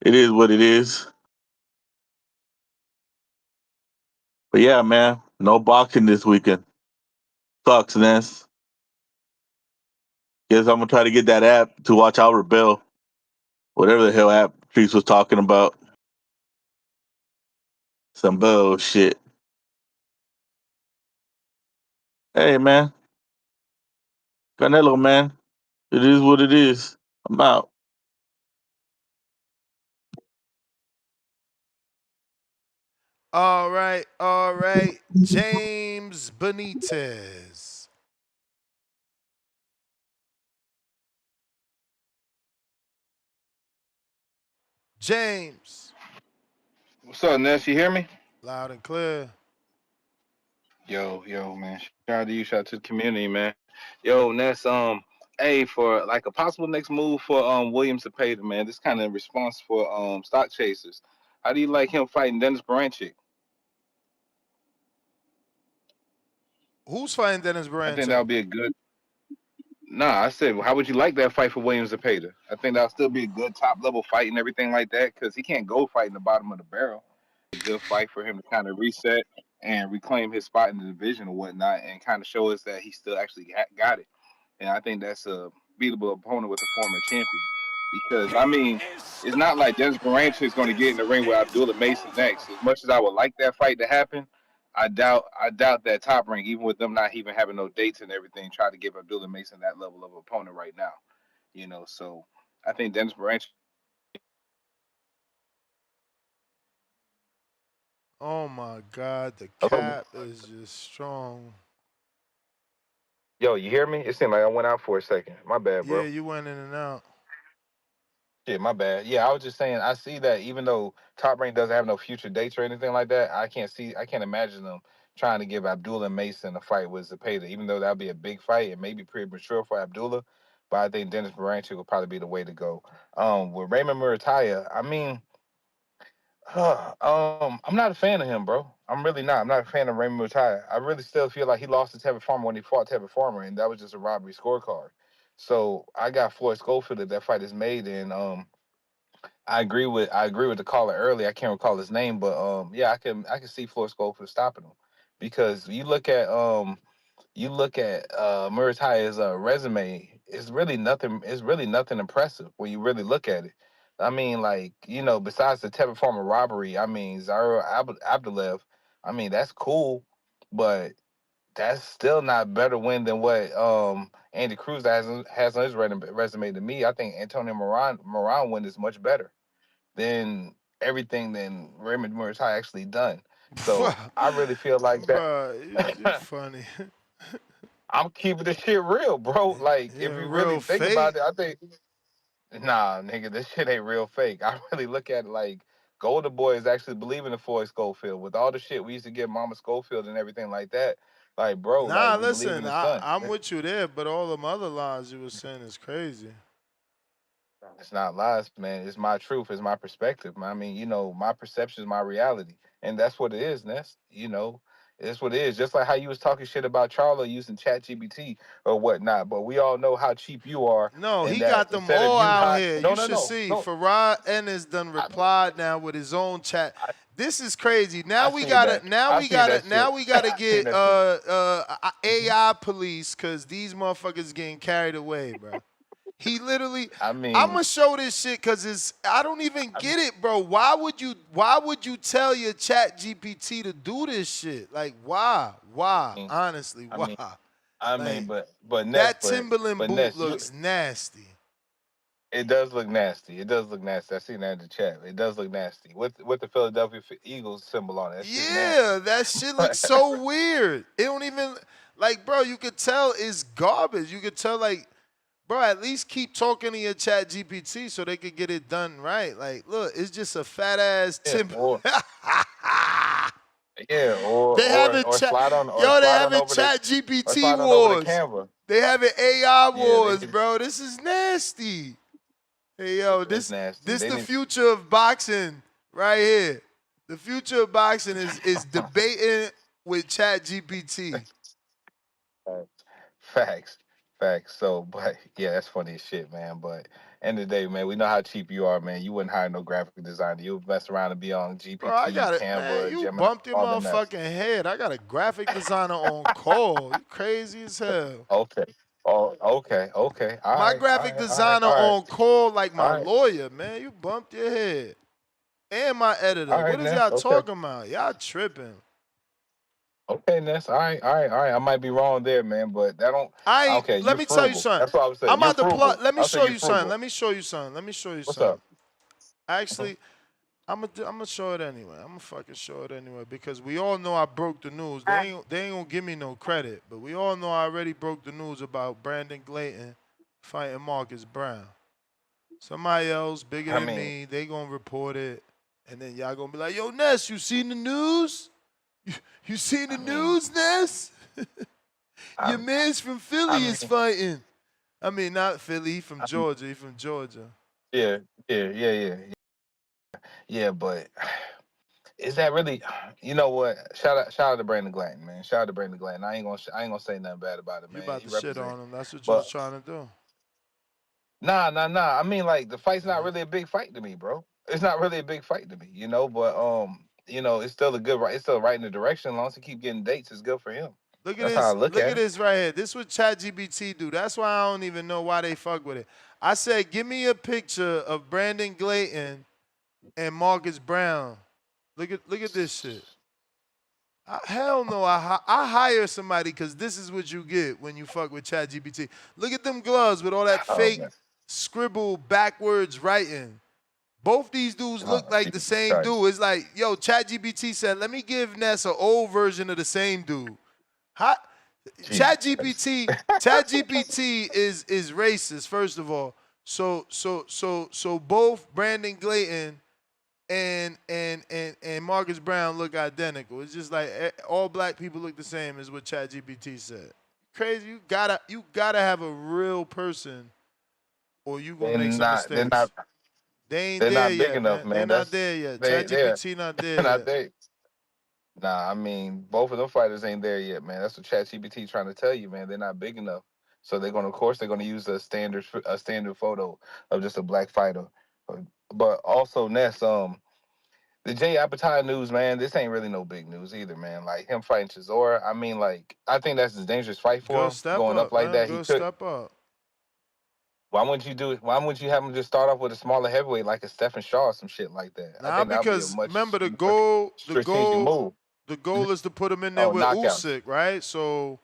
It is what it is. But yeah, man, no boxing this weekend. Sucks, Ness. Guess I'm gonna try to get that app to watch out Rebel. Whatever the hell app Trees was talking about. Some bullshit. Hey man, Canelo man. It is what it is. I'm out. All right, all right. James Benitez. James. What's up, Ness? You hear me? Loud and clear. Yo, man. Shout out to you. Shout out to the community, man. Yo, Ness. Hey, for like a possible next move for Williams to pay man. This kind of response for stock chasers. How do you like him fighting Dennis Branchik? Who's fighting Dennis I think that Branchik? would be a good. Nah, I said, how would you like that fight for Williams and Pater? I think that'll still be a good top level fight and everything like that because he can't go fight in the bottom of the barrel. A good fight for him to kind of reset and reclaim his spot in the division or whatnot, and kind of show us that he still actually got it. And I think that's a beatable opponent with a former champion. Because I mean, it's not like Dennis Blanchard is going to get in the ring with Abdullah Mason next. As much as I would like that fight to happen, I doubt that Top Rank, even with them not even having no dates and everything, try to give Abdullah Mason that level of opponent right now. So I think Dennis Blanchard. Oh my God, the Hello? cap is just strong. Yo, you hear me? It seemed like I went out for a second. My bad, Yeah, bro. you went in and out. Shit, my bad. Yeah, I was just saying. I see that even though Top Rank doesn't have no future dates or anything like that, I can't imagine them trying to give Abdullah Mason a fight with Zepeda, even though that'd be a big fight. It may be premature for Abdullah, but I think Dennis Blanchard will probably be the way to go. With Raymond Murataya, I mean, I'm not a fan of him, bro. I'm really not. I'm not a fan of Raymond Murataya. I really still feel like he lost to Tevin Farmer when he fought Tevin Farmer, and that was just a robbery scorecard. So I got Floyd Schofield that fight is made, and I agree with the caller earlier. I can't recall his name, but yeah, I can see Floyd Schofield stopping him because you look at Murataya's resume. It's really nothing impressive when you really look at it. I mean, like besides the Tevin Farmer robbery, I mean Zaire Abdulev, I mean that's cool, but that's still not better win than what Andy Cruz has on his resume. To me, I think Antonio Moran win is much better than everything than Raymond Murataya actually done. So I really feel like that. Bro, you funny. I'm keeping this shit real, bro. Like if Yeah, you really real think about fake. it, I think nah, nigga, this shit ain't real fake. I really look at it like Golden Boy is actually believing in Floyd Schofield with all the shit we used to give Mama Schofield and everything like that. Like, bro, like Nah, we believe in listen, his son. I'm with you there, but all them other lines you were saying is crazy. It's not lies, man. It's my truth. It's my perspective. I mean, my perception is my reality, and that's what it is, Ness. It's what it is. Just like how you was talking shit about Charlo using ChatGPT or whatnot, but we all know how cheap you are, No, and he that got them instead of all you out not, here. no, You no, should no, see. no. Farah Ennis done I, replied now with his own chat. I, This is crazy. Now I we seen gotta that. I seen that now shit. we gotta I seen get that shit. AI police because these motherfuckers getting carried away, bro. He literally I I'ma mean, show this shit cause I don't even I get it, bro. Why would you tell your chat GPT to do this shit? Like why? Why? mean, Honestly, I why? mean, I mean, Like but Ness, that Timberland but boot Ness, you looks nasty. it does look nasty. It does look nasty. I seen that in the chat. It does look nasty with the Philadelphia Eagles symbol on it. That shit's Yeah, nasty. that shit looks so weird. It don't even like, bro. You could tell it's garbage. You could tell, like, bro. At least keep talking to your Chat GPT so they could get it done right. Like, look, it's just a fat ass Yeah, Tim. or yeah, or They or having or chat. slide on or Yo, they slide on having over the Chat or GPT slide on over the wars. Canva. They having AI Yeah, they wars, could. bro. This is nasty. Hey, yo, It's this nasty. this They the need future of boxing right here. The future of boxing is debating with Chat GPT. facts, facts, facts. So, but yeah, that's funny as shit, man. But end of the day, man, we know how cheap you are, man. You wouldn't hire no graphic designer. You would mess around and be on Bro, I GPT, got it, man. Canva, You Gemini, bumped your all them mess. motherfucking head. I got a graphic designer on call. You crazy as hell. Okay. Oh, okay, okay. All My right, all graphic right, all right, designer all right, on call like my all right, lawyer, man. You bumped your head. And my editor. all What right, is Ness. y'all Okay. talking about? Y'all tripping. Okay, Ness. All right, all right, all right. I might be wrong there, man, but that don't. I ain't. Okay, Let you're me tell you frugal. something. That's what I would say. I'm You're about to plug. frugal. Let me I'll say show you're you something. frugal. Let me show you something. Let me show you What's something. up? Mhm. Actually, I'm gonna show it anyway. I'm gonna fucking show it anyway because we all know I broke the news. They ain't gonna give me no credit, but we all know I already broke the news about Brandon Glayton fighting Marcus Brown. Somebody else bigger I than mean, me, they gonna report it, and then y'all gonna be like, "Yo, Ness, you seen the news? You seen the I mean, news, Ness? I, Your man's from I Philly is mean, fighting. I mean, not Philly, he from I mean, Georgia. He from Georgia. yeah, yeah, yeah, yeah, yeah. But is that really? You know what? Shout out to Brandon Glanton, man. Shout out to Brandon Glanton. I ain't gonna say nothing bad about it, You man. about He to shit represent. on him. That's what you was But trying to do. nah. I mean, like the fight's not Yeah. really a big fight to me, bro. It's not really a big fight to me, you know. But it's still a good right. It's still right in the direction. As long as he keep getting dates, it's good for him. Look at That's how I this. look Look at at it. this right here. This what ChatGPT do. That's why I don't even know why they fuck with it. I said, give me a picture of Brandon Glayton and Marcus Brown. Look at this shit. Hell no, I hire somebody because this is what you get when you fuck with ChatGPT. Look at them gloves with all that Oh fake man. scribble backwards writing. Both these dudes look Oh like the Jesus same Christ. dude. It's like, yo, ChatGPT said, let me give Ness an old version of the same dude. How, Jesus Christ. ChatGPT is racist, first of all. So both Brandon Glayton and Marcus Brown look identical. It's just like all black people look the same, is what ChatGPT said. Crazy. You gotta have a real person, or you gonna They're make some not. They're mistakes. not. They ain't They're there not big yet, enough, man. They man. not there yet. They're ChatGPT not there not yet. there. Nah, I mean, both of them fighters ain't there yet, man. That's what ChatGPT trying to tell you, man. They're not big enough. So of course, they're gonna use a standard photo of just a black fighter. But also, Ness, the Jay Opetaia news, man. This ain't really no big news either, man. Like him fighting Chisora. I mean, like I think that's a dangerous fight for Good him step going up up, like man. that. He Good could. step up. Why wouldn't you do it? Why wouldn't you have him just start off with a smaller heavyweight like a Stephen Shaw or some shit like that? I Now think that would be a because much remember the more goal, the strategic goal, move. the goal is to put him in there Oh, with knockouts. Usyk, right? So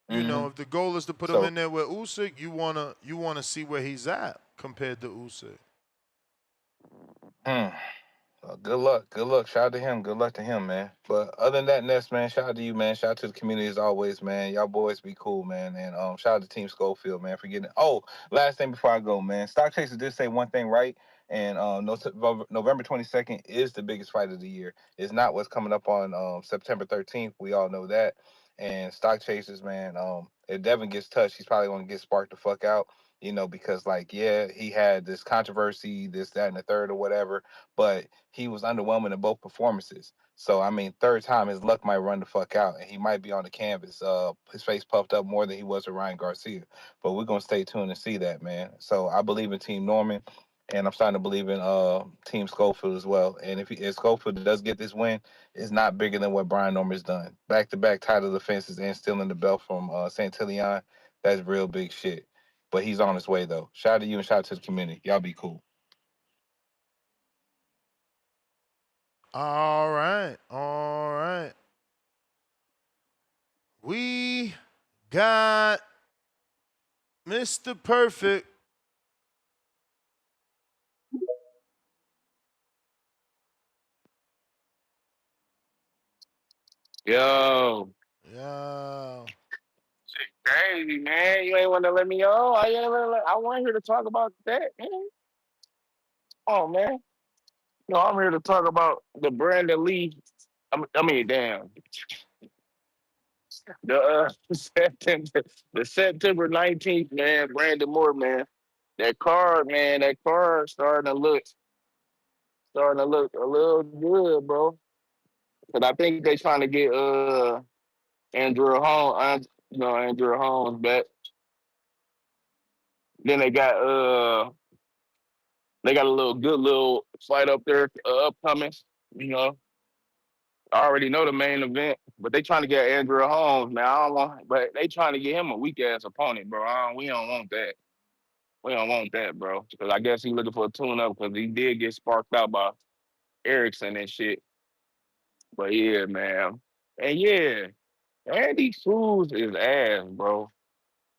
hmm if the goal is to put him So in there with Usyk, you wanna see where he's at compared to Usyk. Hmm. Well, good luck. Good luck. Shout out to him. Good luck to him, man. But other than that, Ness, man, shout out to you, man. Shout out to the community as always, man. Y'all boys be cool, man. And shout out to Team Schofield, man, for getting it. Oh, last thing before I go, man. Stock Chasers did say one thing right. And November 22nd is the biggest fight of the year. It's not what's coming up on September 13th. We all know that. And Stock Chasers, man, if Devin gets touched, he's probably going to get sparked the fuck out, because, like, yeah, he had this controversy, this, that, and the third or whatever. But he was underwhelming in both performances. So I mean, third time his luck might run the fuck out, and he might be on the canvas. His face puffed up more than he was with Ryan Garcia. But we're gonna stay tuned and see that, man. So I believe in Team Norman, and I'm starting to believe in Team Schofield as well. And if Schofield does get this win, it's not bigger than what Brian Norman's done. Back to back title defenses and stealing the belt from Santillan. That's real big shit. But he's on his way though. Shout out to you and shout out to the community. Y'all be cool. All right, all right. We got Mr. Perfect. Yo, Yeah. shit crazy, man. You ain't want to let me on. I want here to talk about that, man. Oh, man. No, I'm here to talk about the Brandon Lee. I mean, damn. The September, the September 19th, man. Brandon Moore, man. That card, man. That card starting to look a little good, bro. Cause I think they trying to get Andrew Holmes, Andrew Holmes back. Then they got a little good little fight up there upcoming. You know, I already know the main event, but they trying to get Andrew Holmes, man. I don't want, but they trying to get him a weak ass opponent, bro. We don't want that. We don't want that, bro. Because I guess he looking for a tune up because he did get sparked out by Erickson and shit. But yeah, man. And yeah, Andy Cruz is ass, bro.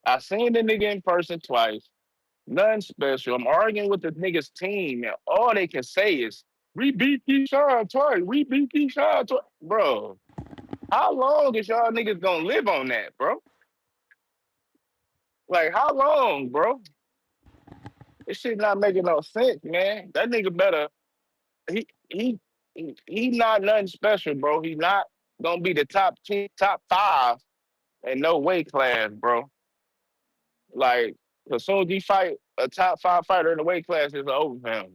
I seen the nigga in person twice. Nothing special. I'm arguing with the niggas team, and all they can say is, "We beat Keyshawn twice. We beat Keyshawn twice." Bro, how long is y'all niggas gonna live on that, bro? Like, how long, bro? This shit not making no sense, man. That nigga better. He he he not nothing special, bro. He not gonna be the top 10, top 5 in no weight class, bro. Like, as soon as he fight a top 5 fighter in the weight class, it's over for him.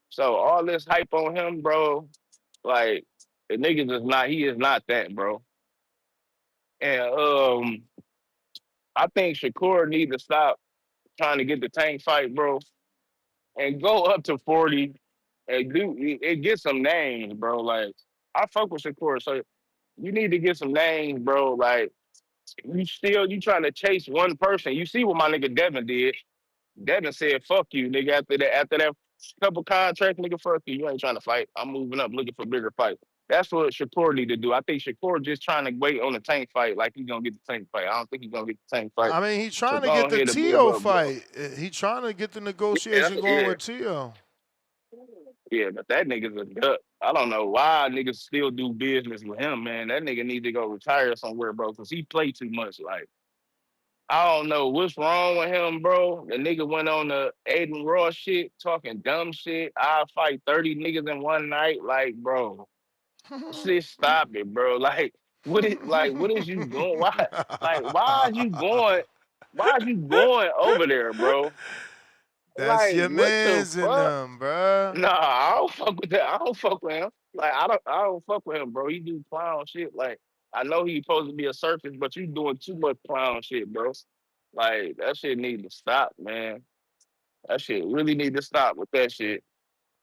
So all this hype on him, bro. Like the niggas is not. He is not that, bro. And I think Shakur need to stop trying to get the tank fight, bro, and go up to 40 and get some names, bro. Like I fuck with Shakur, so you need to get some names, bro. Like you trying to chase one person. You see what my nigga Devin did. Devin said, fuck you, nigga, after that couple contracts, nigga, fuck you. You ain't trying to fight. I'm moving up looking for bigger fights. That's what Shakur need to do. I think Shakur just trying to wait on the tank fight like he's gonna get the tank fight. I don't think he's gonna get the tank fight. I mean, he So trying to go get the ahead and move Tio up, bro. fight. He trying to get the Yeah, negotiation going yeah. with Tio. Yeah, but that nigga's a duck. I don't know why niggas still do business with him, man. That nigga need to go retire somewhere, bro, because he play too much. Like, I don't know what's wrong with him, bro. The nigga went on the Aiden Ross shit, talking dumb shit. I'll fight 30 niggas in one night. Like, bro, just stop it, bro. What is you doing? Why is you going over there, bro? That's Like, your what the man's in fuck? them, bruh. Nah, I don't fuck with that. I don't fuck with him. Like I don't fuck with him, bro. He do clown shit. Like I know he's supposed to be a surface, but you doing too much clown shit, bro. Like that shit need to stop, man. That shit really need to stop with that shit.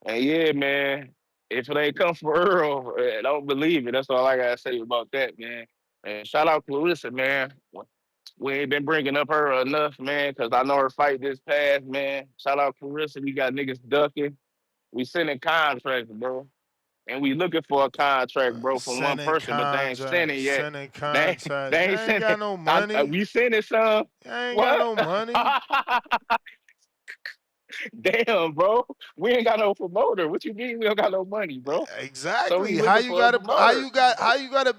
And yeah, man, if it ain't come for Earl, I don't believe it. That's all I gotta say about that, man. And shout out Clarissa, man. We ain't been bringing up her enough, man, because I know her fight this past, man. Shout out Clarissa. We got niggas ducking. We sending contracts, bro. And we looking for a contract, bro, from one Sending person, but they ain't sending contracts, yet. sending They contracts. they You ain't ain't sending. got no money. We sending some. You ain't got What? no money. Damn, bro. We ain't got no promoter. What you mean we don't got no money, bro? So we Exactly. How looking you for a got a promoter.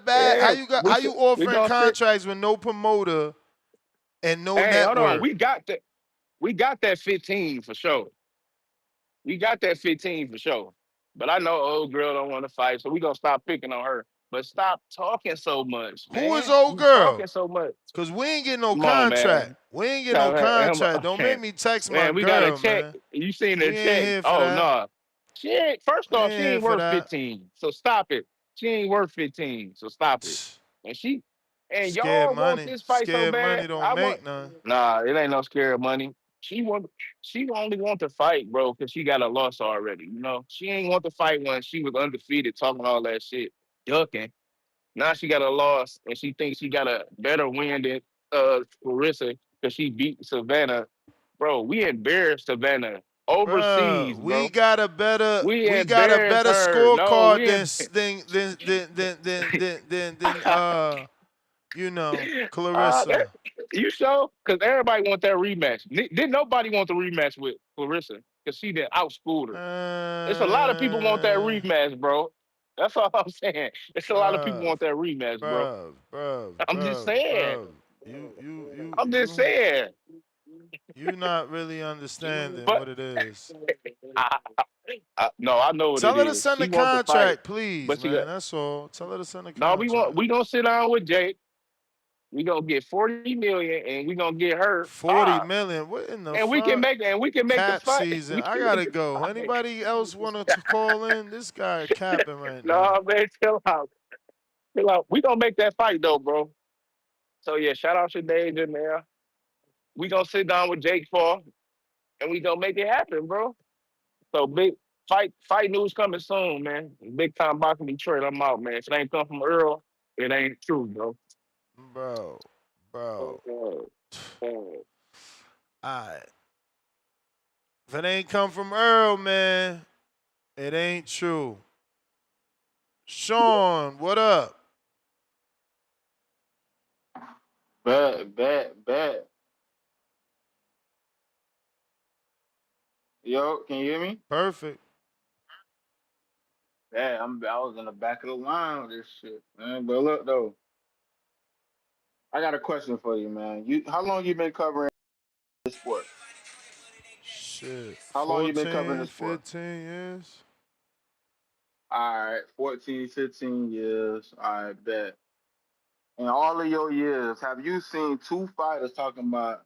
Yeah, how you we offering gonna sit. contracts with no promoter and no Hey, hold on. network? We got that 15 for sure. We got that 15 for sure. But I know old girl don't want to fight, so we gonna stop picking on her. But stop talking so much, Who is man. old You girl? talking so much. Cause we ain't getting no Come on, contract. man. We ain't getting no contract. Don't make Okay. me text my Man, we got a girl, check. man. You seen the We ain't check? here for Oh that. no. She ain't first We off, ain't she here ain't for worth that. 15. So stop it. She ain't worth 15. So stop it. And Scared y'all want money. this fight so Scared bad. money don't I want make none. Nah, it ain't no scare money. She only want to fight, bro, because she got a loss already. You know, she ain't want to fight when she was undefeated, talking all that shit, ducking. Now she got a loss, and she thinks she got a better win than Clarissa because she beat Savannah. Bro, we embarrassed Savannah overseas, Bruh, bro. We we got a embarrassed better her. No, scorecard we than you know, that, Clarissa. you sure? Because everybody want that rematch. Didn't nobody want the rematch with Clarissa because she did outschooled her. It's a lot of people want that Uh, rematch, bro. That's all I'm saying. It's a lot of people bruh, want that rematch, bro. I'm just saying. bruh. I'm just saying. You not really understanding But what it is. I, no, I know what it Tell her to is. send She the want to fight, contract, please, but she got man. That's all. Tell her to send the no. contract. We gonna sit down with Jake. We gonna get 40 million, and we gonna get her 40 5, million. What in the and fuck? we can make the Cap fight. season. We I can make gotta the go. fight. Anybody else want to call in? This guy capping right now. No, man, chill out, chill out. We gonna make that fight though, bro. So yeah, shout out to Danger, man. We gonna sit down with Jake Paul, and we gonna make it happen, bro. So big fight news coming soon, man. Big time boxing Detroit. I'm out, man. If it ain't come from Earl, it ain't true, bro. Bro, bro. Alright. If it ain't come from Earl, man, it ain't true. Sean, what up? Bet. Yo, can you hear me? Perfect. Yeah, I was in the back of the line with this shit, man. But look though, I got a question for you, man. How long you been covering this sport? Shit. How long you been covering 14, this sport? 15 years? All right, 14, 15 years. I bet. In all of your years, have you seen two fighters talking about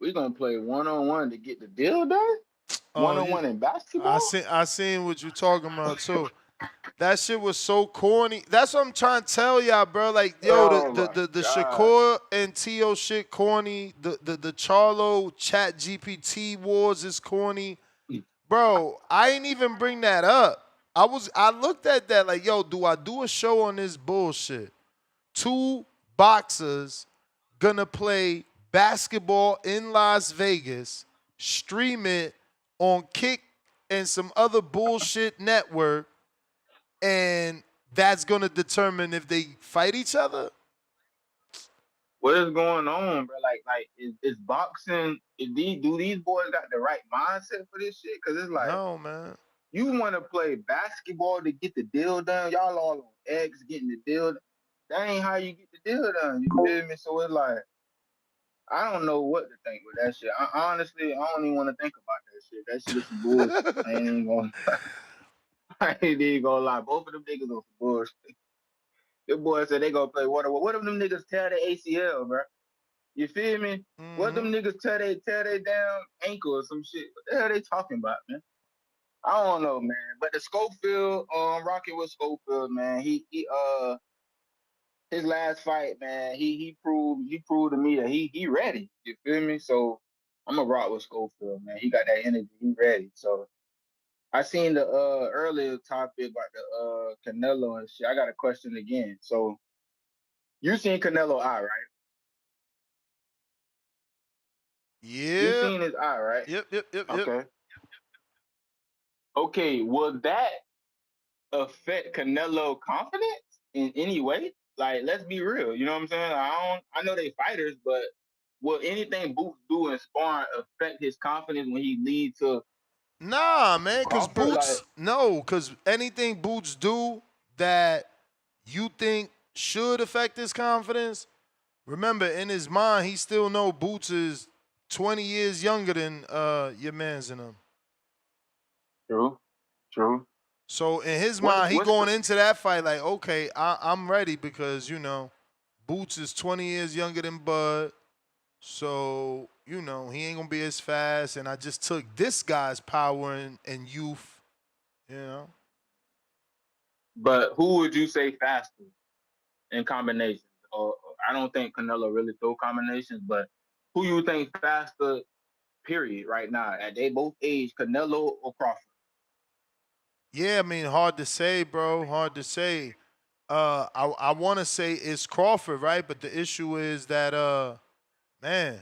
we're gonna play 1-on-1 to get the deal done? Oh, 1-on-1 in I basketball? seen what you talking about too. That shit was so corny. That's what I'm trying to tell y'all, bro. Like, yo, Oh my the god. Shakur and T.O. shit corny. The Charlo Chat GPT wars is corny. Bro, I ain't even bring that up. I looked at that like, yo, do I do a show on this bullshit? Two boxers gonna play basketball in Las Vegas, stream it on Kick and some other bullshit network, and that's gonna determine if they fight each other? What is going on, bro? Like is boxing? Do these boys got the right mindset for this shit? Cause it's like No, man. you want to play basketball to get the deal done. Y'all all on X getting the deal. That ain't how you get the deal done. You feel me? So it's like I don't know what to think with that shit. Honestly, I don't even want to think about that shit. That shit is some bullshit. I ain't even gonna. I ain't even gonna lie. Both of them niggas on some bullshit. The boy said they gonna play water. What if them niggas tear their ACL, bro? You feel me? What them niggas tear their damn ankle or some shit? What the hell they talking about, man? I don't know, man. But the Schofield, rocking with Schofield, man. He his last fight, man. He proved to me that he ready. You feel me? So I'm gonna rock with Schofield, man. He got that energy. He ready. So I seen the earlier topic about the Canelo and shit. I got a question again. So you seen Canelo eye, right? You Yeah. seen his eye, right? Yep. Okay. Okay, will that affect Canelo confidence in any way? Like, let's be real. You know what I'm saying? I know they fighters, but will anything Boots do in sparring affect his confidence when he leads to Nah, man, cause Crawford? Like, cause anything Boots do that you think should affect his confidence, remember, in his mind, he still know Boots is 20 years younger than your man's in him. true. So in his What's mind, he what's the going into that fight like, okay, I'm ready because, Boots is 20 years younger than Bud. So, he ain't going to be as fast. And I just took this guy's power and youth, you know. but who would you say faster in combinations? Or I don't think Canelo really throw combinations, but who you think faster? Period. Right now, at they both age, Canelo or Crawford? Yeah, I mean, hard to say, bro. Hard to say. I want to say it's Crawford, right? But the issue is that, man,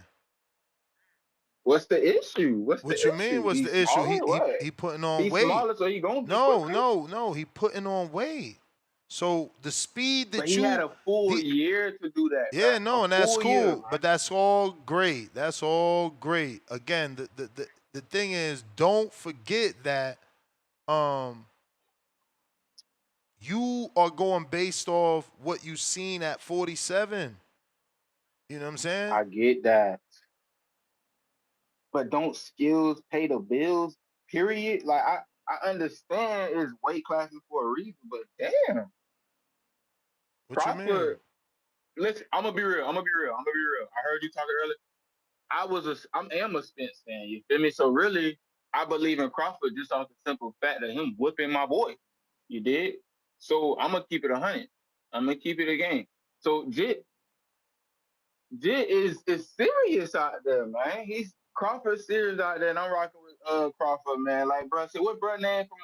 What's the issue? What's the what you mean? issue? What's He's the issue? smaller. What? He putting on He's weight. smaller, so he gonna be No, quicker. no. He putting on weight. So the speed But that he had you, a full he, year to do that, yeah, man. A no, and that's full year, cool. man. But that's all great. That's all great. Again, the thing is, don't forget that um you are going based off what you seen at 47. You know what I'm saying? I get that. But don't skills pay the bills? Period. Like I understand it's weight classes for a reason, but damn, What you mean? Crawford. Listen, I'm gonna be real. I heard you talking earlier. I am a Spence fan. You feel me? So really, I believe in Crawford just off the simple fact of him whipping my boy. You did. So I'm gonna keep it 100. I'm gonna keep it a game. So Jit is serious out there, man. He's Crawford serious out there, and I'm rocking with Crawford, man. Like, bro, say what bro name from?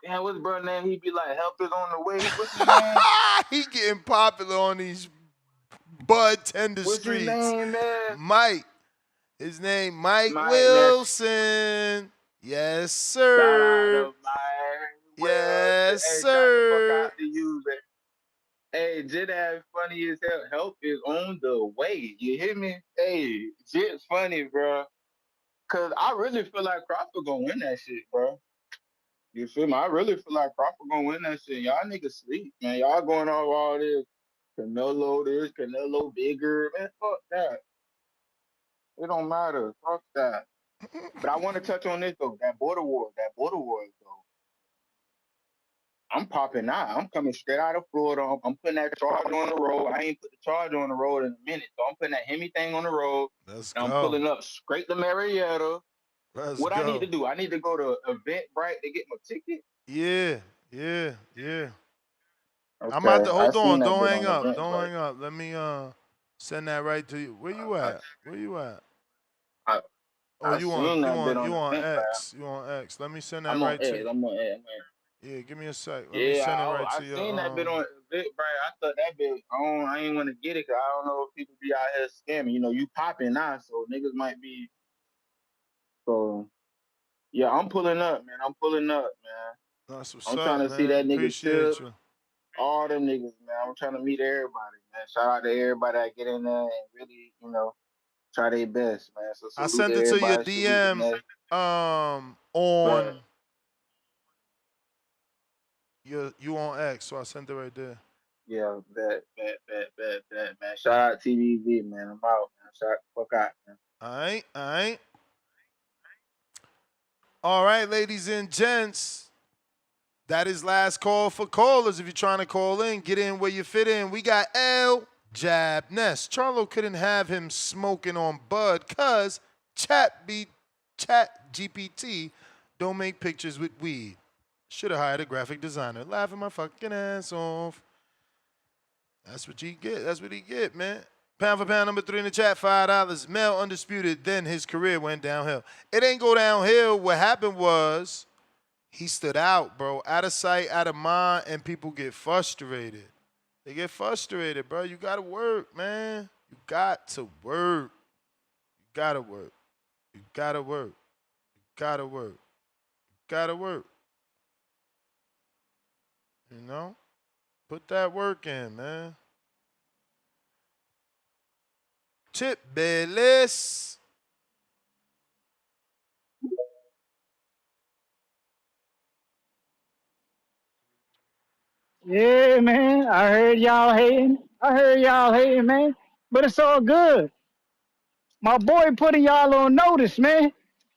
Man, what's bro name? He be like, help is on the way. What's his name? He getting popular on these bud tender What's his streets. name, man? Mike. His name Mike Mike. Wilson. Yes, Shout out sir. to Mike Wilson. Yes, Hey, shout the fuck out sir. to you, man. Hey, Jit ass funny as hell. Help is on the way. You hear me? Hey, Jit's funny, bro. Cause I really feel like Crawford gonna win that shit, bro. You feel me? I really feel like Crawford gonna win that shit. Y'all niggas sleep, man. Y'all going off all this, Canelo bigger. Man, fuck that. It don't matter. Fuck that. But I want to touch on this though. That border war though. I'm popping out. I'm coming straight out of Florida. I'm putting that charge on the road. I ain't put the charge on the road in a minute. So I'm putting that Hemi thing on the road. Let's And I'm go. pulling up straight to Marietta. Let's What I need go. to do? I need to go to Eventbrite to get my ticket. Yeah. Yeah, yeah. I'm about Okay, to I hold seen on. that Don't bit hang on up. Eventbrite. Don't hang up. Let me send that right to you. Where you I, at? Where you at? I, Oh, I you on seen you that bit on on you on Eventbrite. X. You on X. Let me send that I'm on right to X. you. I'm on X. Yeah, give me a sec. Let me Yeah, send it right I to your seen that bit on Eventbrite. I thought that bit. I ain't want to get it because I don't know if people be out here scamming. You know, you popping now, so niggas might be. So yeah, I'm pulling up, man. I'm pulling up, man. That's what's I'm trying up, to see man. that nigga Appreciate Tip. you. All them niggas, man. I'm trying to meet everybody, man. Shout out to everybody that get in there and really, try their best, man. So I salute to sent it to your everybody. Salute to DM Ness. on But you on X, so I sent it right there. yeah, bet, man. Shout out TVV, man. I'm out, man. Shout the fuck out, man. Alright. Alright, ladies and gents. That is last call for callers. If you're trying to call in, get in where you fit in. We got L Jab Ness. Charlo couldn't have him smoking on Bud cause Chat GPT don't make pictures with weed. Should have hired a graphic designer. Laughing my fucking ass off. That's what you get. That's what he get, man. Pound for pound number 3 in the chat, $5. Mel undisputed. Then his career went downhill. It ain't go downhill. What happened was he stood out, bro. Out of sight, out of mind, and people get frustrated. They get frustrated, bro. You gotta work, man. You got to work. You gotta work. You gotta work. You gotta work. You gotta work. You know? Put that work in, man. Chip Bayless. Yeah, man. I heard y'all hating, man. But it's all good. My boy putting y'all on notice, man.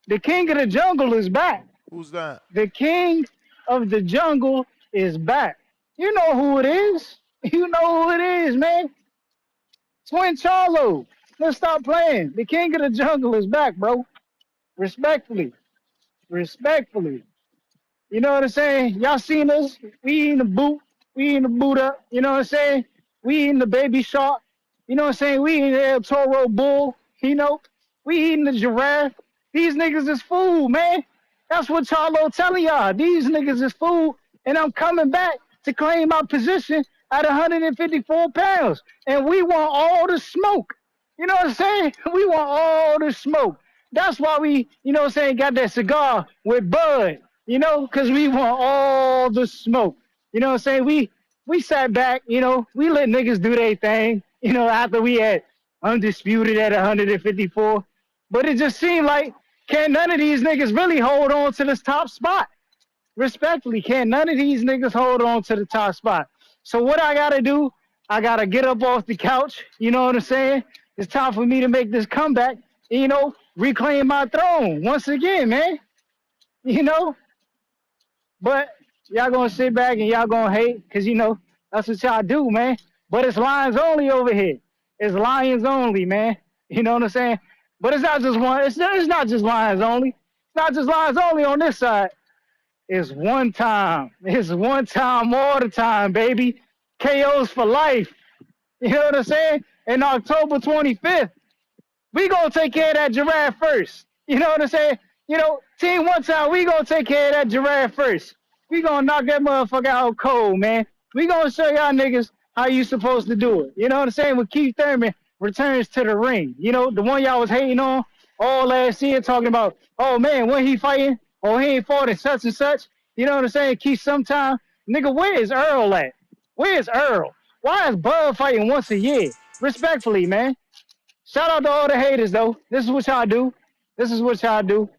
The king of the jungle is back. Who's that? The king of the jungle is back. You know who it is. You know who it is, man. Twin Charlo. Let's stop playing. The king of the jungle is back, bro. Respectfully. Respectfully. You know what I'm saying? Y'all seen us. We in the boot. We in the boot up. You know what I'm saying? We in the baby shark. You know what I'm saying? We in the El Toro bull. You know? We eating the giraffe. These niggas is food, man. That's what Charlo telling y'all. These niggas is food. And I'm coming back to claim my position at 154 pounds. And we want all the smoke. You know what I'm saying? We want all the smoke. That's why we, you know what I'm saying, got that cigar with Bud, you know, because we want all the smoke. You know what I'm saying? We sat back, you know, we let niggas do their thing, you know, after we had undisputed at 154. But it just seemed like can't none of these niggas really hold on to this top spot. Respectfully, can't none of these niggas hold on to the top spot. So what I gotta do, I gotta get up off the couch. You know what I'm saying? It's time for me to make this comeback. And, you know, reclaim my throne once again, man. You know, but y'all gonna sit back and y'all gonna hate because you know that's what y'all do, man. But it's lions only over here. It's lions only, man. You know what I'm saying? But it's not just one. It's not just lions only. It's not just lions only on this side. It's one time. It's one time all the time, baby. KOs for life. You know what I'm saying? And October 25th, we gonna take care of that giraffe first. You know what I'm saying? You know, team one time, we gonna take care of that giraffe first. We gonna knock that motherfucker out cold, man. We gonna show y'all niggas how you supposed to do it. You know what I'm saying? When Keith Thurman returns to the ring, you know, the one y'all was hating on all last year, talking about, oh man, when he fighting? Oh, he ain't fought in such and such. You know what I'm saying? Keith, sometime, nigga, where is Earl at? Where is Earl? Why is Bud fighting once a year? Respectfully, man. Shout out to all the haters, though. This is what y'all do. This is what y'all do.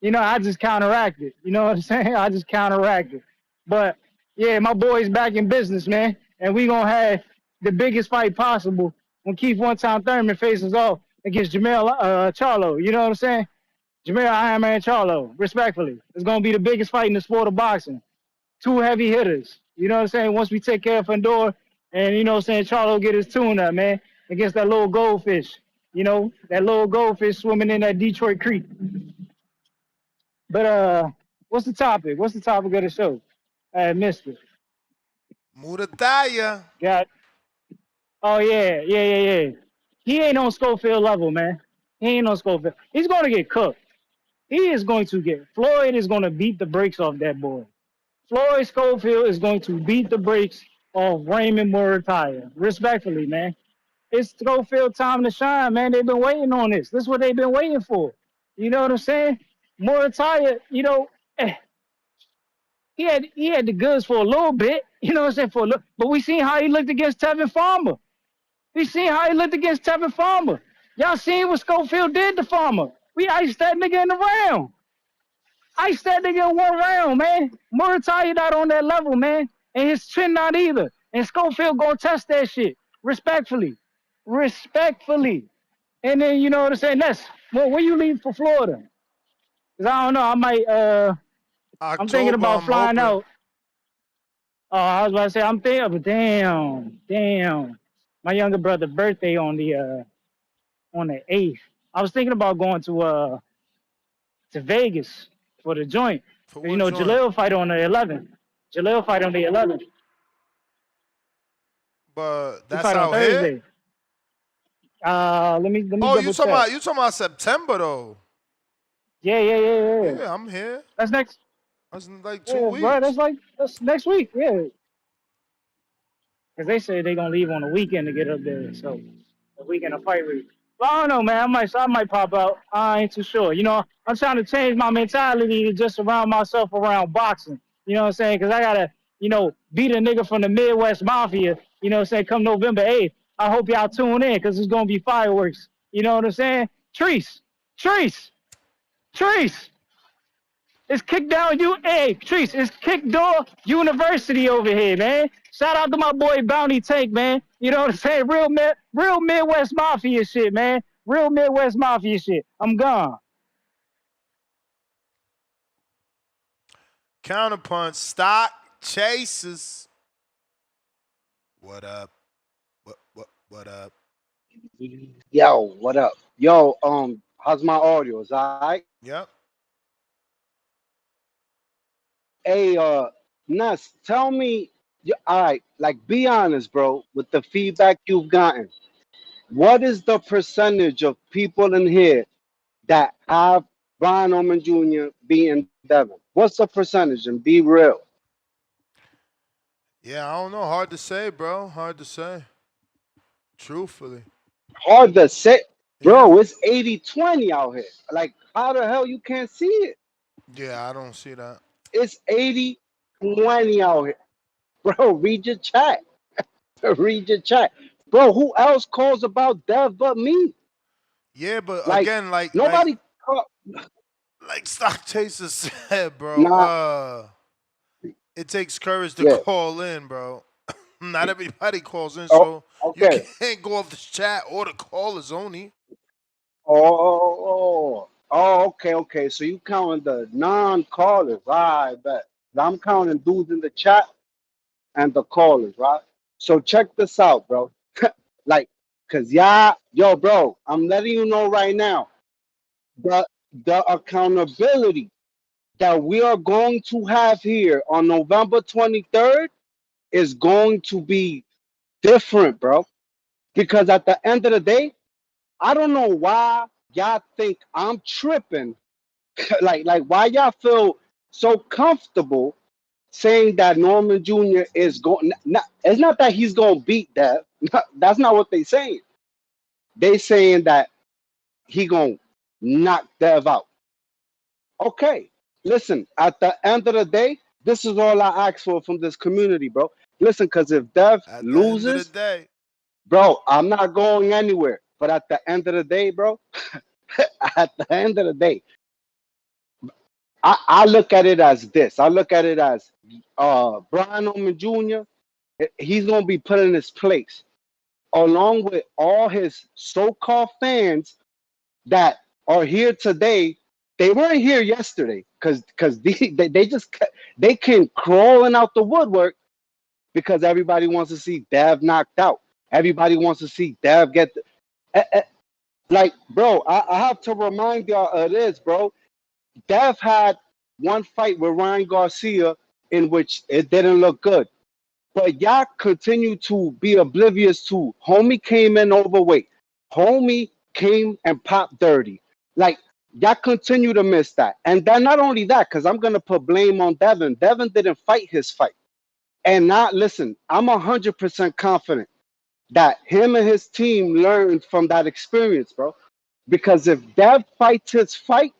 You know, I just counteract it. You know what I'm saying? I just counteract it. But, yeah, my boy's back in business, man. And we going to have the biggest fight possible when Keith One-Time Thurman faces off against Jamel Charlo. You know what I'm saying? Jamel Iron Man Charlo, respectfully. It's going to be the biggest fight in the sport of boxing. Two heavy hitters. You know what I'm saying? Once we take care of Fandor and, you know what I'm saying, Charlo get his tune up, man, against that little goldfish. You know, that little goldfish swimming in that Detroit Creek. But what's the topic? What's the topic of the show? I missed it. Murataya. Got. Oh yeah. He ain't on Schofield level, man. He ain't on Schofield. He's gonna get cooked. He is going to get. Floyd is gonna beat the brakes off that boy. Floyd Schofield is going to beat the brakes off Raymond Murataya. Respectfully, man. It's Schofield time to shine, man. They've been waiting on this. This is what they've been waiting for. You know what I'm saying? Murataya, he had the goods for a little bit. You know what I'm saying? For a little, but we seen how he looked against Tevin Farmer. We seen how he looked against Tevin Farmer. Y'all seen what Schofield did to Farmer. We iced that nigga in the round. Iced that nigga in 1 round, man. Murataya not on that level, man. And his chin not either. And Schofield gonna test that shit. Respectfully. Respectfully. And then, you know what I'm saying? When you leave for Florida? Because I don't know. I'm thinking October, about I'm flying hoping. out. Oh, I was about to say, I'm thinking, but damn. My younger brother's birthday on the 8th. I was thinking about going to Vegas for the joint. For You what know, joint? Jaleel fight on the 11th. Jaleel fight on the 11th. But He that's fight on out here? Thursday. Let me Oh, double check. you talking about September though. Yeah. Yeah, I'm here. That's next. That's in like 2 Yeah, bro. weeks. That's next week. Yeah. Because they say they're gonna leave on the weekend to get up there. So the weekend of fight week. But I don't know, man. I might pop out. I ain't too sure. You know, I'm trying to change my mentality to just surround myself around boxing. You know what I'm saying? Because I gotta, beat a nigga from the Midwest Mafia. You know what I'm saying? Come November 8th. I hope y'all tune in because it's gonna be fireworks. You know what I'm saying? Treese. It's Kickdown Treese, it's Kickdoor University over here, man. Shout out to my boy Bounty Tank, man. You know what I'm saying? Real Midwest Mafia shit, man. Real Midwest Mafia shit. I'm gone. Counterpunch, stock, chasers. What up? What up? Yo, what up? Yo, how's my audio? Is all right? Yep. Hey, Nuss, tell me, all right, like, be honest, bro, with the feedback you've gotten. What is the percentage of people in here that have Brian Oman Jr. beating Devin? What's the percentage? And be real. Yeah, I don't know. Hard to say, bro. Hard to say. Truthfully. Hard to say. Yeah. Bro, it's 80-20 out here. Like, how the hell you can't see it? Yeah, I don't see that. It's 80-20 out here. Bro, read your chat. Read your chat. Bro, who else calls about Dev but me? Yeah, but Like, again, nobody call. like Stock Chaser said, bro, Nah, it takes courage to yeah. call in, bro. Not everybody calls in, Oh, so you okay. can't go off the chat or the callers only. Okay. So you counting the non-callers. I bet. I'm counting dudes in the chat and the callers, right? So check this out, bro. Like, cause yo, bro, I'm letting you know right now, the accountability that we are going to have here on November 23rd is going to be different, bro. Because at the end of the day, I don't know why y'all think I'm tripping. like why y'all feel so comfortable saying that Norman Jr. is going. It's not that he's going to beat that. That's not what they saying. They saying that he going to knock Dev out. Okay, listen. At the end of the day, this is all I ask for from this community, bro. Listen, because if Dev At the end of the loses, day, bro, I'm not going anywhere. But at the end of the day, bro, at the end of the day, I look at it as this. I look at it as Brian Oman Jr. He's gonna be put in his place, along with all his so-called fans that are here today. They weren't here yesterday because they just they came crawling out the woodwork because everybody wants to see Dev knocked out. Everybody wants to see Dev get like, bro. I have to remind y'all of this, bro. Dev had one fight with Ryan Garcia in which it didn't look good. But y'all continue to be oblivious to homie came in overweight. Homie came and popped dirty. Like, y'all continue to miss that. And then not only that, because I'm gonna put blame on Devin. Devin didn't fight his fight. And not listen, I'm 100% confident that him and his team learned from that experience, bro. Because if Dev fights his fight,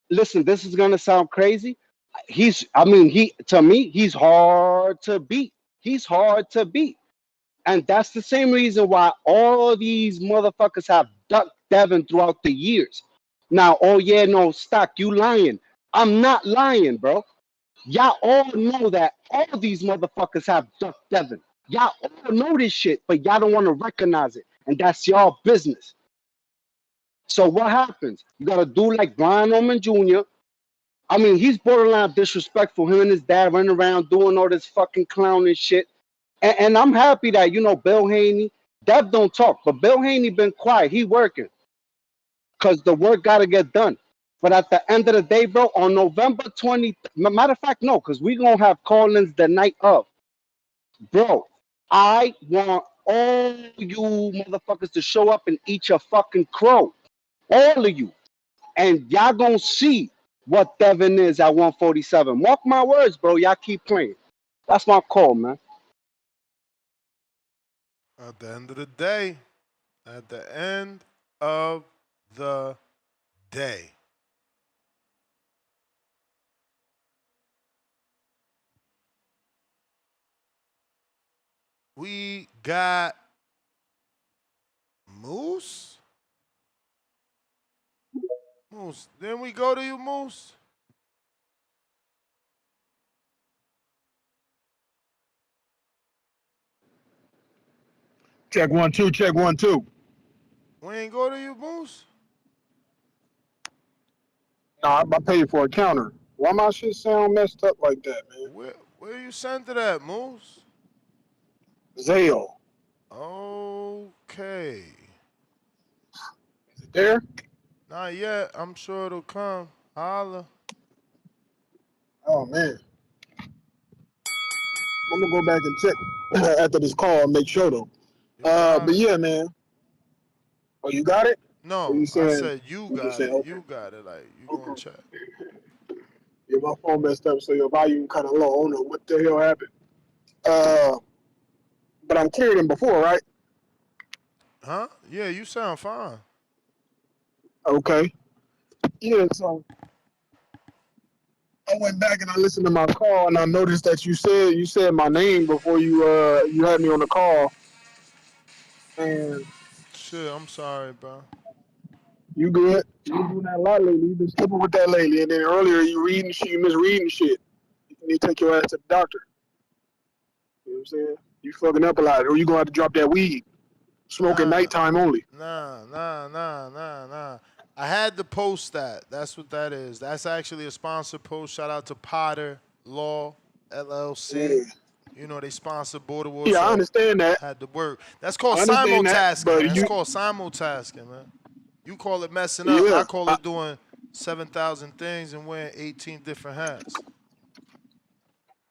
listen, this is gonna sound crazy. He to me, he's hard to beat. He's hard to beat. And that's the same reason why all these motherfuckers have ducked Devin throughout the years. Now, oh yeah, no, Stock, you lying. I'm not lying, bro. Y'all all know that all these motherfuckers have ducked Devin. Y'all all know this shit, but y'all don't want to recognize it. And that's y'all business. So what happens? You gotta do like Brian Norman Jr. I mean, he's borderline disrespectful. Him and his dad running around doing all this fucking clowning shit. And I'm happy that, Bill Haney, Dev don't talk, but Bill Haney been quiet. He working because the work got to get done. But at the end of the day, bro, on November 20th, matter of fact, no, because we going to have call-ins the night of. Bro, I want all you motherfuckers to show up and eat your fucking crow. All of you. And y'all going to see what Devin is at 147. Mark my words, bro. Y'all keep playing. That's my call, man. At the end of the day, at the end of the day, we got Moose. Moose. Then we go to you, Moose. Check 1 2. Check 1 2. We ain't go to you, Moose. Nah, I paid for a counter. Why my shit sound messed up like that, man? Where you sent it at, Moose? Zale. Okay. Is it there? Not yet. I'm sure it'll come. Holla. Oh man. I'm gonna go back and check after this call and make sure though. But yeah, man. Oh, you got it? Or No, you I saying said you just got saying, it. okay. You got it. Like, you gonna check. Yeah, my phone messed up, so your volume kind of low. I don't know what the hell happened. But I'm clearer than before, right? Huh? Yeah, you sound fine. Okay. Yeah, so I went back and I listened to my call and I noticed that you said my name before you had me on the call. And Shit, I'm sorry, bro. you good. You been doing that a lot lately. You've been slipping with that lately. And then earlier you misreading shit. You need to take your ass to the doctor. You know what I'm saying? You fucking up a lot. Or you gonna have to drop that weed. Smoke at nighttime only. Nah. I had to post that. That's what that is. That's actually a sponsored post. Shout out to Potter Law LLC. Yeah. They sponsor Border War, Yeah, I so understand that. had to work. That's called I understand that, simultasking, but man. It's called simultasking, man. You call it messing up. yeah, I call it doing 7,000 things and wearing 18 different hats.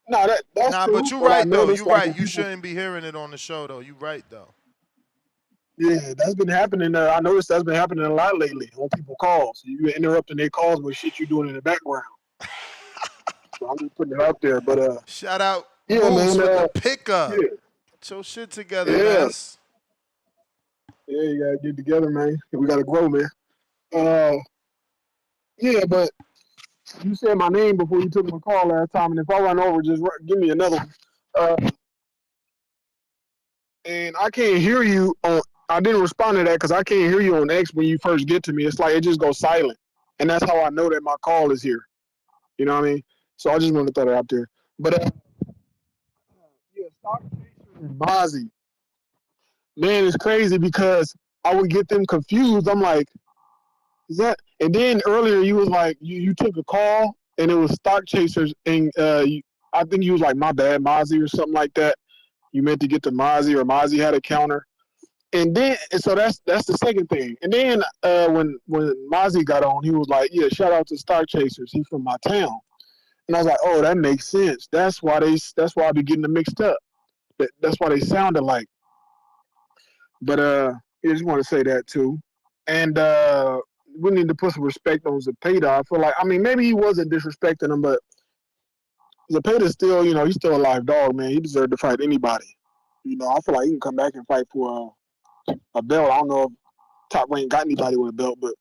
that's Nah, true. but you But I right, though. noticed You like right. when You people, shouldn't be hearing it on the show, though. You right, though. yeah, that's been happening. I noticed that's been happening a lot lately when people call. So you interrupting their calls with shit you're doing in the background. So I'm just putting it out there. But Shout out yeah, Moose man. with the pickup. Yeah, Get your shit together, yeah, Ness. yeah. You gotta get together, man. We gotta grow, man. Yeah, but you said my name before you took my call last time, and if I run over, just give me another one. And I can't hear you on. I didn't respond to that because I can't hear you on X when you first get to me. It's like it just goes silent, and that's how I know that my call is here. You know what I mean? So I just wanted to throw that out there. But yeah, Stock Chasers and Mozzie, man, it's crazy because I would get them confused. I'm like, is that? And then earlier you was like, you took a call and it was Stock Chasers, and I think you was like, my bad, Mozzie or something like that. You meant to get to Mozzie, or Mozzie had a counter. And then, so that's the second thing. And then when Mozzie got on, he was like, "Yeah, shout out to Stock Chasers. He's from my town." And I was like, oh, that makes sense. That's why I be getting them mixed up. That's why they sounded like. But I just want to say that too. And we need to put some respect on Zepeda. I feel like, I mean, maybe he wasn't disrespecting him, but Zepeda's still, he's still a live dog, man. He deserved to fight anybody. I feel like he can come back and fight for a belt. I don't know if Top Rank got anybody with a belt, but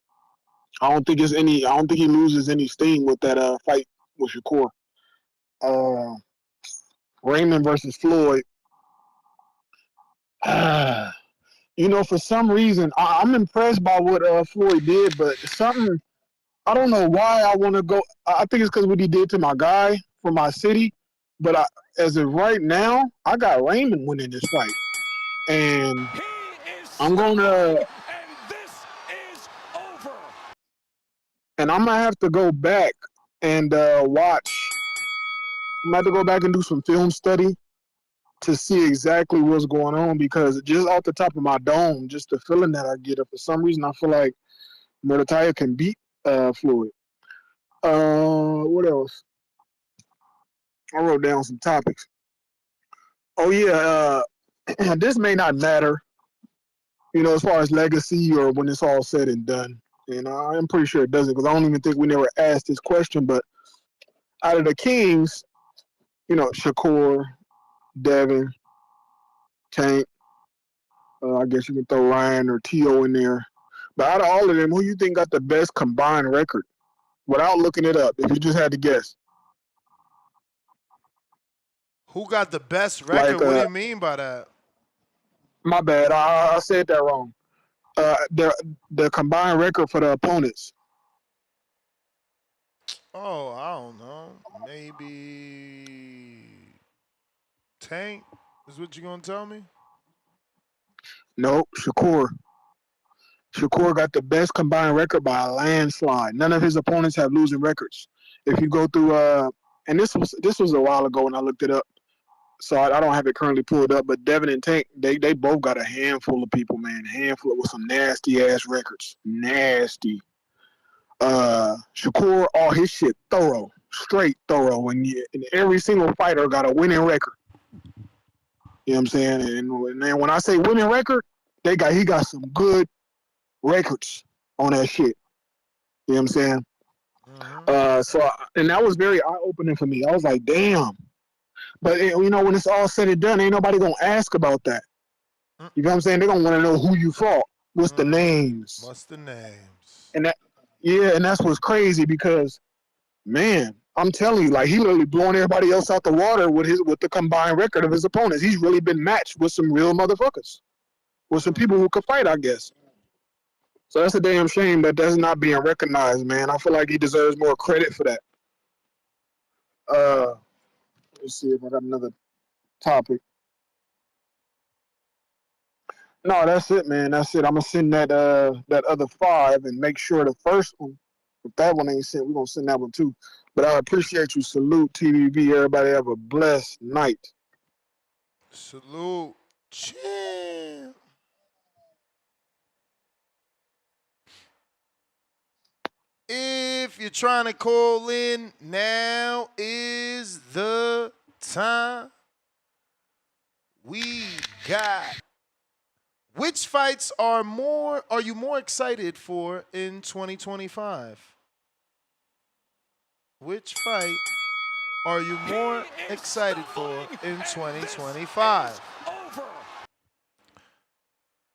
I don't think he loses any steam with that fight with Shakur. Raymond versus Floyd. For some reason, I'm impressed by what Floyd did, but something, I don't know why I want to go. I think it's because what he did to my guy from my city. But as of right now, I got Raymond winning this fight. And I'm going to. And I'm going to have to go back and watch. I'm going to have to go back and do some film study to see exactly what's going on, because just off the top of my dome, just the feeling that I get, for some reason I feel like Murataya can beat Floyd. What else? I wrote down some topics. Oh yeah, this may not matter, as far as legacy or when it's all said and done. I'm pretty sure it doesn't, because I don't even think we never asked this question. But out of the Kings, Shakur, Devin, Tank, I guess you can throw Ryan or T.O. in there. But out of all of them, who you think got the best combined record? Without looking it up, if you just had to guess. Who got the best record? What do you mean by that? My bad, I said that wrong. The combined record for the opponents. Oh, I don't know. Maybe Tank is what you gonna tell me? Nope, Shakur. Shakur got the best combined record by a landslide. None of his opponents have losing records. If you go through, and this was a while ago when I looked it up, so I don't have it currently pulled up. But Devin and Tank, they both got a handful of people, man, handful with some nasty ass records, nasty. Shakur, all his shit thorough, straight thorough, and every single fighter got a winning record. You know what I'm saying? And then when I say winning record, he got some good records on that shit. You know what I'm saying? And that was very eye-opening for me. I was like, damn. But, when it's all said and done, ain't nobody going to ask about that. You know what I'm saying? They're going to want to know who you fought. What's the names? What's the names? And that's what's crazy, because, man, I'm telling you, like, he literally blowing everybody else out the water with the combined record of his opponents. He's really been matched with some real motherfuckers, with some people who could fight, I guess. So that's a damn shame that that's not being recognized, man. I feel like he deserves more credit for that. Let's see if I got another topic. No, that's it, man. That's it. I'm gonna send that other 5 and make sure the first one, if that one ain't sent, we're gonna send that one too. But I appreciate you. Salute TVB. Everybody have a blessed night. Salute. Champ. If you're trying to call in, now is the time. We got, which fights are you more excited for in 2025? Which fight are you more excited for in 2025?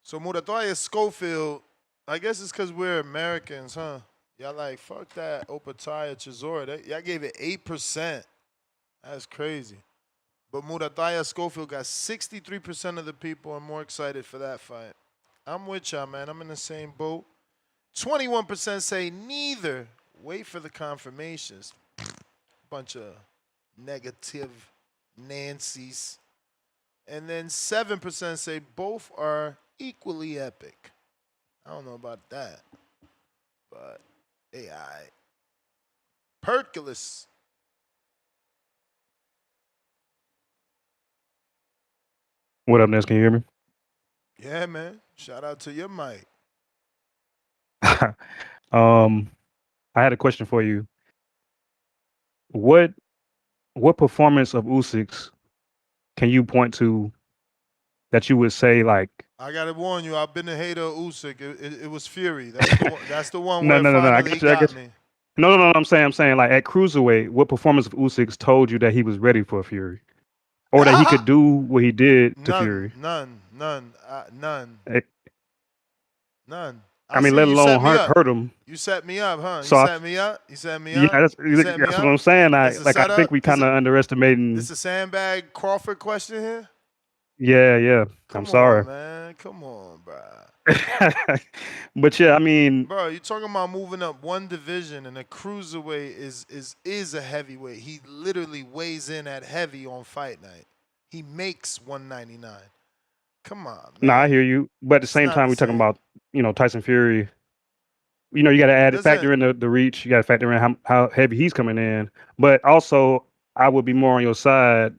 So Murataya Schofield, I guess it's because we're Americans, huh? Y'all like, fuck that Opetaia-Chisora. Y'all gave it 8%. That's crazy. But Murataya Schofield got 63% of the people are more excited for that fight. I'm with y'all, man. I'm in the same boat. 21% say neither. Wait for the confirmations. Bunch of negative Nancy's. And then 7% say both are equally epic. I don't know about that. But AI. Perculus. What up, Ness? Can you hear me? Yeah, man. Shout out to your mic. I had a question for you. what performance of Usyk's can you point to that you would say like I gotta warn you, I've been a hater of Usyk. It was Fury. That's the one. That's the one no where no no no I finally get he you I got get you. me. No, I'm saying like at cruiserweight, what performance of Usyk's told you that he was ready for Fury, or that he could do what he did to None, Fury? none, none, none, Eh, none. I I mean, see let you set alone me up. hurt him. You set me up, huh? You So set me up. You set me yeah, up. You set me that's what up. I'm saying. It's a I think setup. we kind of This underestimating. a sandbag Crawford question here? Yeah. I'm Come on, sorry, man. Come on, bruh. but yeah, I mean, Bro, you talking about moving up one division, and a cruiserweight is a heavyweight. He literally weighs in at heavy on fight night. He makes 199. Come on, nah, I man. hear you. But at the It's same not time, the we're talking same. about Tyson Fury. You got to Doesn't factor in the reach. You got to factor in how heavy he's coming in. But also, I would be more on your side.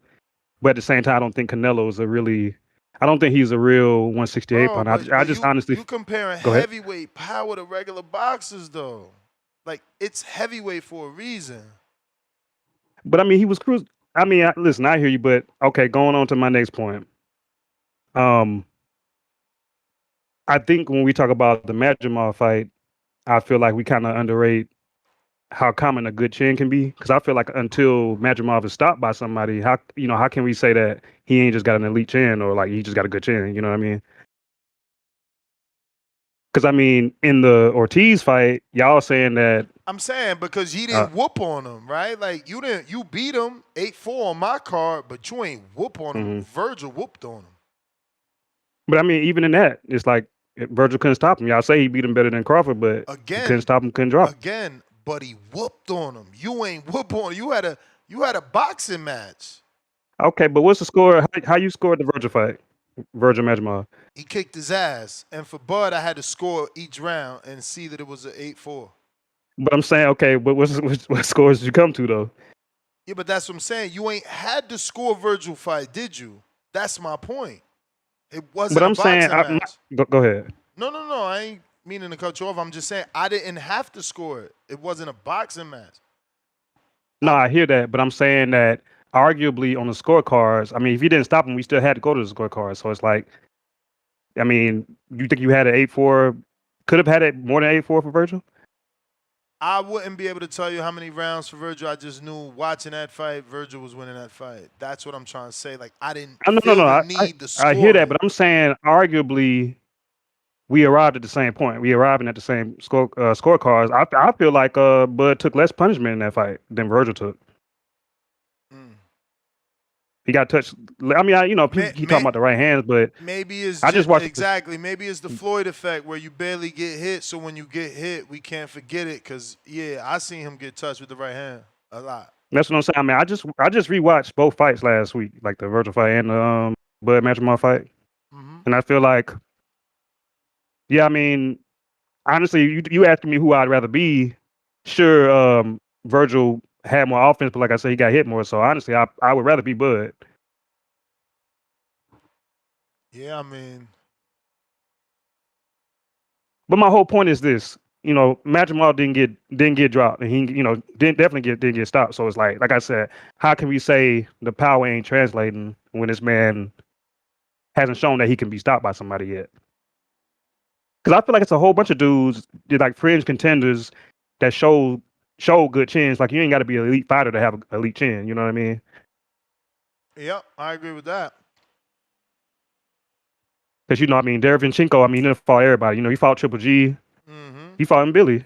But at the same time, I don't think Canelo's a really. I don't think he's a real 168 bro, pounder. but I but just you honestly you comparing go ahead. heavyweight power to regular boxers though. Like it's heavyweight for a reason. But I mean, he was cruising. I mean, listen, I hear you. But okay, going on to my next point. Um, I think when we talk about the Madrimov fight, I feel like we kind of underrate how common a good chin can be. Because I feel like until Madrimov is stopped by somebody, how can we say that he ain't just got an elite chin or like he just got a good chin? You know what I mean? Because I mean, in the Ortiz fight, y'all saying that. I'm saying because he Uh, didn't whoop on him, right? Like you beat him 8-4 on my card, but you ain't whoop on him. mhm. Virgil whooped on him. But I mean, even in that, it's like Virgil couldn't stop him. Y'all say he beat him better than Crawford, but he couldn't Again, stop him, couldn't drop. but he whooped on him. You ain't whoop on him. You had a boxing match. Okay, but what's the score? How you scored the Virgil fight? Virgil Madrimov. He kicked his ass. And for Bud, I had to score each round and see that it was an 8-4. But I'm saying, okay, but what scores did you come to though? Yeah, but that's what I'm saying. You ain't had to score Virgil fight, did you? That's my point. It But wasn't a I'm saying, boxing match. go ahead. No. I ain't meaning to cut you off. I'm just saying I didn't have to score it. It wasn't a boxing match. No, I hear that, but I'm saying that arguably on the scorecards, I mean, if you didn't stop him, we still had to go to the scorecard. So it's like, I mean, you think you had an 8-4? Could have had it more than 8-4 for Virgil? I wouldn't be able to tell you how many rounds for Virgil. I just knew watching that fight, Virgil was winning that fight. That's what I'm trying to say. Like I didn't No. feel the need to I hear score that, it. but I'm saying arguably we arrived at the same point. We arriving at the same scorecards. I feel like Bud took less punishment in that fight than Virgil took. Mm. He got touched. I mean, people keep talking about the right hands, but Maybe it's I just just watched this. exactly. Maybe it's the Floyd effect where you barely get hit. So when you get hit, we can't forget it. Cause yeah, I seen him get touched with the right hand a lot. That's what I'm saying. I mean, I just rewatched both fights last week, like the Virgil fight and the Bud Matrimon fight, and I feel like, yeah, I mean, honestly, you asking me who I'd rather be, sure, Virgil had more offense, but like I said, he got hit more. So honestly, I would rather be Bud. Yeah, I mean, But my whole point is this: Matrimon didn't get dropped, and he didn't get stopped. So it's like I said, how can we say the power ain't translating when this man hasn't shown that he can be stopped by somebody yet? Because I feel like it's a whole bunch of dudes, they're like fringe contenders that show good chins. Like you ain't got to be an elite fighter to have an elite chin. You know what I mean? yep, I agree with that. Because I mean, Derevyanchenko, I mean, he didn't fought everybody. He fought Triple G, he fought him Billy.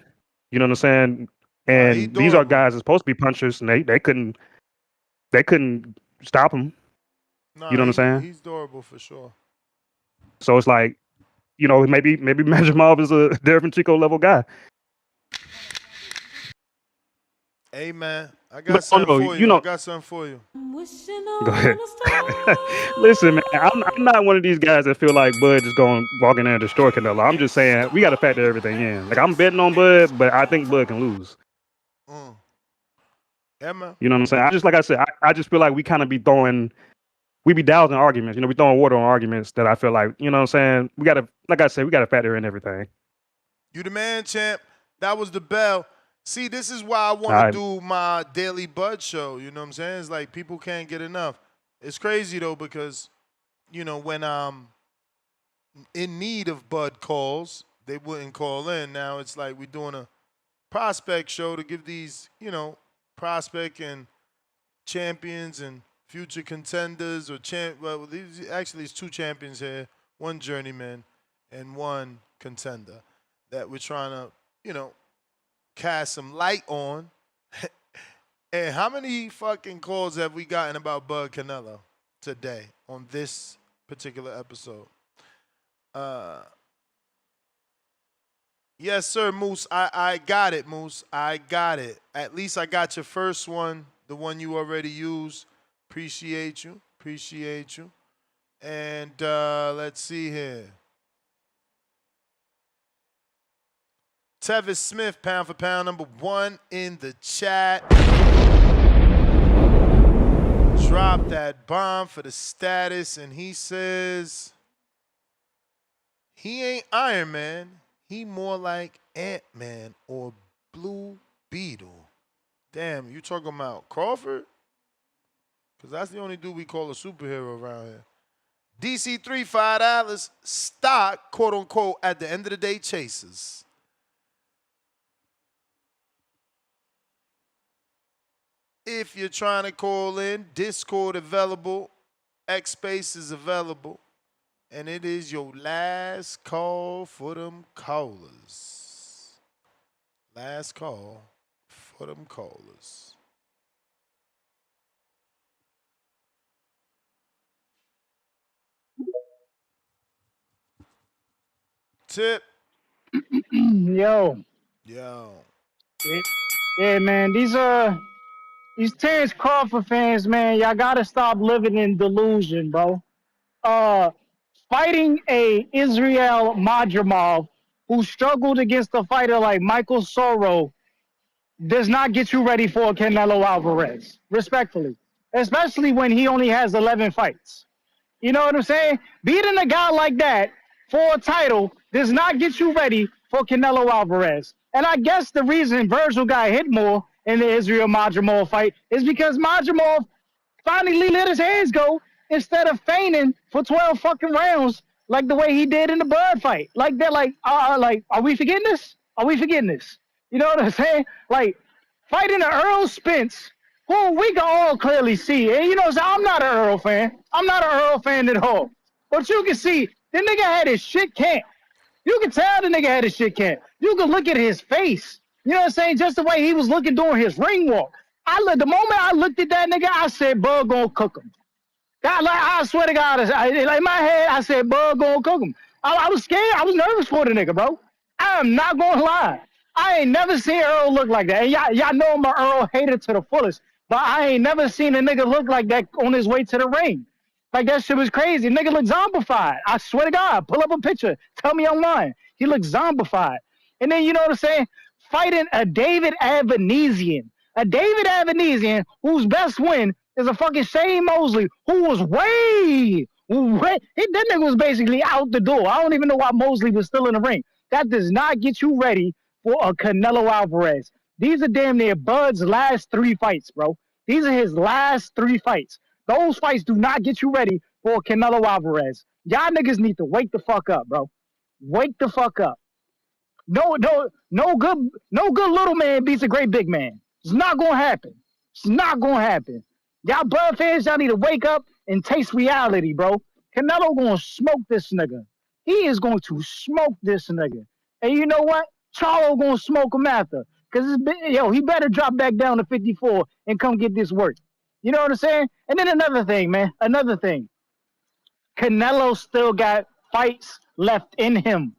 You know what I'm saying? Nah, he And these are durable. guys that's supposed to be punchers, and they couldn't stop him. You Nah, know what I'm saying? he's durable for sure. So it's like, maybe Majimov is a Derevyanchenko level guy. Hey man, I got But oh something no, for you. I got something for you. go ahead. Listen, man, I'm not one of these guys that feel like Bud just going to walk in there and destroy Canelo. I'm just saying we got to factor everything in. Like I'm betting on Bud, but I think Bud can lose. Yeah, man. You know what I'm saying? Like I said, I just feel like we kind of we be dousing arguments. We throwing water on arguments that I feel like, you know what I'm saying? Like I said, we got to factor in everything. You the man, champ. That was the bell. See, this is why I All want to right. do my daily Bud show. You know what I'm saying? It's like people can't get enough. It's crazy though because when I'm in need of Bud calls, they wouldn't call in. Now it's like we're doing a prospect show to give these prospect and champions and future contenders or well, these actually it's two champions here, one journeyman and one contender that we're trying to cast some light on. And how many fucking calls have we gotten about Bud Canelo today on this particular episode? Yes, sir, Moose. I got it, Moose. I got it. At least I got your first one, the one you already used. Appreciate you. Appreciate you. And let's see here. Tevis Smith, pound for pound, number 1 in the chat. Drop that bomb for the status, and he says he ain't Iron Man. He more like Ant-Man or Blue Beetle. Damn, you talking about Crawford? Because that's the only dude we call a superhero around here. DC3, $5. Stock, quote unquote, at the end of the day, chasers. If you're trying to call in, Discord available, X-Space is available, and it is your last call for them callers. Last call for them callers. Tip. Yo. Yo. Yeah, man. These Terrence Crawford fans, man, y'all gotta stop living in delusion, bro. Fighting a Israel Madrimov who struggled against a fighter like Michael Soro does not get you ready for Canelo Alvarez, respectfully. Especially when he only has 11 fights. You know what I'm saying? Beating a guy like that for a title does not get you ready for Canelo Alvarez. And I guess the reason Virgil got hit more in the Israel Madrimov fight is because Madrimov finally let his hands go instead of feigning for 12 fucking rounds like the way he did in the Bird fight. Like they're like, are we forgetting this? Are we forgetting this? You know what I'm saying? Like fighting an Earl Spence, who we can all clearly see. And you know, so I'm not an Earl fan. I'm not an Earl fan at all. But you can see the nigga had his shit camped. You can tell the nigga had his shit camped. You can look at his face. You know what I'm saying? Just the way he was looking during his ring walk. The moment I looked at that nigga, I said, Bud gonna cook him. God, like, I swear to God, in my head, I said, Bud gonna cook him. I was scared. I was nervous for the nigga, bro. I am not gonna lie. I ain't never seen Earl look like that. And y'all know I'm an Earl hater to the fullest, but I ain't never seen a nigga look like that on his way to the ring. Like, that shit was crazy. Nigga looked zombified. I swear to God. Pull up a picture. Tell me I'm lying. He looked zombified. And then, you know what I'm saying? Fighting a David Avanesian. A David Avanesian whose best win is a fucking Shane Mosley who was way. That nigga was basically out the door. I don't even know why Mosley was still in the ring. That does not get you ready for a Canelo Alvarez. These are damn near Bud's last 3 fights, bro. These are his last 3 fights. Those fights do not get you ready for Canelo Alvarez. Y'all niggas need to wake the fuck up, bro. Wake the fuck up. No good little man beats a great big man. It's not gonna happen. It's not gonna happen. Y'all Bud fans, y'all need to wake up and taste reality, bro. Canelo gonna smoke this nigga. He is going to smoke this nigga. And you know what? Charlo gonna smoke him after. Cause he better drop back down to 54 and come get this work. You know what I'm saying? And then another thing, man. Another thing. Canelo still got fights left in him.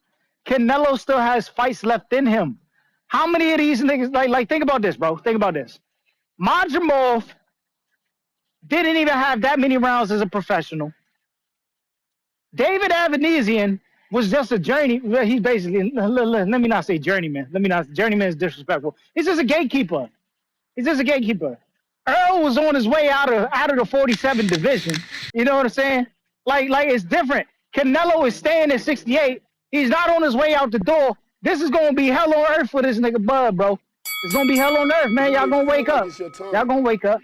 Canelo still has fights left in him. How many of these niggas, like think about this, bro. Think about this. Madrimov didn't even have that many rounds as a professional. David Avanesian was just a journey. Well, he's basically, let me not say journeyman. Journeyman is disrespectful. He's just a gatekeeper. Earl was on his way out of the 47 division. You know what I'm saying? Like it's different. Canelo is staying at 68. He's not on his way out the door. This is gonna be hell on earth for this nigga Bud, bro. It's gonna be hell on earth, man. You Y'all may gonna feel wake like up. it's your Y'all time, gonna wake up.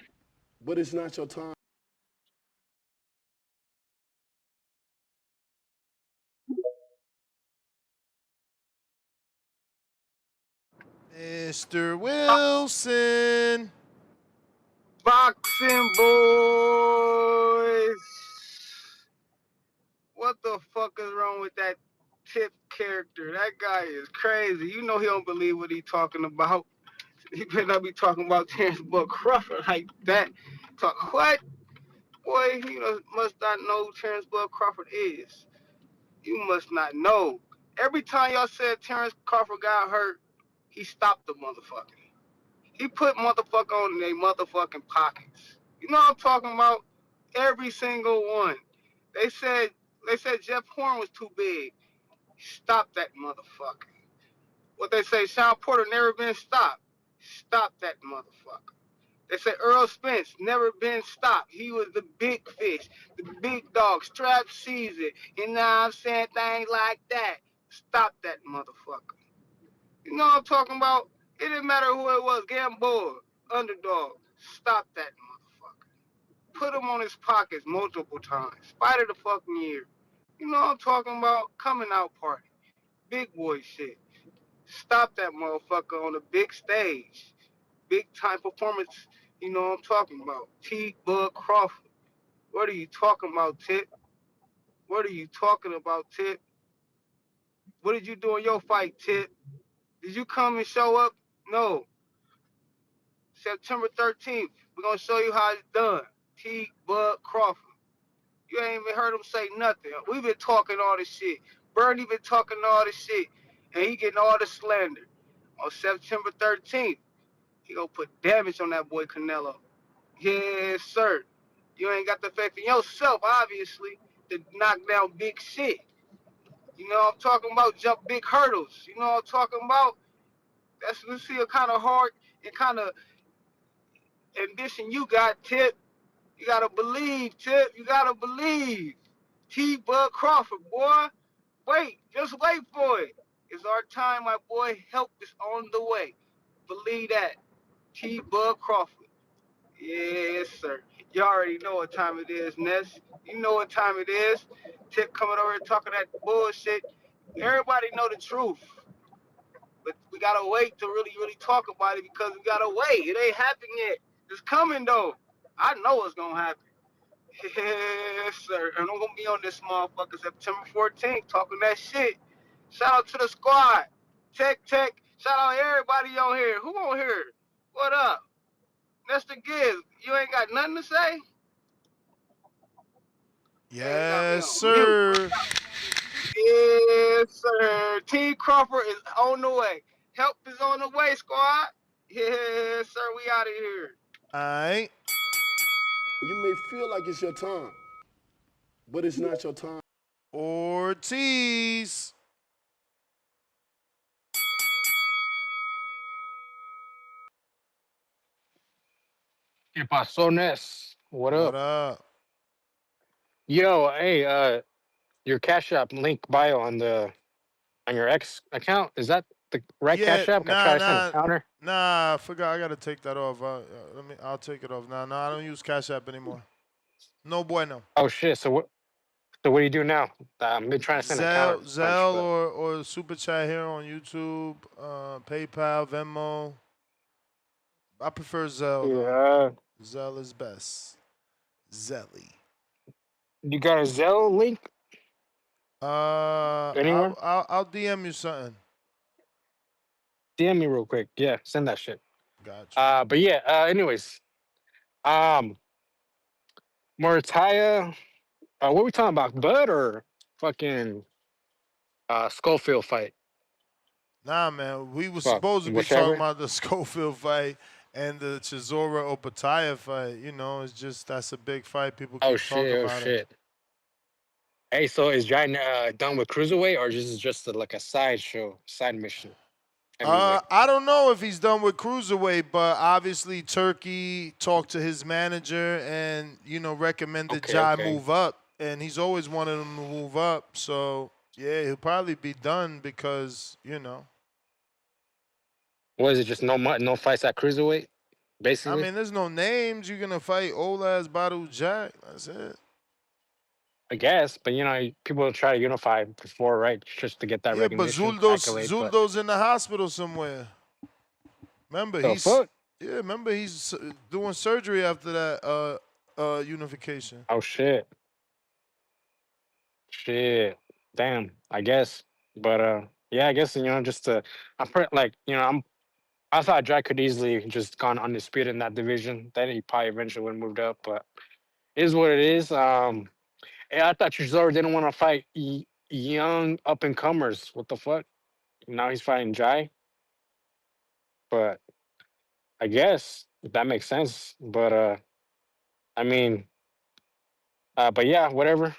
but it's not your time. Mr. Wilson. Boxing boys. What the fuck is wrong with that Tip character? That guy is crazy. You know he don't believe what he talking about. He better not be talking about Terrence Buck Crawford like that. Talk what? Boy, you must not know who Terrence Buck Crawford is. You must not know. Every time y'all said Terrence Crawford got hurt, he stopped the motherfucker. He put motherfucker on in their motherfucking pockets. You know what I'm talking about? Every single one. They said Jeff Horn was too big. Stop that motherfucker. What they say, Sean Porter never been stopped. Stop that motherfucker. They say Earl Spence never been stopped. He was the big fish, the big dog, strap season. You know what I'm saying? Things like that. Stop that motherfucker. You know what I'm talking about? It didn't matter who it was, Gamboa, underdog. Stop that motherfucker. Put him on his pockets multiple times. Spider the fucking year. You know what I'm talking about? Coming out party. Big boy shit. Stop that motherfucker on the big stage. Big time performance. You know what I'm talking about. T. Bud Crawford. What are you talking about, Tip? What are you talking about, Tip? What did you do in your fight, Tip? Did you come and show up? No. September 13th, we're going to show you how it's done. T. Bud Crawford. You ain't even heard him say nothing. We've been talking all this shit. Bernie been talking all this shit. And he getting all the slander. On September 13th, he gonna put damage on that boy Canelo. Yes, sir. You ain't got the faith in yourself, obviously, to knock down big shit. You know what I'm talking about? Jump big hurdles. You know what I'm talking about? Let's see what kind of heart and kind of ambition you got, Tip. You gotta believe, Tip. You gotta believe. T. Bud Crawford, boy. Wait, just wait for it. It's our time, my boy. Help is on the way. Believe that. T. Bud Crawford. Yes, sir. You already know what time it is, Ness. You know what time it is. Tip coming over here talking that bullshit. Everybody know the truth. But we gotta wait to really, really talk about it because we gotta wait. It ain't happened yet. It's coming though. I know it's gonna happen. Yes, sir. And I'm gonna be on this motherfucker September 14th talking that shit. Shout out to the squad. Tech. Shout out everybody on here. Who on here? What up? That's the giz. You ain't got nothing to say? Man, you got me Yes, on mute. sir. Yes, sir. T. Crawford is on the way. Help is on the way, squad. Yes, sir. We out of here. All right. You may feel like it's your time, but it's not your time. Ortiz. ¿Qué pasó, Ness? What What up? up? Yo, hey, your Cash App link bio on your X account, is that the right Yeah, Cash App? I try to send a counter. nah. I forgot. I gotta take that off. I'll take it off now. No, I don't use Cash App anymore. No bueno. Oh shit! So what do you do now? I've been trying to send a counter punch, Zelle but or Super Chat here on YouTube. PayPal, Venmo. I prefer Zelle though. yeah, Zelle is best. Zelly. you got a Zelle link anywhere? I'll DM you something. DM me real quick. Yeah, send that shit. Got you. But yeah. Anyways, um, Murataya. What are we talking about? Bud or fucking Schofield fight? Nah, man. We were Fuck, supposed to be talking whichever. about the Schofield fight and the Chisora Opetaia fight. You know, it's just that's a big fight. People Oh keep shit! talking Oh about it. shit! Hey, so is Jai done with cruiserweight, or is this just like a side show, side mission, heavyweight? I don't know if he's done with cruiserweight, but obviously Turkey talked to his manager and recommended Okay, Jai okay. move up, and he's always wanted him to move up. So yeah, he'll probably be done because. What is it? Just no fights at cruiserweight, I basically. mean, there's no names. You're gonna fight old ass Badu Jack. That's it. I guess, but people try to unify before, right? Just to get that Yeah, but recognition, Zuldo's accolade. But Zuldo's in the hospital somewhere. Remember, the fuck? he's doing surgery after that unification. Oh shit, shit, damn. I guess, but yeah, I guess just I thought Jack could easily just gone undisputed in that division. Then he probably eventually would have moved up, but it is what it is. Yeah, I thought Chisora didn't want to fight young up and comers. What the fuck? Now he's fighting Jai, but I guess that makes sense. But I mean, but yeah, whatever.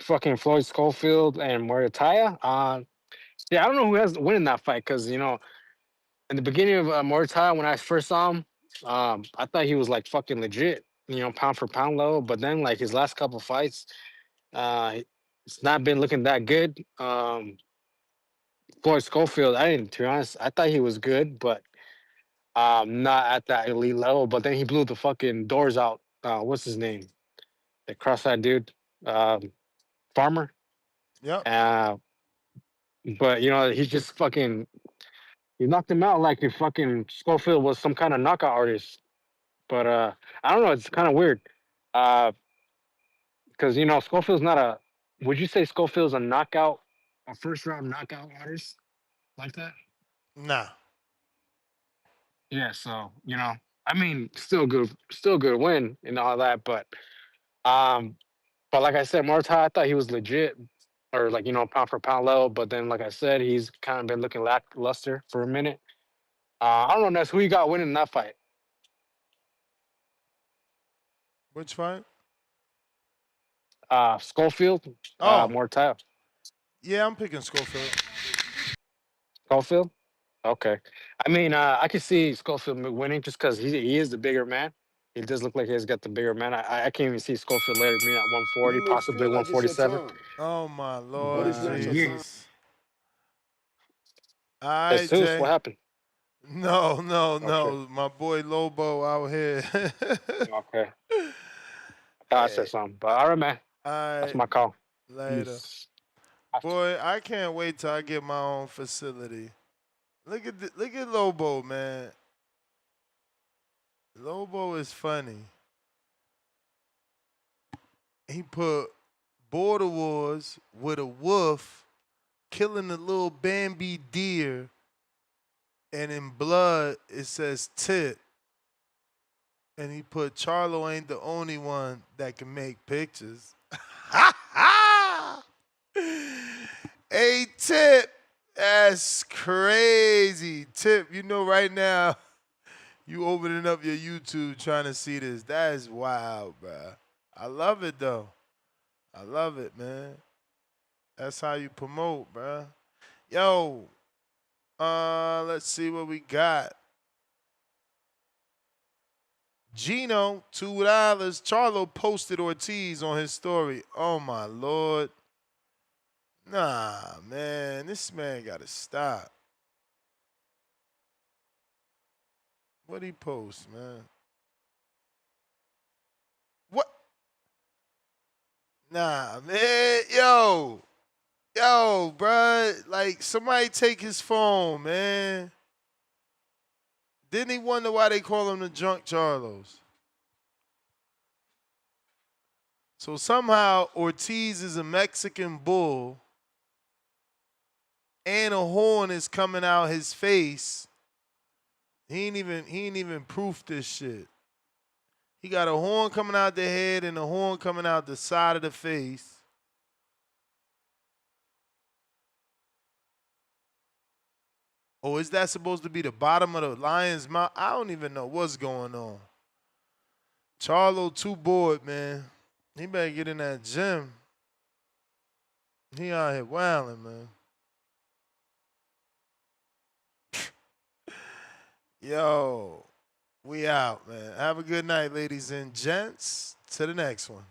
Fucking Floyd Schofield and Murataya. Yeah, I don't know who has winning that fight because in the beginning of Murataya when I first saw him, I thought he was like fucking legit. Pound for pound level. But then like his last couple fights, uh, it's not been looking that good. Floyd Schofield, to be honest, I thought he was good, but not at that elite level. But then he blew the fucking doors out. What's his name? The cross-eyed dude, Farmer. Yep. But he just fucking he knocked him out like if fucking Schofield was some kind of knockout artist. But I don't know. It's kind of weird. Because Schofield's not a. Would you say Schofield's a first round knockout artist like that? Nah. Yeah. So I mean, still good win and all that. Um, but like I said, Muay I thought he was legit, or like pound for pound level. But then, like I said, he's kind of been looking lackluster for a minute. I don't know, Ness, who you got winning that fight? Which fight? Schofield, Oh, Muay yeah, I'm picking Schofield. Schofield. Okay. I mean, I could see Schofield winning just because he is the bigger man. He does look like he's got the bigger man. I can't even see Schofield later being at 140, You may possibly feel like it's your 147. time, Oh my but Lord it's not your time. Jesus. All right, Jesus, what Jay. happened? No, Okay. my boy Lobo out here. Okay. I thought I said Hey, something. But all right, man. all That's right, my call. later. Peace. Boy, I can't wait till I get my own facility. Look at Lobo, man. Lobo is funny. He put Border Wars with a wolf killing a little Bambi deer, and in blood it says tip. And he put Charlo ain't the only one that can make pictures. Hey, Tip, that's crazy. Tip, right now, you opening up your YouTube trying to see this. That is wild, bro. I love it, though. I love it, man. That's how you promote, bro. Yo, let's see what we got. Gino, $2. Charlo posted Ortiz on his story. Oh, my Lord. Nah, man. This man got to stop. What'd he post, man? What? Nah, man. Yo, bruh. Like, somebody take his phone, man. Didn't he wonder why they call him the Drunk Charlos? So somehow Ortiz is a Mexican bull and a horn is coming out his face. He ain't even proof this shit. He got a horn coming out the head and a horn coming out the side of the face. Oh, is that supposed to be the bottom of the lion's mouth? I don't even know what's going on. Charlo too bored, man. He better get in that gym. He out here wilding, man. Yo, we out, man. Have a good night, ladies and gents. To the next one.